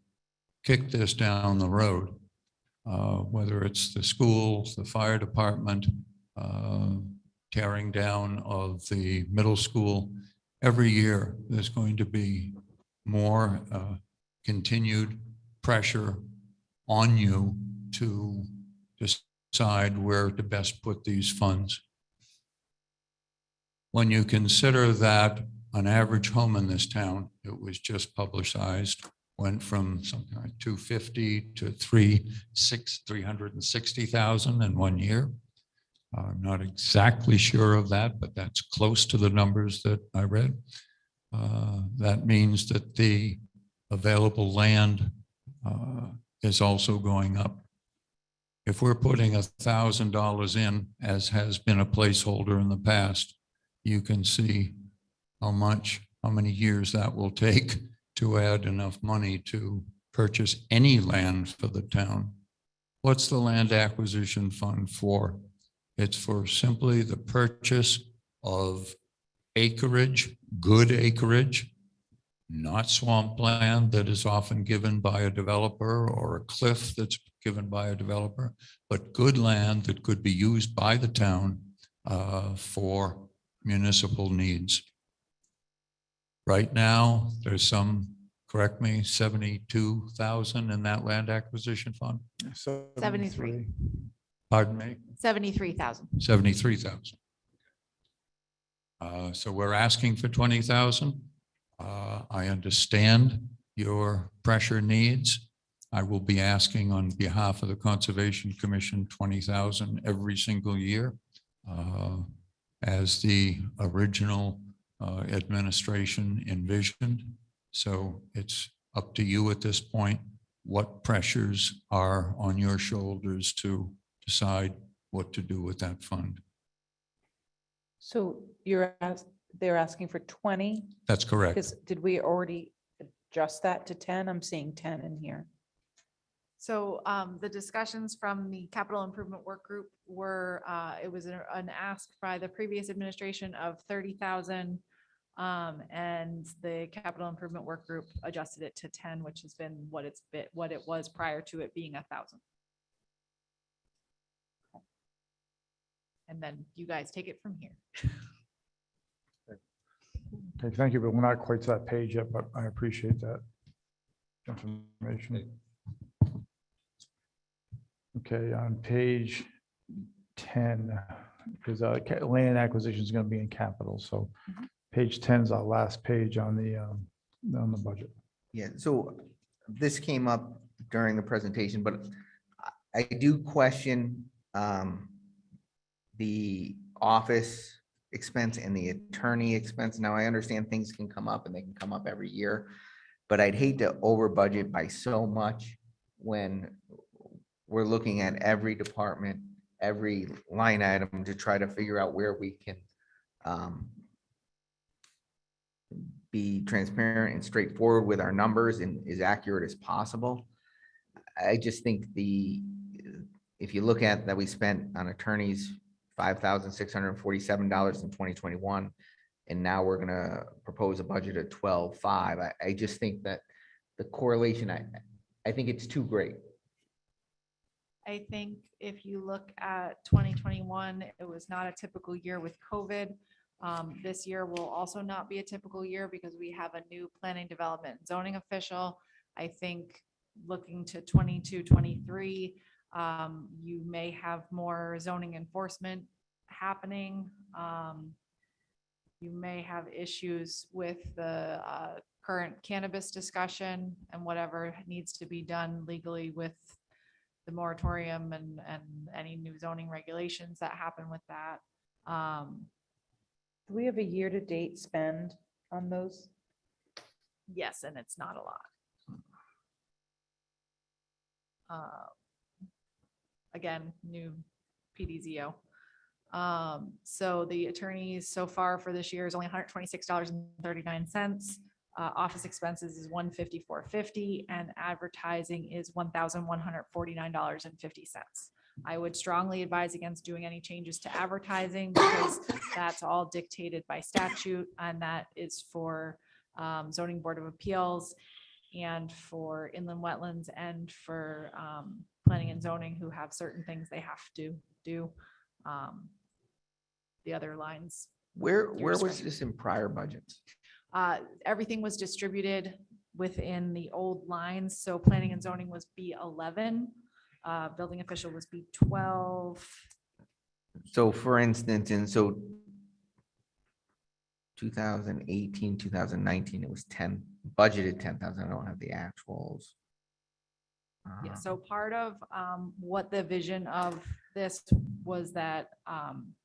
kick this down the road, whether it's the schools, the fire department, tearing down of the middle school. Every year, there's going to be more continued pressure on you to decide where to best put these funds. When you consider that an average home in this town, it was just publicized, went from something like 250 to 360,000 in 1 year. I'm not exactly sure of that, but that's close to the numbers that I read. That means that the available land is also going up. If we're putting $1,000 in, as has been a placeholder in the past, you can see how many years that will take to add enough money to purchase any land for the town. What's the land acquisition fund for? It's for simply the purchase of acreage, good acreage, not swampland that is often given by a developer or a cliff that's given by a developer, but good land that could be used by the town for municipal needs. Right now, there's some, correct me, 72,000 in that land acquisition fund. 73. Pardon me? 73,000. 73,000. So we're asking for 20,000. I understand your pressure needs. I will be asking on behalf of the Conservation Commission 20,000 every single year, as the original administration envisioned. So it's up to you at this point what pressures are on your shoulders to decide what to do with that fund. So you're they're asking for 20, That's correct. because did we already adjust that to 10? I'm seeing 10 in here. So the discussions from the capital improvement work group were, it was an ask by the previous administration of 30,000. And the capital improvement work group adjusted it to 10, which has been what it was prior to it being 1,000. And then you guys take it from here. Okay, thank you, but we're not quite to that page yet, but I appreciate that information. Okay, on page 10, because land acquisition is going to be in capital, so page 10 is our last page on the budget. Yeah, so this came up during the presentation, but I do question the office expense and the attorney expense. Now, I understand things can come up and they can come up every year, but I'd hate to over budget by so much when we're looking at every department, every line item to try to figure out where we can be transparent and straightforward with our numbers and as accurate as possible. I just think if you look at that, we spent on attorneys $5,647 in 2021, and now we're gonna propose a budget of 12,500. I just think that the correlation, I think it's too great. I think if you look at 2021, it was not a typical year with COVID. This year will also not be a typical year because we have a new planning development and zoning official. I think looking to 22, 23, you may have more zoning enforcement happening. You may have issues with the current cannabis discussion and whatever needs to be done legally with the moratorium and any new zoning regulations that happen with that. Do we have a year-to-date spend on those? Yes, and it's not a lot. Again, new PDZO. So the attorneys so far for this year is only $126.39. Office expenses is $154.50 and advertising is $1,149.50. I would strongly advise against doing any changes to advertising because that's all dictated by statute, and that is for zoning board of appeals and for inland wetlands and for planning and zoning, who have certain things they have to do. The other lines. Where was this in prior budgets? Everything was distributed within the old lines. So planning and zoning was B11. Building official was B12. So for instance, in 2018, 2019, it was 10, budgeted 10,000. I don't have the actuals. Yeah, so part of what the vision of this was that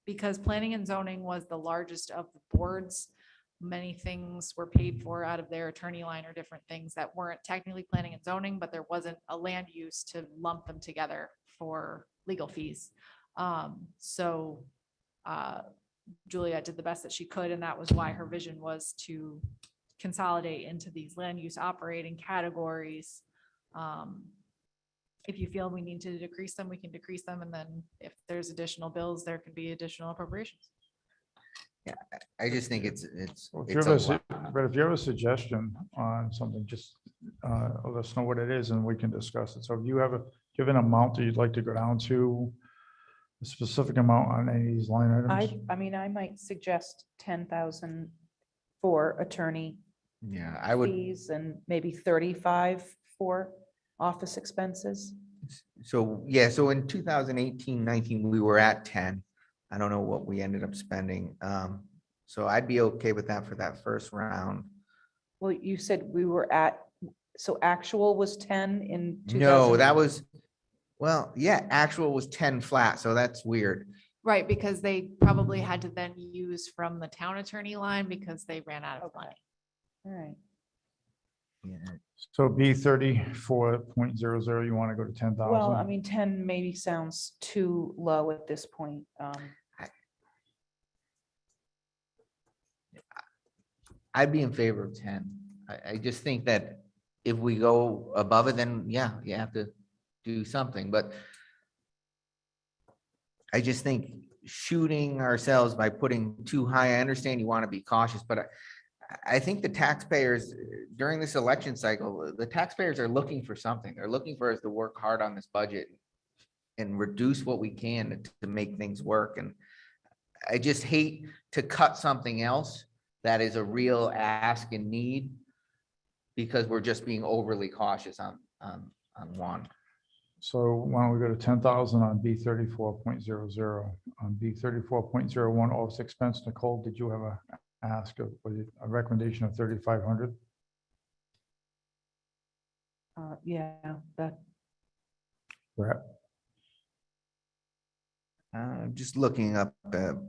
because planning and zoning was the largest of the boards, many things were paid for out of their attorney line or different things that weren't technically planning and zoning, but there wasn't a land use to lump them together for legal fees. So Juliet did the best that she could, and that was why her vision was to consolidate into these land use operating categories. If you feel we need to decrease them, we can decrease them. And then if there's additional bills, there could be additional appropriations. Yeah, I just think it's Well, a lot. But if you have a suggestion on something, just let us know what it is and we can discuss it. So if you have an amount that you'd like to go down to, a specific amount on any of these line items? I mean, I might suggest 10,000 for attorney Yeah, I would. fees and maybe 35 for office expenses. So, yeah, so in 2018, 19, we were at 10. I don't know what we ended up spending. So I'd be okay with that for that first round. Well, you said we were at, so actual was 10 in 2000? No, that was, well, yeah, actual was 10 flat, so that's weird. Right, because they probably had to then use from the town attorney line because they ran out of Okay. money. All right. Yeah. So B 34.00, you want to go to 10,000? Well, I mean, 10 maybe sounds too low at this point. I'd be in favor of 10. I just think that if we go above it, then yeah, you have to do something, but I just think shooting ourselves by putting too high, I understand you want to be cautious, but I think the taxpayers during this election cycle, the taxpayers are looking for something. They're looking for us to work hard on this budget and reduce what we can to make things work. And I just hate to cut something else that is a real ask and need because we're just being overly cautious on one. So why don't we go to 10,000 on B 34.00, on B 34.01 office expense? Nicole, did you have a ask of, was it a recommendation of 3,500? Yeah, that, Brett? I'm just looking up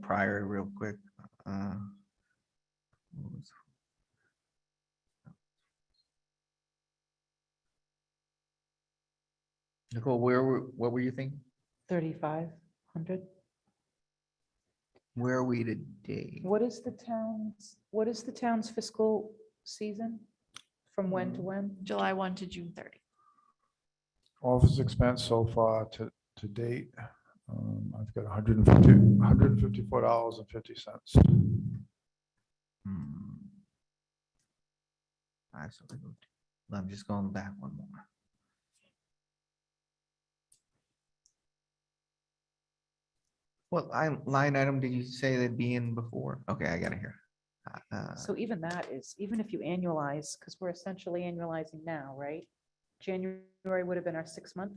prior real quick. Nicole, what were you thinking? 3,500. Where are we today? What is the town's fiscal season? From when to when? July 1 to June 30. Office expense so far to date, I've got $154.50. All right, so I'm just going back one more. What line item did you say they'd be in before? Okay, I got it here. So even that is, even if you annualize, because we're essentially annualizing now, right? January would have been our 6 month.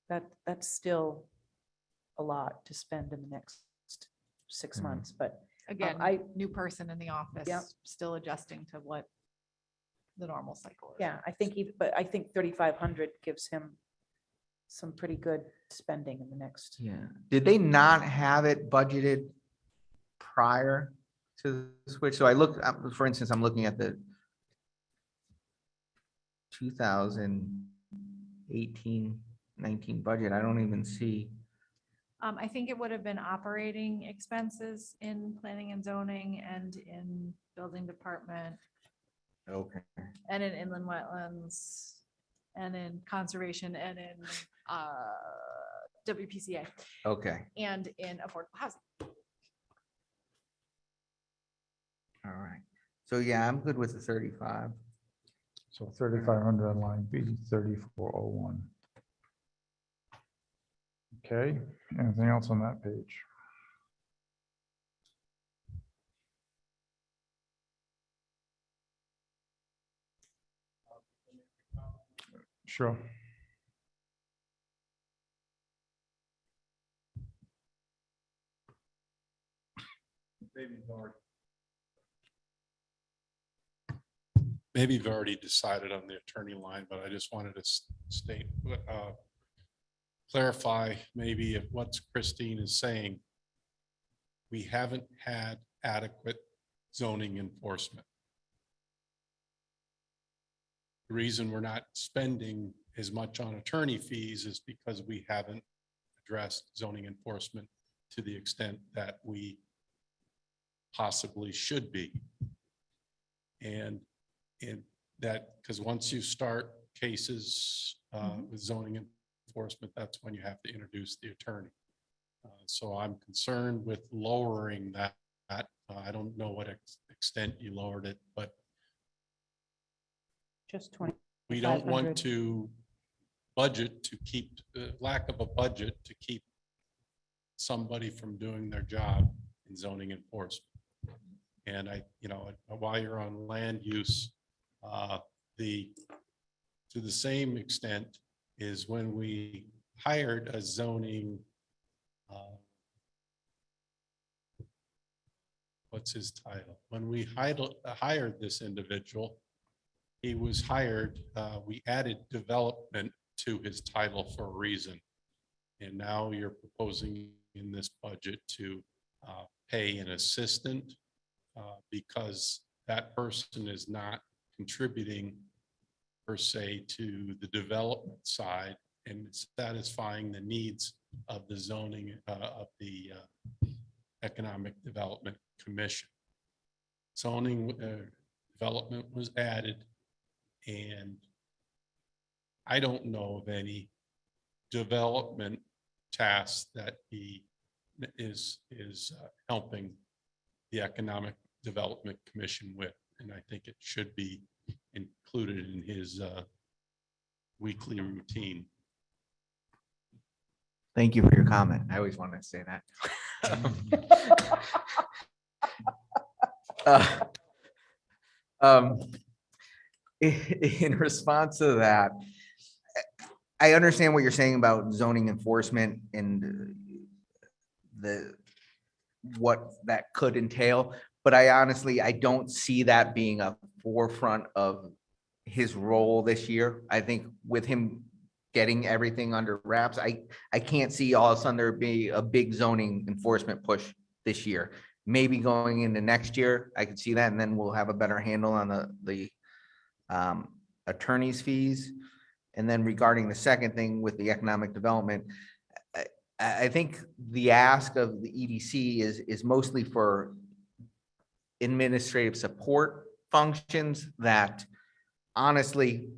That's still a lot to spend in the next 6 Mhm. months, but Again, I- new person in the office, Yep. still adjusting to what the normal cycle is. yeah, I think, but I think 3,500 gives him some pretty good spending in the next. Yeah, did they not have it budgeted prior to the switch? So I look, for instance, I'm looking at the 2018-19 budget. I don't even see. I think it would have been operating expenses in planning and zoning and in building department Okay. and in inland wetlands and in conservation and in WPCA Okay, and in affordable housing. all right. So yeah, I'm good with the 35. So 3,500 on line B 3401. Okay, anything else on that page? Sure. Maybe you've already decided on the attorney line, but I just wanted to state, clarify maybe if what Christine is saying. We haven't had adequate zoning enforcement. The reason we're not spending as much on attorney fees is because we haven't addressed zoning enforcement to the extent that we possibly should be. And that, because once you start cases with zoning enforcement, that's when you have to introduce the attorney. So I'm concerned with lowering that. I don't know what extent you lowered it, but Just 20. we don't 500. want to budget to keep, lack of a budget to keep somebody from doing their job in zoning enforcement. And while you're on land use, to the same extent is when we hired a zoning, what's his title? When we hired this individual, he was hired, we added development to his title for a reason. And now you're proposing in this budget to pay an assistant because that person is not contributing per se to the development side and satisfying the needs of the zoning of the Economic Development Commission. zoning development was added, and I don't know of any development tasks that he is helping the Economic Development Commission with, and I think it should be included in his weekly routine. Thank you for your comment. I always wanted to say that. In response to that, I understand what you're saying about zoning enforcement and what that could entail, but I don't see that being a forefront of his role this year. I think with him getting everything under wraps, I can't see all of a sudden there be a big zoning enforcement push this year. Maybe going into next year, I could see that, and then we'll have a better handle on the attorney's fees. And then regarding the second thing with the economic development, I think the ask of the EDC is mostly for administrative support functions that honestly,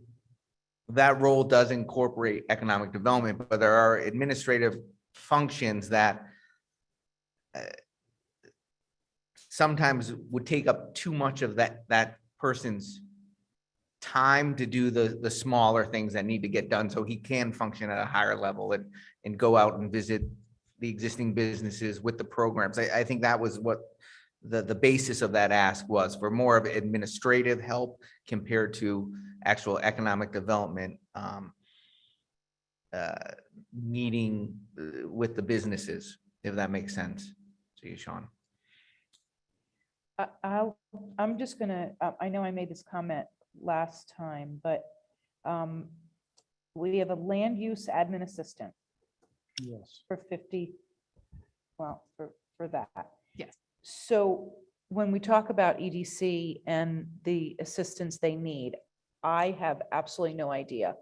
that role does incorporate economic development, but there are administrative functions that sometimes would take up too much of that person's time to do the smaller things that need to get done, so he can function at a higher level and go out and visit the existing businesses with the programs. I think that was what the basis of that ask was, for more of administrative help compared to actual economic development meeting with the businesses, if that makes sense to you, Sean. I'm just gonna, I know I made this comment last time, but we have a land use admin assistant Yes. for 50, well, for that. Yes. So when we talk about EDC and the assistance they need, I have absolutely no idea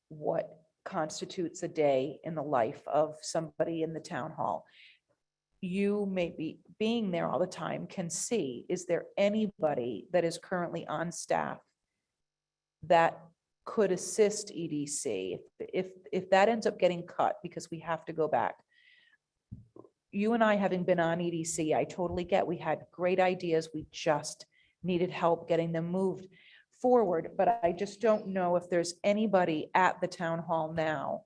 what constitutes a day in the life of somebody in the town hall. You may be being there all the time, can see, is there anybody that is currently on staff that could assist EDC if that ends up getting cut because we have to go back? You and I, having been on EDC, I totally get, we had great ideas. We just needed help getting them moved forward. But I just don't know if there's anybody at the town hall now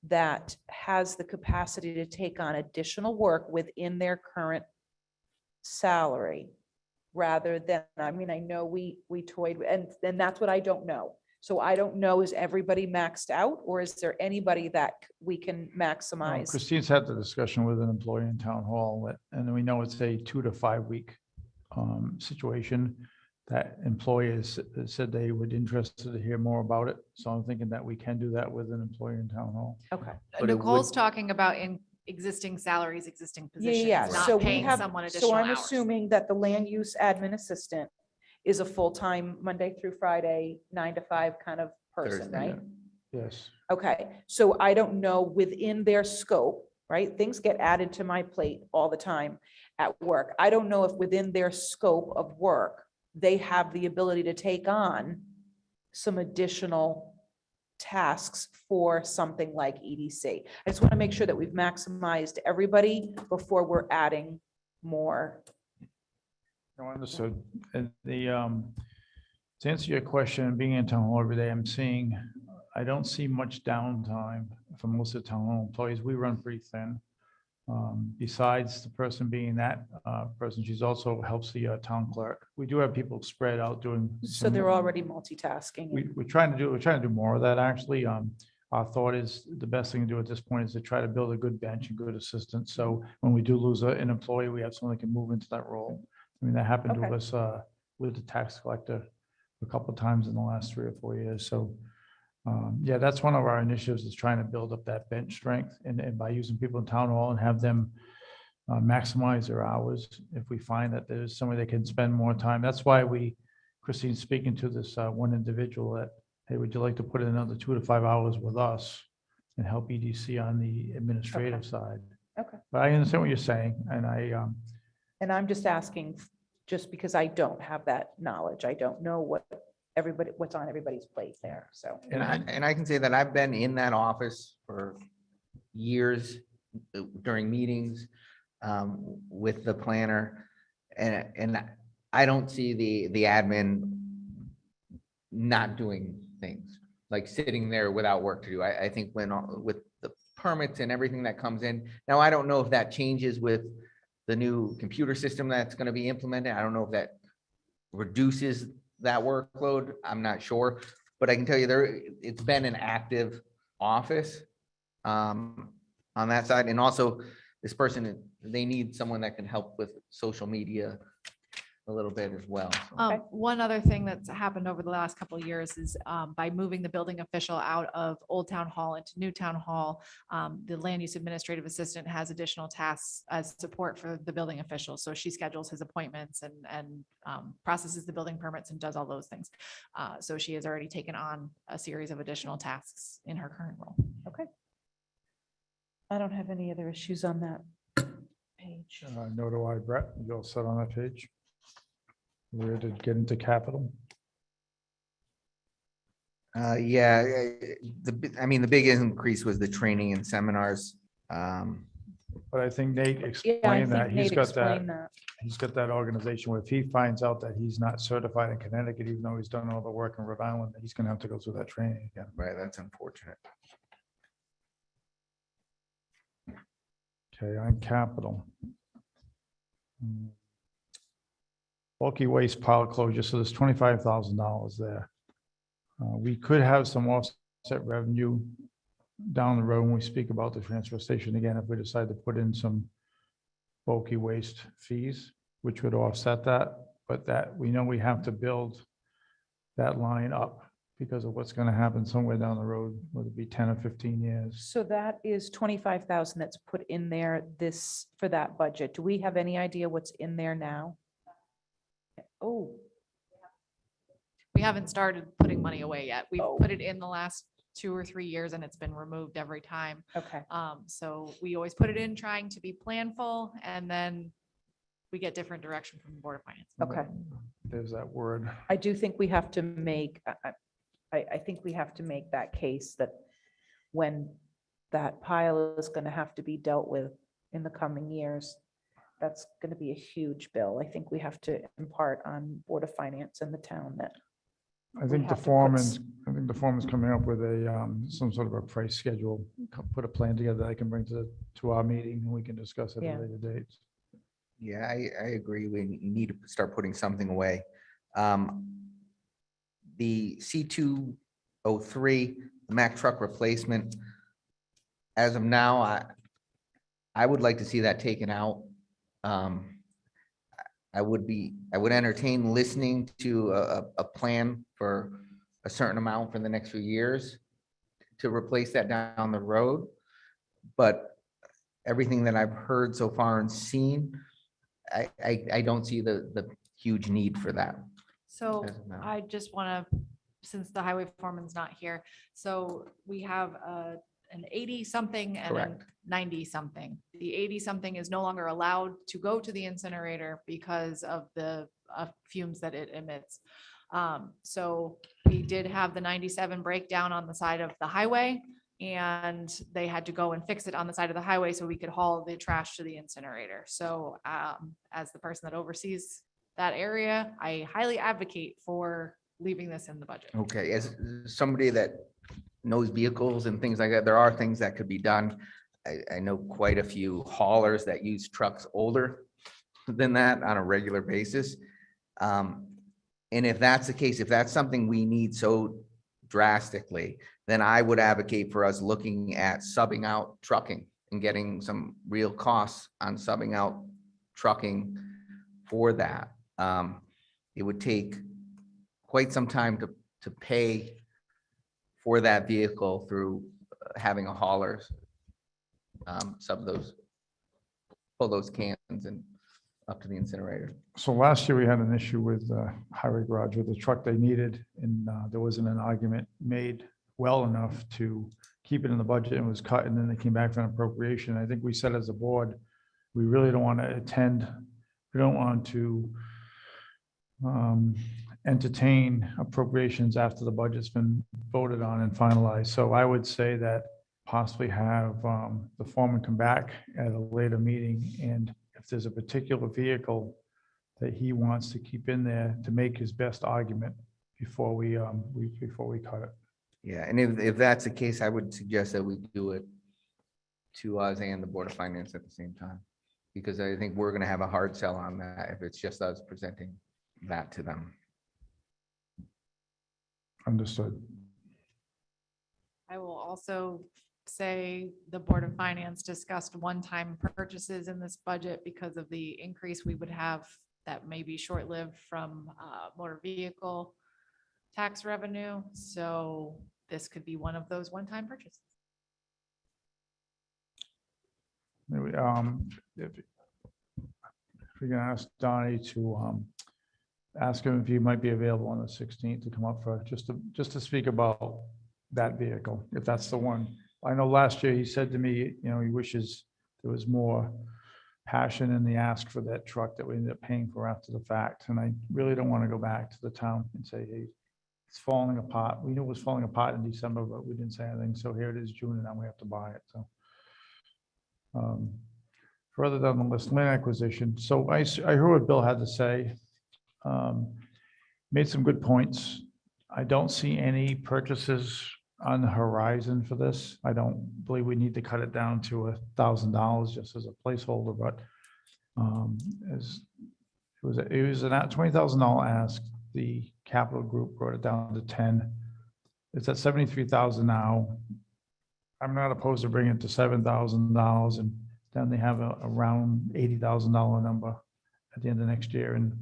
that has the capacity to take on additional work within their current salary, rather than, I mean, I know we toyed, and that's what I don't know. So I don't know, is everybody maxed out, or is there anybody that we can maximize? Christine's had the discussion with an employee in town hall, and we know it's a 2 to 5 week situation. That employee has said they would interested to hear more about it. So I'm thinking that we can do that with an employee in town hall. Okay. But it Nicole's would- talking about in existing salaries, existing positions, Yeah. not So we paying have, someone additional so I'm hours. assuming that the land use admin assistant is a full-time Monday through Friday, 9 to 5 kind of person, Thursday, right? Yes. Okay, so I don't know within their scope, right? Things get added to my plate all the time at work. I don't know if within their scope of work, they have the ability to take on some additional tasks for something like EDC. I just want to make sure that we've maximized everybody before we're adding more. No, understood. And to answer your question, being in town hall every day, I don't see much downtime for most of the town hall employees. We run pretty thin. Besides the person being that person, she's also helps the town clerk. We do have people spread out doing. So some- they're already multitasking. We're trying to do more of that, actually. Our thought is the best thing to do at this point is to try to build a good bench and good assistance. So when we do lose an employee, we have someone that can move into that role. I mean, that happened to Okay. us with the tax collector a couple of times in the last 3 or 4 years. So yeah, that's one of our initiatives, is trying to build up that bench strength, and by using people in town hall and have them maximize their hours. If we find that there's somebody that can spend more time, that's why Christine's speaking to this one individual that, hey, would you like to put in another 2 to 5 hours with us and help EDC on the administrative side? Okay. But I understand what you're saying, and And I'm just asking just because I don't have that knowledge. I don't know what's on everybody's plate there, so. And I can say that I've been in that office for years during meetings with the planner. And I don't see the admin not doing things, like sitting there without work to do. I think with the permits and everything that comes in. Now, I don't know if that changes with the new computer system that's going to be implemented. I don't know if that reduces that workload. I'm not sure, but I can tell you it's been an active office on that side. And also this person, they need someone that can help with social media a little bit as well. So. One other thing that's happened over the last couple of years is by moving the building official out of Old Town Hall into New Town Hall, the land use administrative assistant has additional tasks as support for the building official. So she schedules his appointments and processes the building permits and does all those things. So she has already taken on a series of additional tasks in her current role. Okay. I don't have any other issues on that page. Nor do I, Brett. You all set on that page? Where to get into capital? Yeah, I mean, the big increase was the training and seminars. But I think Nate Yeah, I explained that. think He's Nate got that. explained that. He's got that organization where if he finds out that he's not certified in Connecticut, even though he's done all the work in Rhode Island, he's gonna have to go through that training again. Right, that's unfortunate. Okay, on capital. Bulky waste pile closure, so there's $25,000 there. We could have some offset revenue down the road when we speak about the transfer station again, if we decide to put in some bulky waste fees, which would offset that, but that, we know we have to build that line up because of what's gonna happen somewhere down the road, whether it be 10 or 15 years. So that is 25,000 that's put in there for that budget. Do we have any idea what's in there now? Oh, We haven't started putting money away yet. We've Oh. put it in the last 2 or 3 years and it's been removed every time. okay. So we always put it in trying to be planful and then we get different direction from the Board of Finance. Okay. There's that word. I do think we have to make, I think we have to make that case that when that pile is going to have to be dealt with in the coming years, that's going to be a huge bill. I think we have to impart on Board of Finance and the town that. I think the have to put foreman's coming up with some sort of a price schedule, put a plan together that I can bring to our meeting and we can discuss it at Yeah. a later date. Yeah, I agree. We need to start putting something away. The C203, the Mack truck replacement, as of now, I would like to see that taken out. I would entertain listening to a plan for a certain amount for the next few years to replace that down the road. But everything that I've heard so far and seen, I don't see the huge need for that. So as of now. I just want to, since the highway foreman's not here, so we have an 80-something and a Correct. 90-something. The 80-something is no longer allowed to go to the incinerator because of the fumes that it emits. So we did have the 97 breakdown on the side of the highway and they had to go and fix it on the side of the highway so we could haul the trash to the incinerator. So as the person that oversees that area, I highly advocate for leaving this in the budget. Okay, as somebody that knows vehicles and things like that, there are things that could be done. I know quite a few haulers that use trucks older than that on a regular basis. And if that's the case, if that's something we need so drastically, then I would advocate for us looking at subbing out trucking and getting some real costs on subbing out trucking for that. It would take quite some time to pay for that vehicle through having a hauler pull those cans and up to the incinerator. So last year we had an issue with highway garage with the truck they needed and there wasn't an argument made well enough to keep it in the budget and was cut and then they came back for an appropriation. I think we said as a board, we really don't want to we don't want to entertain appropriations after the budget's been voted on and finalized. So I would say that possibly have the foreman come back at a later meeting, and if there's a particular vehicle that he wants to keep in there to make his best argument before we cut it. Yeah, and if that's the case, I would suggest that we do it to us and the Board of Finance at the same time. Because I think we're gonna have a hard sell on that if it's just us presenting that to them. Understood. I will also say the Board of Finance discussed one-time purchases in this budget because of the increase we would have that may be short-lived from motor vehicle tax revenue. So this could be one of those one-time purchases. Maybe, if we can ask Donnie to ask him if he might be available on the 16th to come up for just to speak about that vehicle, if that's the one. I know last year he said to me, he wishes there was more passion in the ask for that truck that we ended up paying for after the fact. And I really don't want to go back to the town and say, hey, it's falling apart. We knew it was falling apart in December, but we didn't say anything. So here it is June, and now we have to buy it. So further down the list, land acquisition. So I heard what Bill had to say. Made some good points. I don't see any purchases on the horizon for this. I don't believe we need to cut it down to $1,000 just as a placeholder, but it was an $20,000 ask. The capital group brought it down to 10. It's at 73,000 now. I'm not opposed to bringing it to $7,000, and then they have a around $80,000 number at the end of next year. And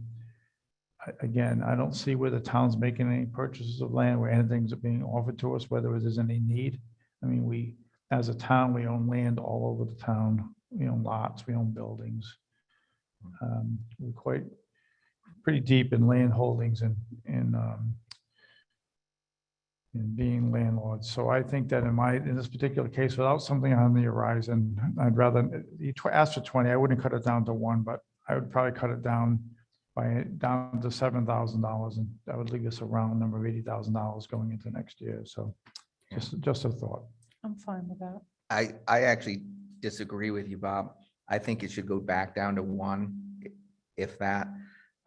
again, I don't see where the town's making any purchases of land, where anything's being offered to us, whether there's any need. I mean, we, as a town, we own land all over the town. We own lots, we own buildings. We're pretty deep in land holdings and in being landlords. So I think that in this particular case, without something on the horizon, I'd rather, you asked for 20, I wouldn't cut it down to 1, but I would probably cut it down to $7,000, and that would leave us a round number of $80,000 going into next year. So just a thought. I'm fine with that. I actually disagree with you, Bob. I think it should go back down to 1, if that.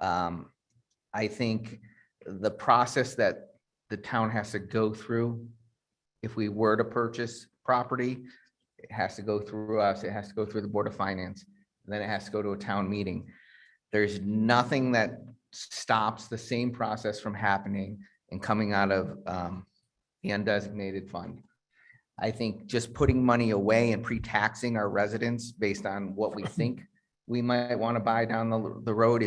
I think the process that the town has to go through, if we were to purchase property, it has to go through us, it has to go through the Board of Finance, and then it has to go to a town meeting. There's nothing that stops the same process from happening and coming out of the undesignated fund. I think just putting money away and pre-taxing our residents based on what we think we might want to buy down the road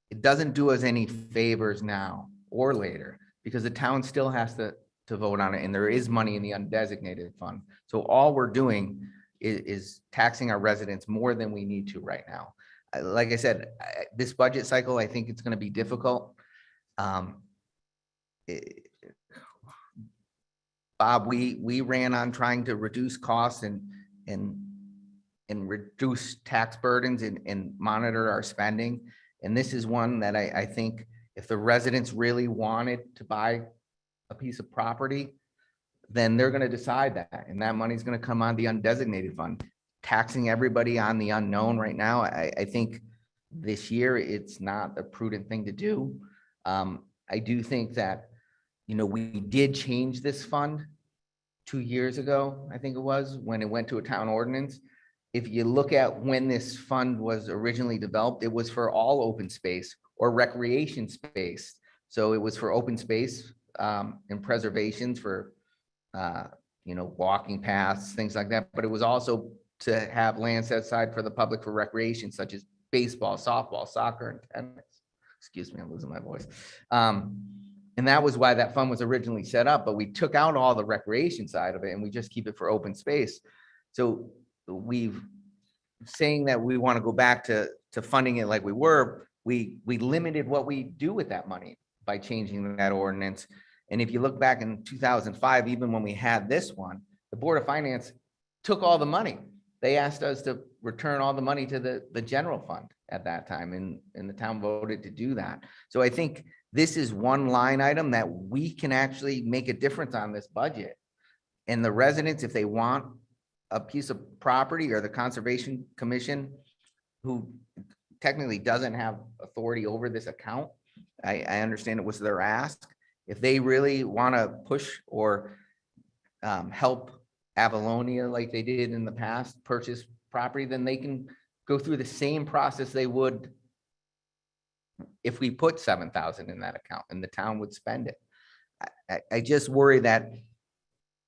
it doesn't do us any favors now or later, because the town still has to vote on it, and there is money in the undesignated fund. So all we're doing is taxing our residents more than we need to right now. Like I said, this budget cycle, I think it's going to be difficult. Bob, we ran on trying to reduce costs and reduce tax burdens and monitor our spending. And this is one that I think if the residents really wanted to buy a piece of property, then they're going to decide that. And that money's going to come on the undesignated fund. Taxing everybody on the unknown right now, I think this year it's not a prudent thing to do. I do think that, we did change this fund 2 years ago, I think it was, when it went to a town ordinance. If you look at when this fund was originally developed, it was for all open space or recreation space. So it was for open space and preservations for, walking paths, things like that. But it was also to have land set aside for the public for recreation, such as baseball, softball, soccer, and tennis. Excuse me, I'm losing my voice. And that was why that fund was originally set up, but we took out all the recreation side of it and we just keep it for open space. So we've saying that we want to go back to funding it like we were, we limited what we do with that money by changing that ordinance. And if you look back in 2005, even when we had this one, the Board of Finance took all the money they asked us to return all the money to the general fund at that time, and the town voted to do that. So I think this is one line item that we can actually make a difference on this budget. And the residents, if they want a piece of property, or the Conservation Commission, who technically doesn't have authority over this account, I understand it was their ask. If they really want to push or help Avalonia like they did in the past, purchase property, then they can go through the same process they would if we put 7,000 in that account and the town would spend it. I just worry that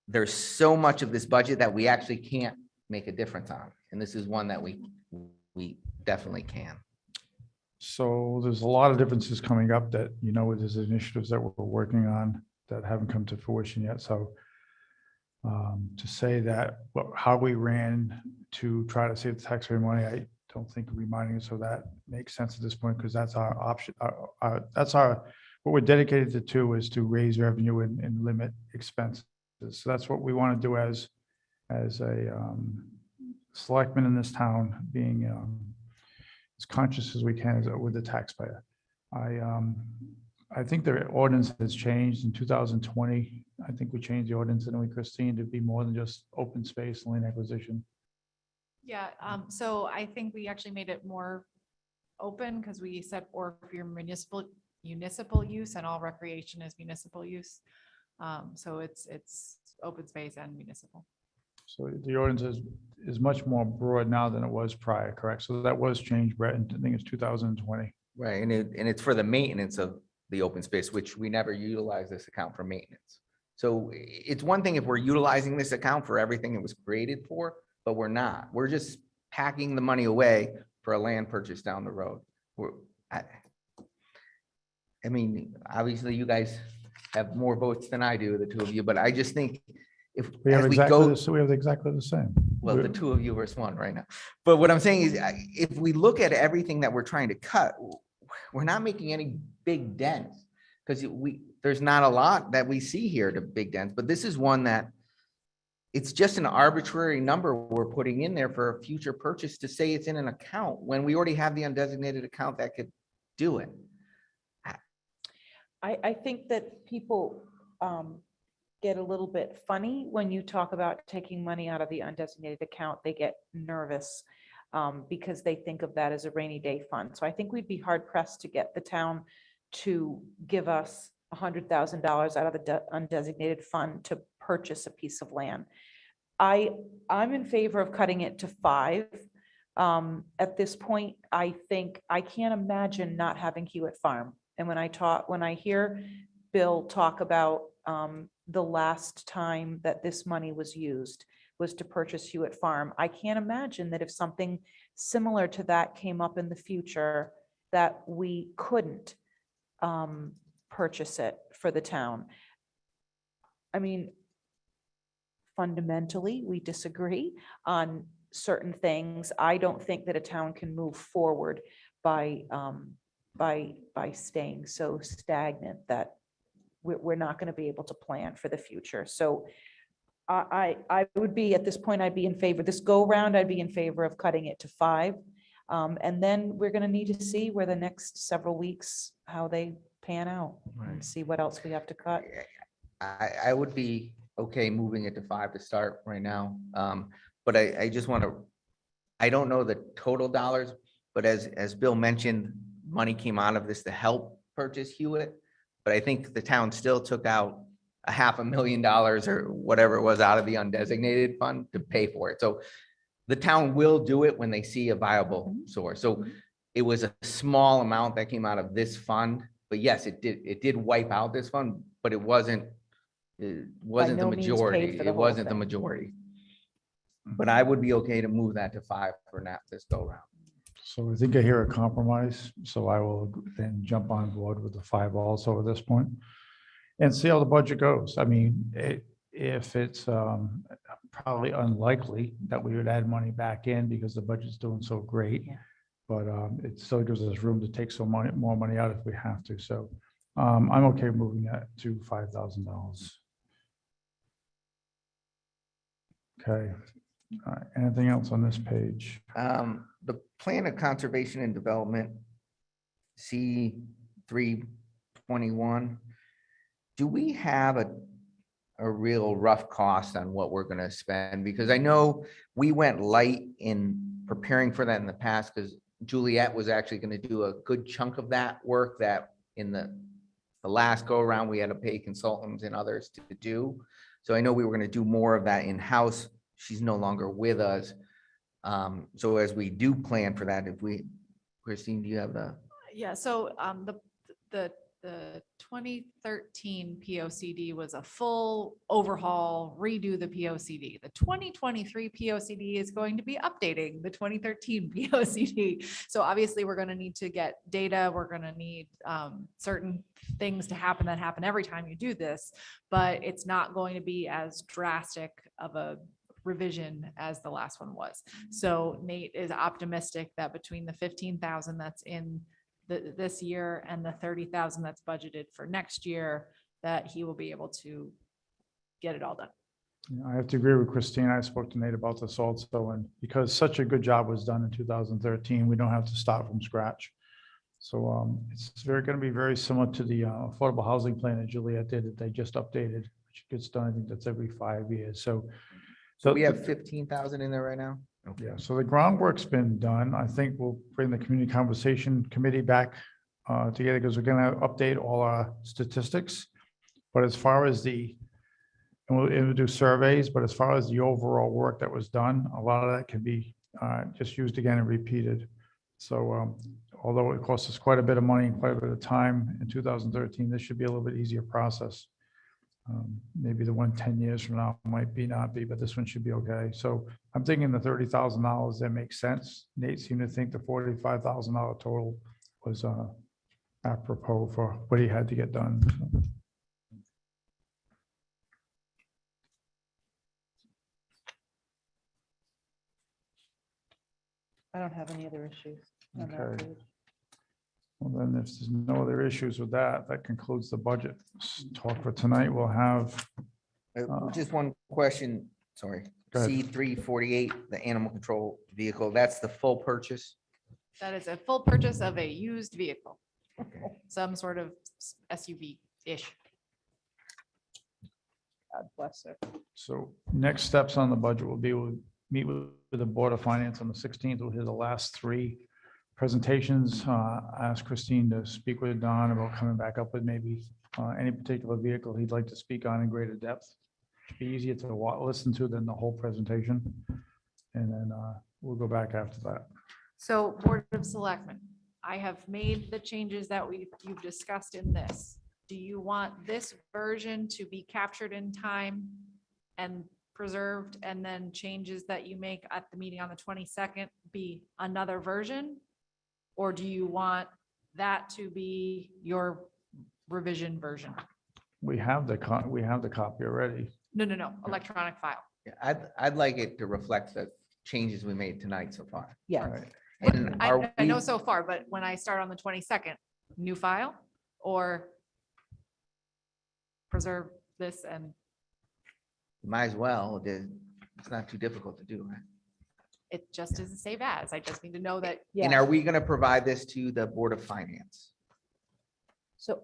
there's so much of this budget that we actually can't make a difference on. And this is one that we definitely can. So there's a lot of differences coming up that, there's initiatives that we're working on that haven't come to fruition yet. So to say that how we ran to try to save the taxpayer money, I don't think reminding us of that makes sense at this point, because that's our option. What we're dedicated to is to raise revenue and limit expenses. So that's what we want to do as a selectman in this town, being as conscious as we can with the taxpayer. I think the ordinance has changed in 2020. I think we changed the ordinance, didn't we, Christine, to be more than just open space land acquisition. Yeah, so I think we actually made it more open because we said, or for your municipal use, and all recreation is municipal use. So it's open space and municipal. So the ordinance is much more broad now than it was prior, correct? So that was changed, Brett, and I think it's 2020. Right, and it's for the maintenance of the open space, which we never utilize this account for maintenance. So it's one thing if we're utilizing this account for everything it was created for, but we're not. We're just packing the money away for a land purchase down the road. I mean, obviously you guys have more votes than I do, the two of you, but I just think if We have as we exactly go, this, so we have exactly the same. well, the two of you versus one right now. But what I'm saying is, if we look at everything that we're trying to cut, we're not making any big dents, because there's not a lot that we see here to big dents, but this is one that it's just an arbitrary number we're putting in there for a future purchase to say it's in an account when we already have the undesignated account that could do it. I think that people get a little bit funny when you talk about taking money out of the undesignated account. They get nervous because they think of that as a rainy day fund. So I think we'd be hard pressed to get the town to give us $100,000 out of the undesignated fund to purchase a piece of land. I'm in favor of cutting it to 5. At this point, I think I can't imagine not having Hewitt Farm. And when I hear Bill talk about the last time that this money was used was to purchase Hewitt Farm, I can't imagine that if something similar to that came up in the future, that we couldn't purchase it for the town. I mean, fundamentally, we disagree on certain things. I don't think that a town can move forward by staying so stagnant that we're not going to be able to plan for the future. So I would be, at this point, I'd be in favor, this go round, I'd be in favor of cutting it to 5. And then we're going to need to see where the next several weeks, how they pan out and Right. see what else we have to cut. I would be okay moving it to 5 to start right now. But I just want to, I don't know the total dollars, but as Bill mentioned, money came out of this to help purchase Hewitt. But I think the town still took out $500,000 or whatever it was out of the undesignated fund to pay for it. So the town will do it when they see a viable source. So it was a small amount that came out of this fund, but yes, it did wipe out this fund, but it wasn't the no means paid majority. for the It whole wasn't the thing. majority. But I would be okay to move that to 5 for now, this go round. So I think I hear a compromise, so I will then jump on board with the 5 also at this point and see how the budget goes. I mean, if it's probably unlikely that we would add money back in because the budget's doing so great. Yeah. But it still gives us room to take some more money out if we have to. So I'm okay moving that to $5,000. Okay. All right, anything else on this page? The plan of conservation and development, C 321. Do we have a real rough cost on what we're gonna spend? Because I know we went light in preparing for that in the past, because Juliet was actually gonna do a good chunk of that work that in the last go around, we had to pay consultants and others to do. So I know we were gonna do more of that in-house. She's no longer with us. So as we do plan for that, Christine, do you have the? Yeah, so the 2013 POCD was a full overhaul, redo the POCD. The 2023 POCD is going to be updating the 2013 POCD. So obviously, we're going to need to get data. We're going to need certain things to happen that happen every time you do this, but it's not going to be as drastic of a revision as the last one was. So Nate is optimistic that between the 15,000 that's in this year and the 30,000 that's budgeted for next year, that he will be able to get it all done. Yeah, I have to agree with Christine. I spoke to Nate about this also, and because such a good job was done in 2013, we don't have to start from scratch. So it's going to be very similar to the affordable housing plan that Juliet did that they just updated, which gets done, I think that's every 5 years. So We have 15,000 in there right now? Okay. Yeah, so the groundwork's been done. I think we'll bring the community conversation committee back together because we're gonna update all our statistics. But as far as and we'll do surveys, but as far as the overall work that was done, a lot of that can be just used again and repeated. So although it cost us quite a bit of money and quite a bit of time in 2013, this should be a little bit easier process. Maybe the one 10 years from now might not be, but this one should be okay. So I'm thinking the $30,000, that makes sense. Nate seemed to think the $45,000 total was apropos for what he had to get done. I don't have any other issues. on that Okay. page. Well, then if there's no other issues with that, that concludes the budget talk for tonight. We'll have, Just one question, sorry. Go ahead. C 348, the animal control vehicle, that's the full purchase? That is a full purchase of a used vehicle, some sort of SUV-ish. God bless her. so next steps on the budget will be, we'll meet with the Board of Finance on the 16th. We'll hear the last 3 presentations. Ask Christine to speak with Don about coming back up with maybe any particular vehicle he'd like to speak on in greater depth. Be easier to listen to than the whole presentation. And then we'll go back after that. So Board of Selectmen, I have made the changes that you've discussed in this. Do you want this version to be captured in time and preserved, and then changes that you make at the meeting on the 22nd be another version? Or do you want that to be your revision version? We have the copy already. No, electronic file. Yeah, I'd like it to reflect the changes we made tonight so far. Yeah, All right. And are I know we- so far, but when I start on the 22nd, new file or preserve this and Might as well, it's not too difficult to do, right? it just is a save as. I just need to know that And yeah. are we gonna provide this to the Board of Finance? So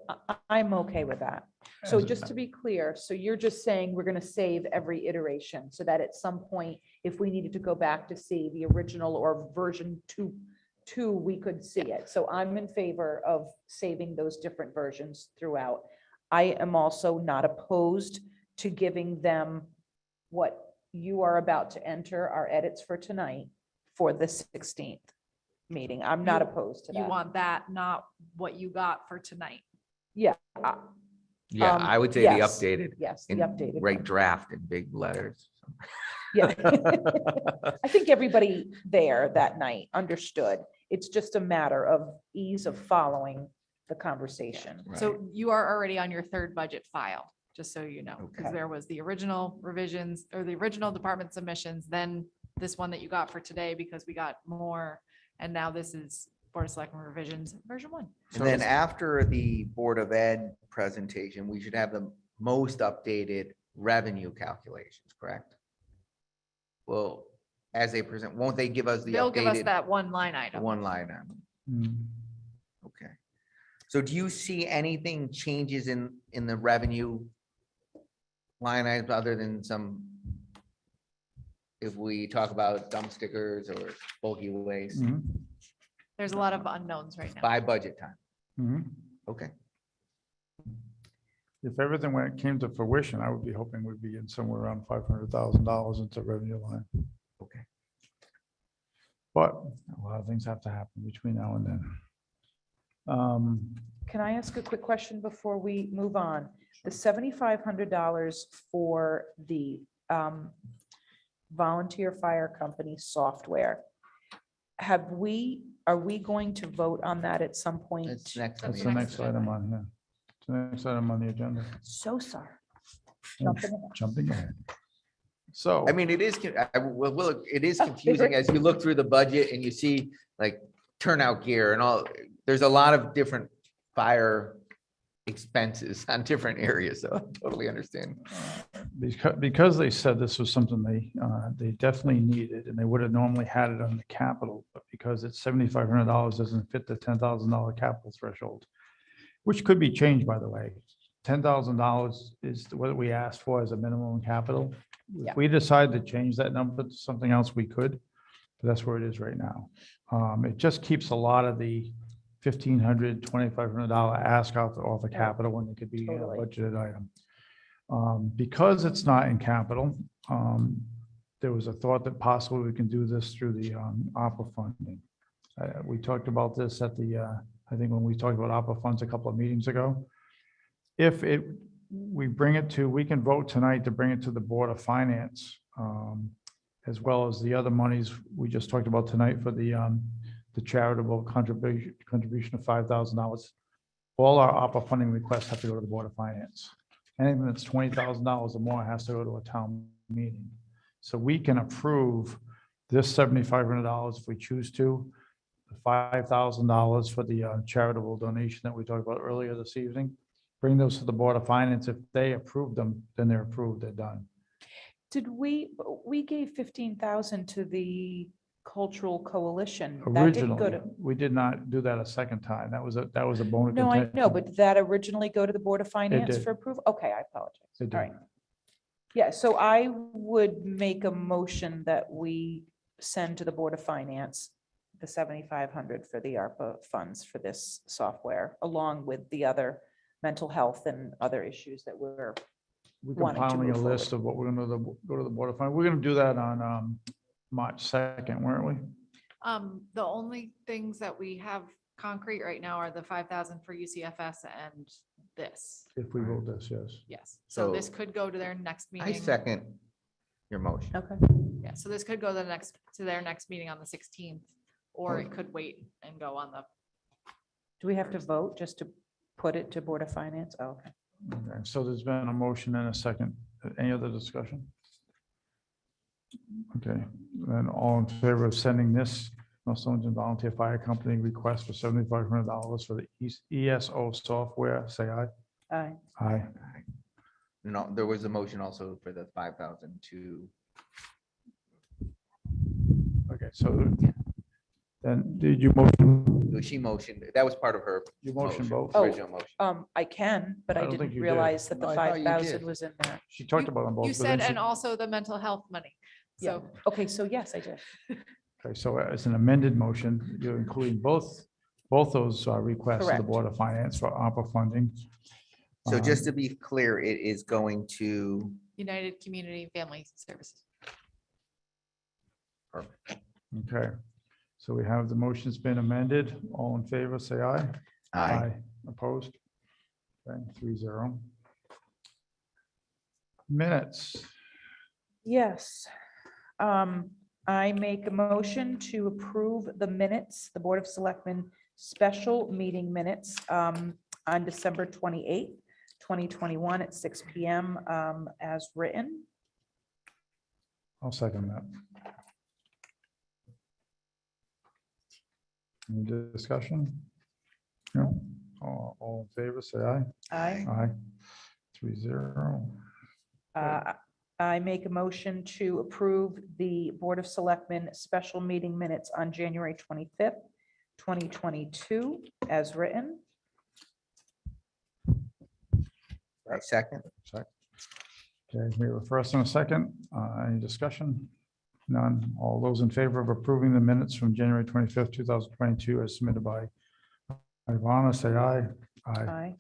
I'm okay with that. So As- just to be clear, so you're just saying we're going to save every iteration so that at some point, if we needed to go back to see the original or version 2, we could see it. So I'm in favor of saving those different versions throughout. I am also not opposed to giving them what you are about to enter, our edits for tonight, for the 16th meeting. I'm not You- opposed to you that. want that, not what you got for tonight. Yeah, Yeah, Um, I would say the yes. updated. yes, the and updated. Write one. draft in big letters. Yeah. I think everybody there that night understood. It's just a matter of ease of following the conversation. Right. So you are already on your 3rd budget file, just so you know, because Okay. there was the original revisions or the original department submissions, then this one that you got for today because we got more. And now this is Board of Selectmen revisions, version 1. And then after the Board of Ed presentation, we should have the most updated revenue calculations, correct? Well, as they present, won't they give us the They'll give us updated that one line item. one line item? Hmm. Okay. So do you see anything changes in the revenue line items other than some, if we talk about dump stickers or bulky waste Mhm. There's a lot of unknowns right now. by budget time? Mhm. Okay. If everything came to fruition, I would be hoping we'd be in somewhere around $500,000 into revenue line. Okay. But a lot of things have to happen between now and then. Can I ask a quick question before we move on? The $7,500 for the volunteer fire company software. Are we going to vote on that at some point? That's next on That's the the agenda. next item on here. It's the next item on the agenda. So sorry. Oh, Jumping ahead. Jumping ahead. So. I mean, it is, it is confusing as you look through the budget and you see like turnout gear and all, there's a lot of different fire expenses on different areas, so I totally understand. Because they said this was something they definitely needed, and they would have normally had it on the capital, but because it's $7,500 doesn't fit the $10,000 capital threshold, which could be changed, by the way. $10,000 is what we asked for as a minimum capital. Yeah. If we decide to change that number to something else, we could, but that's where it is right now. It just keeps a lot of the $1,500, $2,500 ask off the capital when it could be a Totally. budgeted item. Because it's not in capital, there was a thought that possibly we can do this through the ARPA funding. We talked about this at the, I think when we talked about ARPA funds a couple of meetings ago. We can vote tonight to bring it to the Board of Finance, as well as the other monies we just talked about tonight for the charitable contribution of $5,000. All our ARPA funding requests have to go to the Board of Finance. Anything that's $20,000 or more has to go to a town meeting. So we can approve this $7,500 if we choose to, the $5,000 for the charitable donation that we talked about earlier this evening. Bring those to the Board of Finance. If they approve them, then they're approved, they're done. Did we gave 15,000 to the Cultural Coalition. That didn't go Originally, to, we did not do that a second time. That was a bone of no, I know, contention. but did that originally go to the Board of Finance did. for approval? Okay, I apologize. It All did. right. Yeah, so I would make a motion that we send to the Board of Finance the 7,500 for the ARPA funds for this software, along with the other mental health and other issues that we're, We're wanting to compiling a move forward. list of what we're going to go to the Board of Finance. We're going to do that on March 2nd, weren't we? The only things that we have concrete right now are the 5,000 for UCFS and this. If we vote this, yes. Yes, so So- this could go to their next meeting. I second your motion. okay. Yeah, so this could go to their next meeting on the 16th, or it could wait and go on the, Do we have to vote just to put it to Board of Finance? Oh, okay. Okay, so there's been a motion and a second. Any other discussion? Okay, then all in favor of sending this North Stonington Volunteer Fire Company request for $7,500 for the ESO software, say aye. Aye. Aye. No, there was a motion also for the 5,000 to, Okay, so then did you motion, she motioned, that was part of her. you motion both? Oh. Original motion. I can, but I I don't think didn't you did. realize that the No, I thought you 5,000 did. was in there. She talked about them both. you but then said, she- and also the mental health money. Yeah, So okay, so yes, I did. Okay, so as an amended motion, you're including both those requests to the Correct. Board of Finance for ARPA funding. So just to be clear, it is going to, United Community Family Services. Okay, so we have the motion's been amended. All in favor, say aye. aye. Opposed? Okay, 3-0. Minutes. Yes. I make a motion to approve the minutes, the Board of Selectmen special meeting minutes on December 28th, 2021 at 6 PM as written. I'll second that. Any discussion? No? All in favor, say aye. Aye. Aye. 3-0. Uh, I make a motion to approve the Board of Selectmen special meeting minutes on January 25th, 2022, as written. I second. Okay, we have a first and a second. Any discussion? None. All those in favor of approving the minutes from January 25th, 2022 as submitted by Ivana, say aye. Aye. Aye.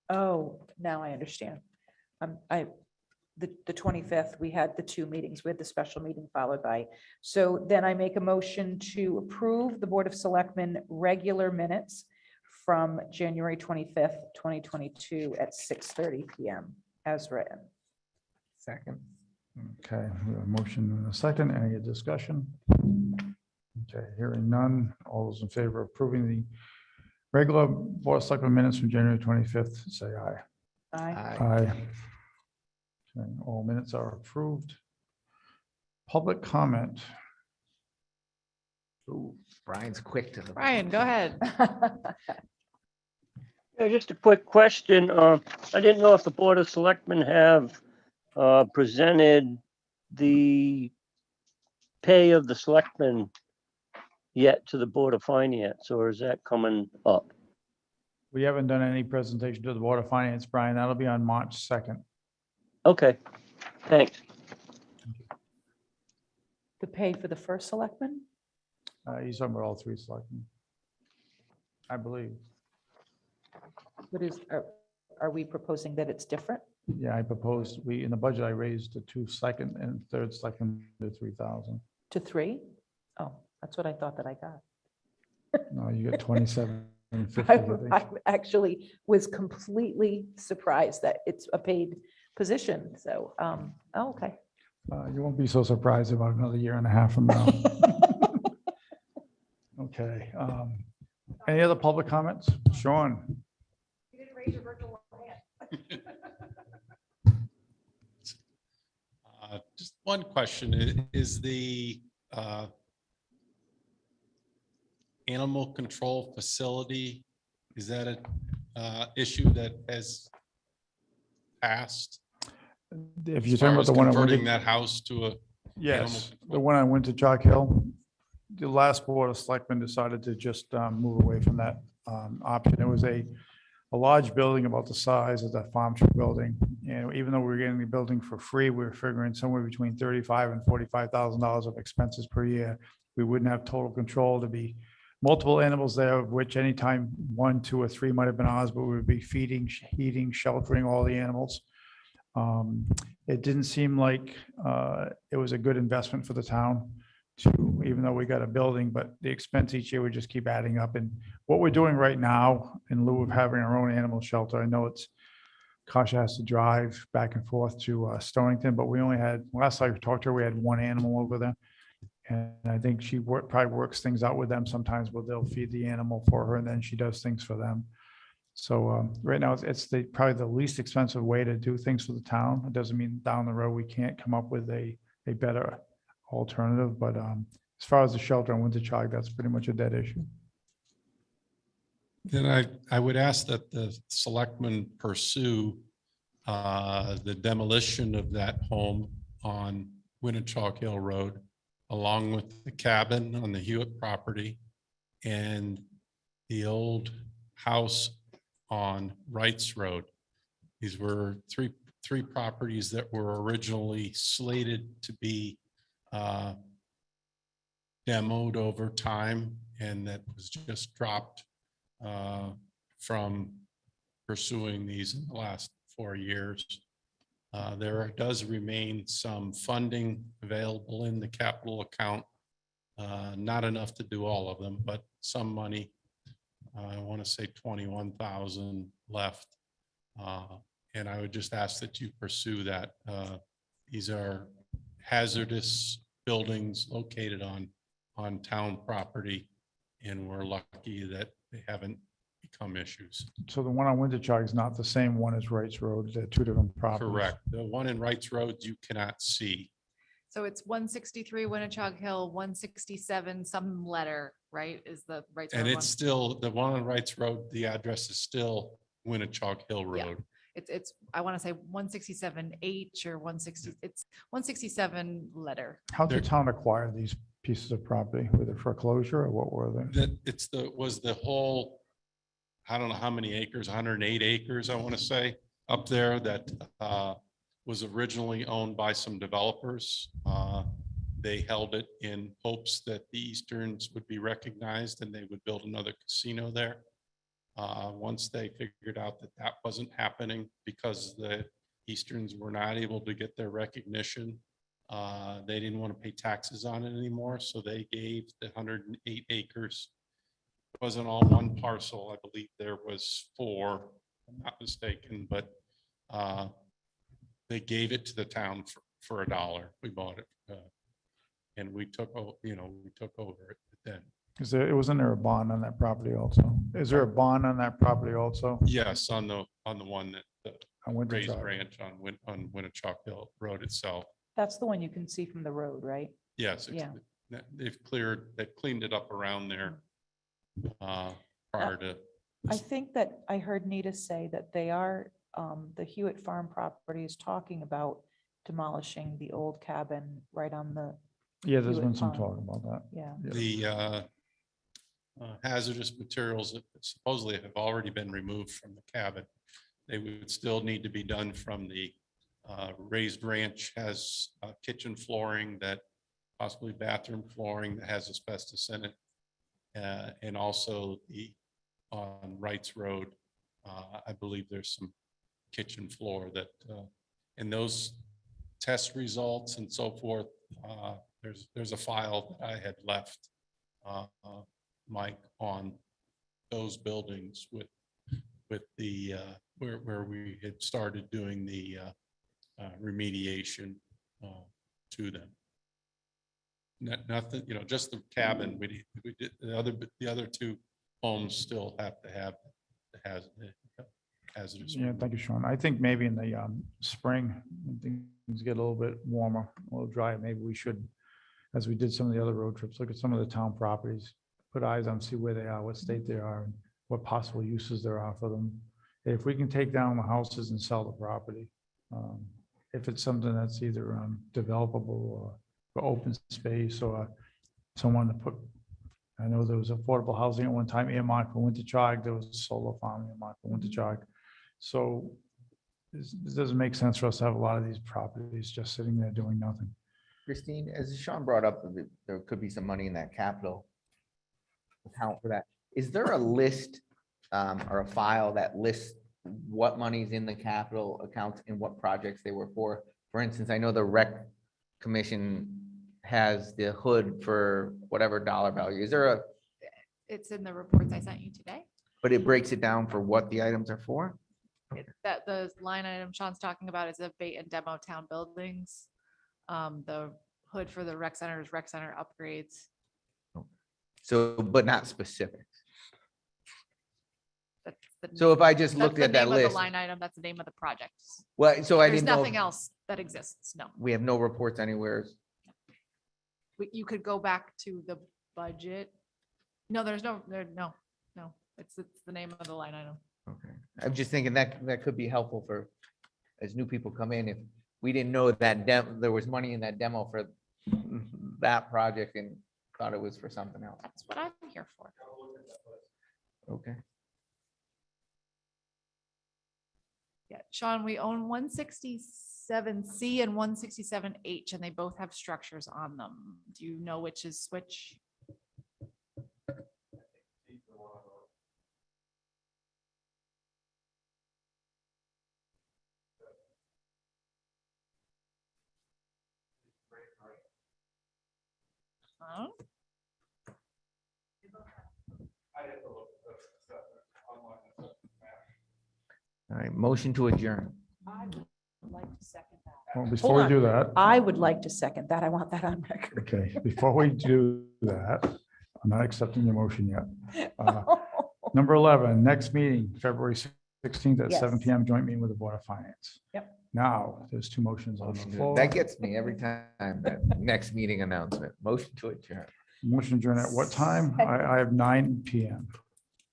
Oh, now I understand. The 25th, we had the two meetings with the special meeting followed by. So then I make a motion to approve the Board of Selectmen regular minutes from January 25th, 2022 at 6:30 PM as written. Second. Okay, we have a motion and a second. Any discussion? Okay, hearing none. All those in favor of approving the regular Board of Selectmen minutes from January 25th, say aye. Aye. Aye. Okay, all minutes are approved. Public comment. Ooh, Brian's quick to the. Brian, go ahead. Yeah, just a quick question. I didn't know if the Board of Selectmen have presented the pay of the selectmen yet to the Board of Finance, or is that coming up? We haven't done any presentation to the Board of Finance, Brian. That'll be on March 2nd. Okay, thanks. The pay for the first selectman? He's talking about all three selectmen. I believe. What is, are we proposing that it's different? Yeah, I proposed, in the budget, I raised the two second and third selectmen to 3,000. To 3? Oh, that's what I thought that I got. No, you got 27.50. I actually was completely surprised that it's a paid position. So, oh, okay. You won't be so surprised about another year and a half from now. Okay. Any other public comments? Sean? You didn't raise your virtual hand. Just one question, is the animal control facility, is that a issue that has passed? If As you're talking far about as the one I converting went that house to a, yes, the control. one I went to Chalk Hill, the last Board of Selectmen decided to just move away from that option. It was a large building about the size of that farm shop building. And even though we were getting the building for free, we were figuring somewhere between $35,000 and $45,000 of expenses per year. We wouldn't have total control. To be multiple animals there, of which anytime 1, 2, or 3 might have been ours, but we would be feeding, heating, sheltering all the animals. It didn't seem like it was a good investment for the town to, even though we got a building, but the expense each year would just keep adding up. And what we're doing right now, in lieu of having our own animal shelter, I know it's, Kasha has to drive back and forth to Stonington, but we only had, last I talked to her, we had 1 animal over there. And I think she probably works things out with them sometimes, where they'll feed the animal for her and then she does things for them. So right now, it's probably the least expensive way to do things for the town. It doesn't mean down the road we can't come up with a better alternative, but as far as the shelter in Winterchog, that's pretty much a dead issue. then I would ask that the selectmen pursue the demolition of that home on Winnetonka Hill Road, along with the cabin on the Hewitt property and the old house on Wrights Road. These were three properties that were originally slated to be demoed over time, and that was just dropped from pursuing these in the last 4 years. There does remain some funding available in the capital account. Not enough to do all of them, but some money. I want to say 21,000 left. And I would just ask that you pursue that. These are hazardous buildings located on town property, and we're lucky that they haven't become issues. So the one on Winterchog is not the same one as Wrights Road. They're 2 different properties. Correct. The one in Wrights Road you cannot see. So it's 163 Winnichog Hill, 167, some letter, right, is the right. And it's still, the one on Wrights Road, the address is still Winnichog Hill Yeah. Road. It's, I want to say 167H or 160, it's 167 letter. How'd the There- town acquire these pieces of property? Were they foreclosure or what were they? That it's was the whole, I don't know how many acres, 108 acres, I want to say, up there that was originally owned by some developers. They held it in hopes that the Easterns would be recognized and they would build another casino there. Once they figured out that that wasn't happening because the Easterns were not able to get their recognition, they didn't want to pay taxes on it anymore, so they gave the 108 acres. It wasn't all one parcel. I believe there was 4, if I'm not mistaken, but they gave it to the town for $1. We bought it. And we took, we took over it then. It wasn't there a bond on that property also? Is there a bond on that property also? Yes, on the one that the I went to raised try. ranch on Winnichog Hill Road itself. That's the one you can see from the road, right? Yes, they've cleaned it up around there prior to. I think that I heard Nita say that they are, the Hewitt Farm property is talking about demolishing the old cabin right on the, Yeah, there's Hewitt been some Pond. talk about that. yeah. The hazardous materials that supposedly have already been removed from the cabin. They would still need to be done from the raised ranch has kitchen flooring that possibly bathroom flooring that has asbestos in it. And also the on Wrights Road, I believe there's some kitchen floor that and those test results and so forth. There's a file that I had left Mike on those buildings with the where we had started doing the remediation to them. Nothing, just the cabin. We did the other 2 homes still have to have hazardous. Yeah, thank you, Sean. I think maybe in the spring, when things get a little bit warmer, a little drier, maybe we should, as we did some of the other road trips, look at some of the town properties, put eyes on, see where they are, what state they are, and what possible uses there are for them. If we can take down the houses and sell the property, if it's something that's either developable or open space or someone to put, I know there was affordable housing at one time earmarked for Winterchog, there was a solar farm earmarked for Winterchog. So this doesn't make sense for us to have a lot of these properties just sitting there doing nothing. Christine, as Sean brought up, there could be some money in that capital account for that. Is there a list or a file that lists what money's in the capital accounts and what projects they were for? For instance, I know the rec commission has the hood for whatever dollar value. Is there It's in the reports I sent you today. but it breaks it down for what the items are for? That the line item Sean's talking about is a bait and demo town buildings. The hood for the rec center is rec center upgrades. So, but not specific. That's the So if I just that's looked the at that name of the list, line item, that's the name of the project. well, so I There's didn't know, nothing if else that exists, no. we have no reports anywhere. You could go back to the budget. No, no, it's the name of the line item. Okay, I'm just thinking that could be helpful for, as new people come in, if we didn't know that there was money in that demo for that project and thought it was for something else. That's what I'm here for. Okay. Yeah, Sean, we own 167C and 167H, and they both have structures on them. Do you know which is which? Huh? All right, motion to adjourn. I would like to second that. Well, before we on. do that, I would like to second that. I want that on record. okay, before we do that, I'm not accepting your motion yet. Number 11, next meeting, February 16th at 7 Yes. PM, joint meeting with the Board of Finance. Yep. Now, there's two motions on the Motion to- floor. That gets me every time, that next meeting announcement. Motion to adjourn. Motion adjourned at what time? I have 9 PM.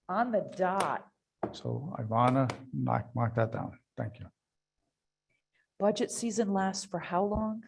On the dot. So Ivana, mark that down. Thank you. Budget season lasts for how long?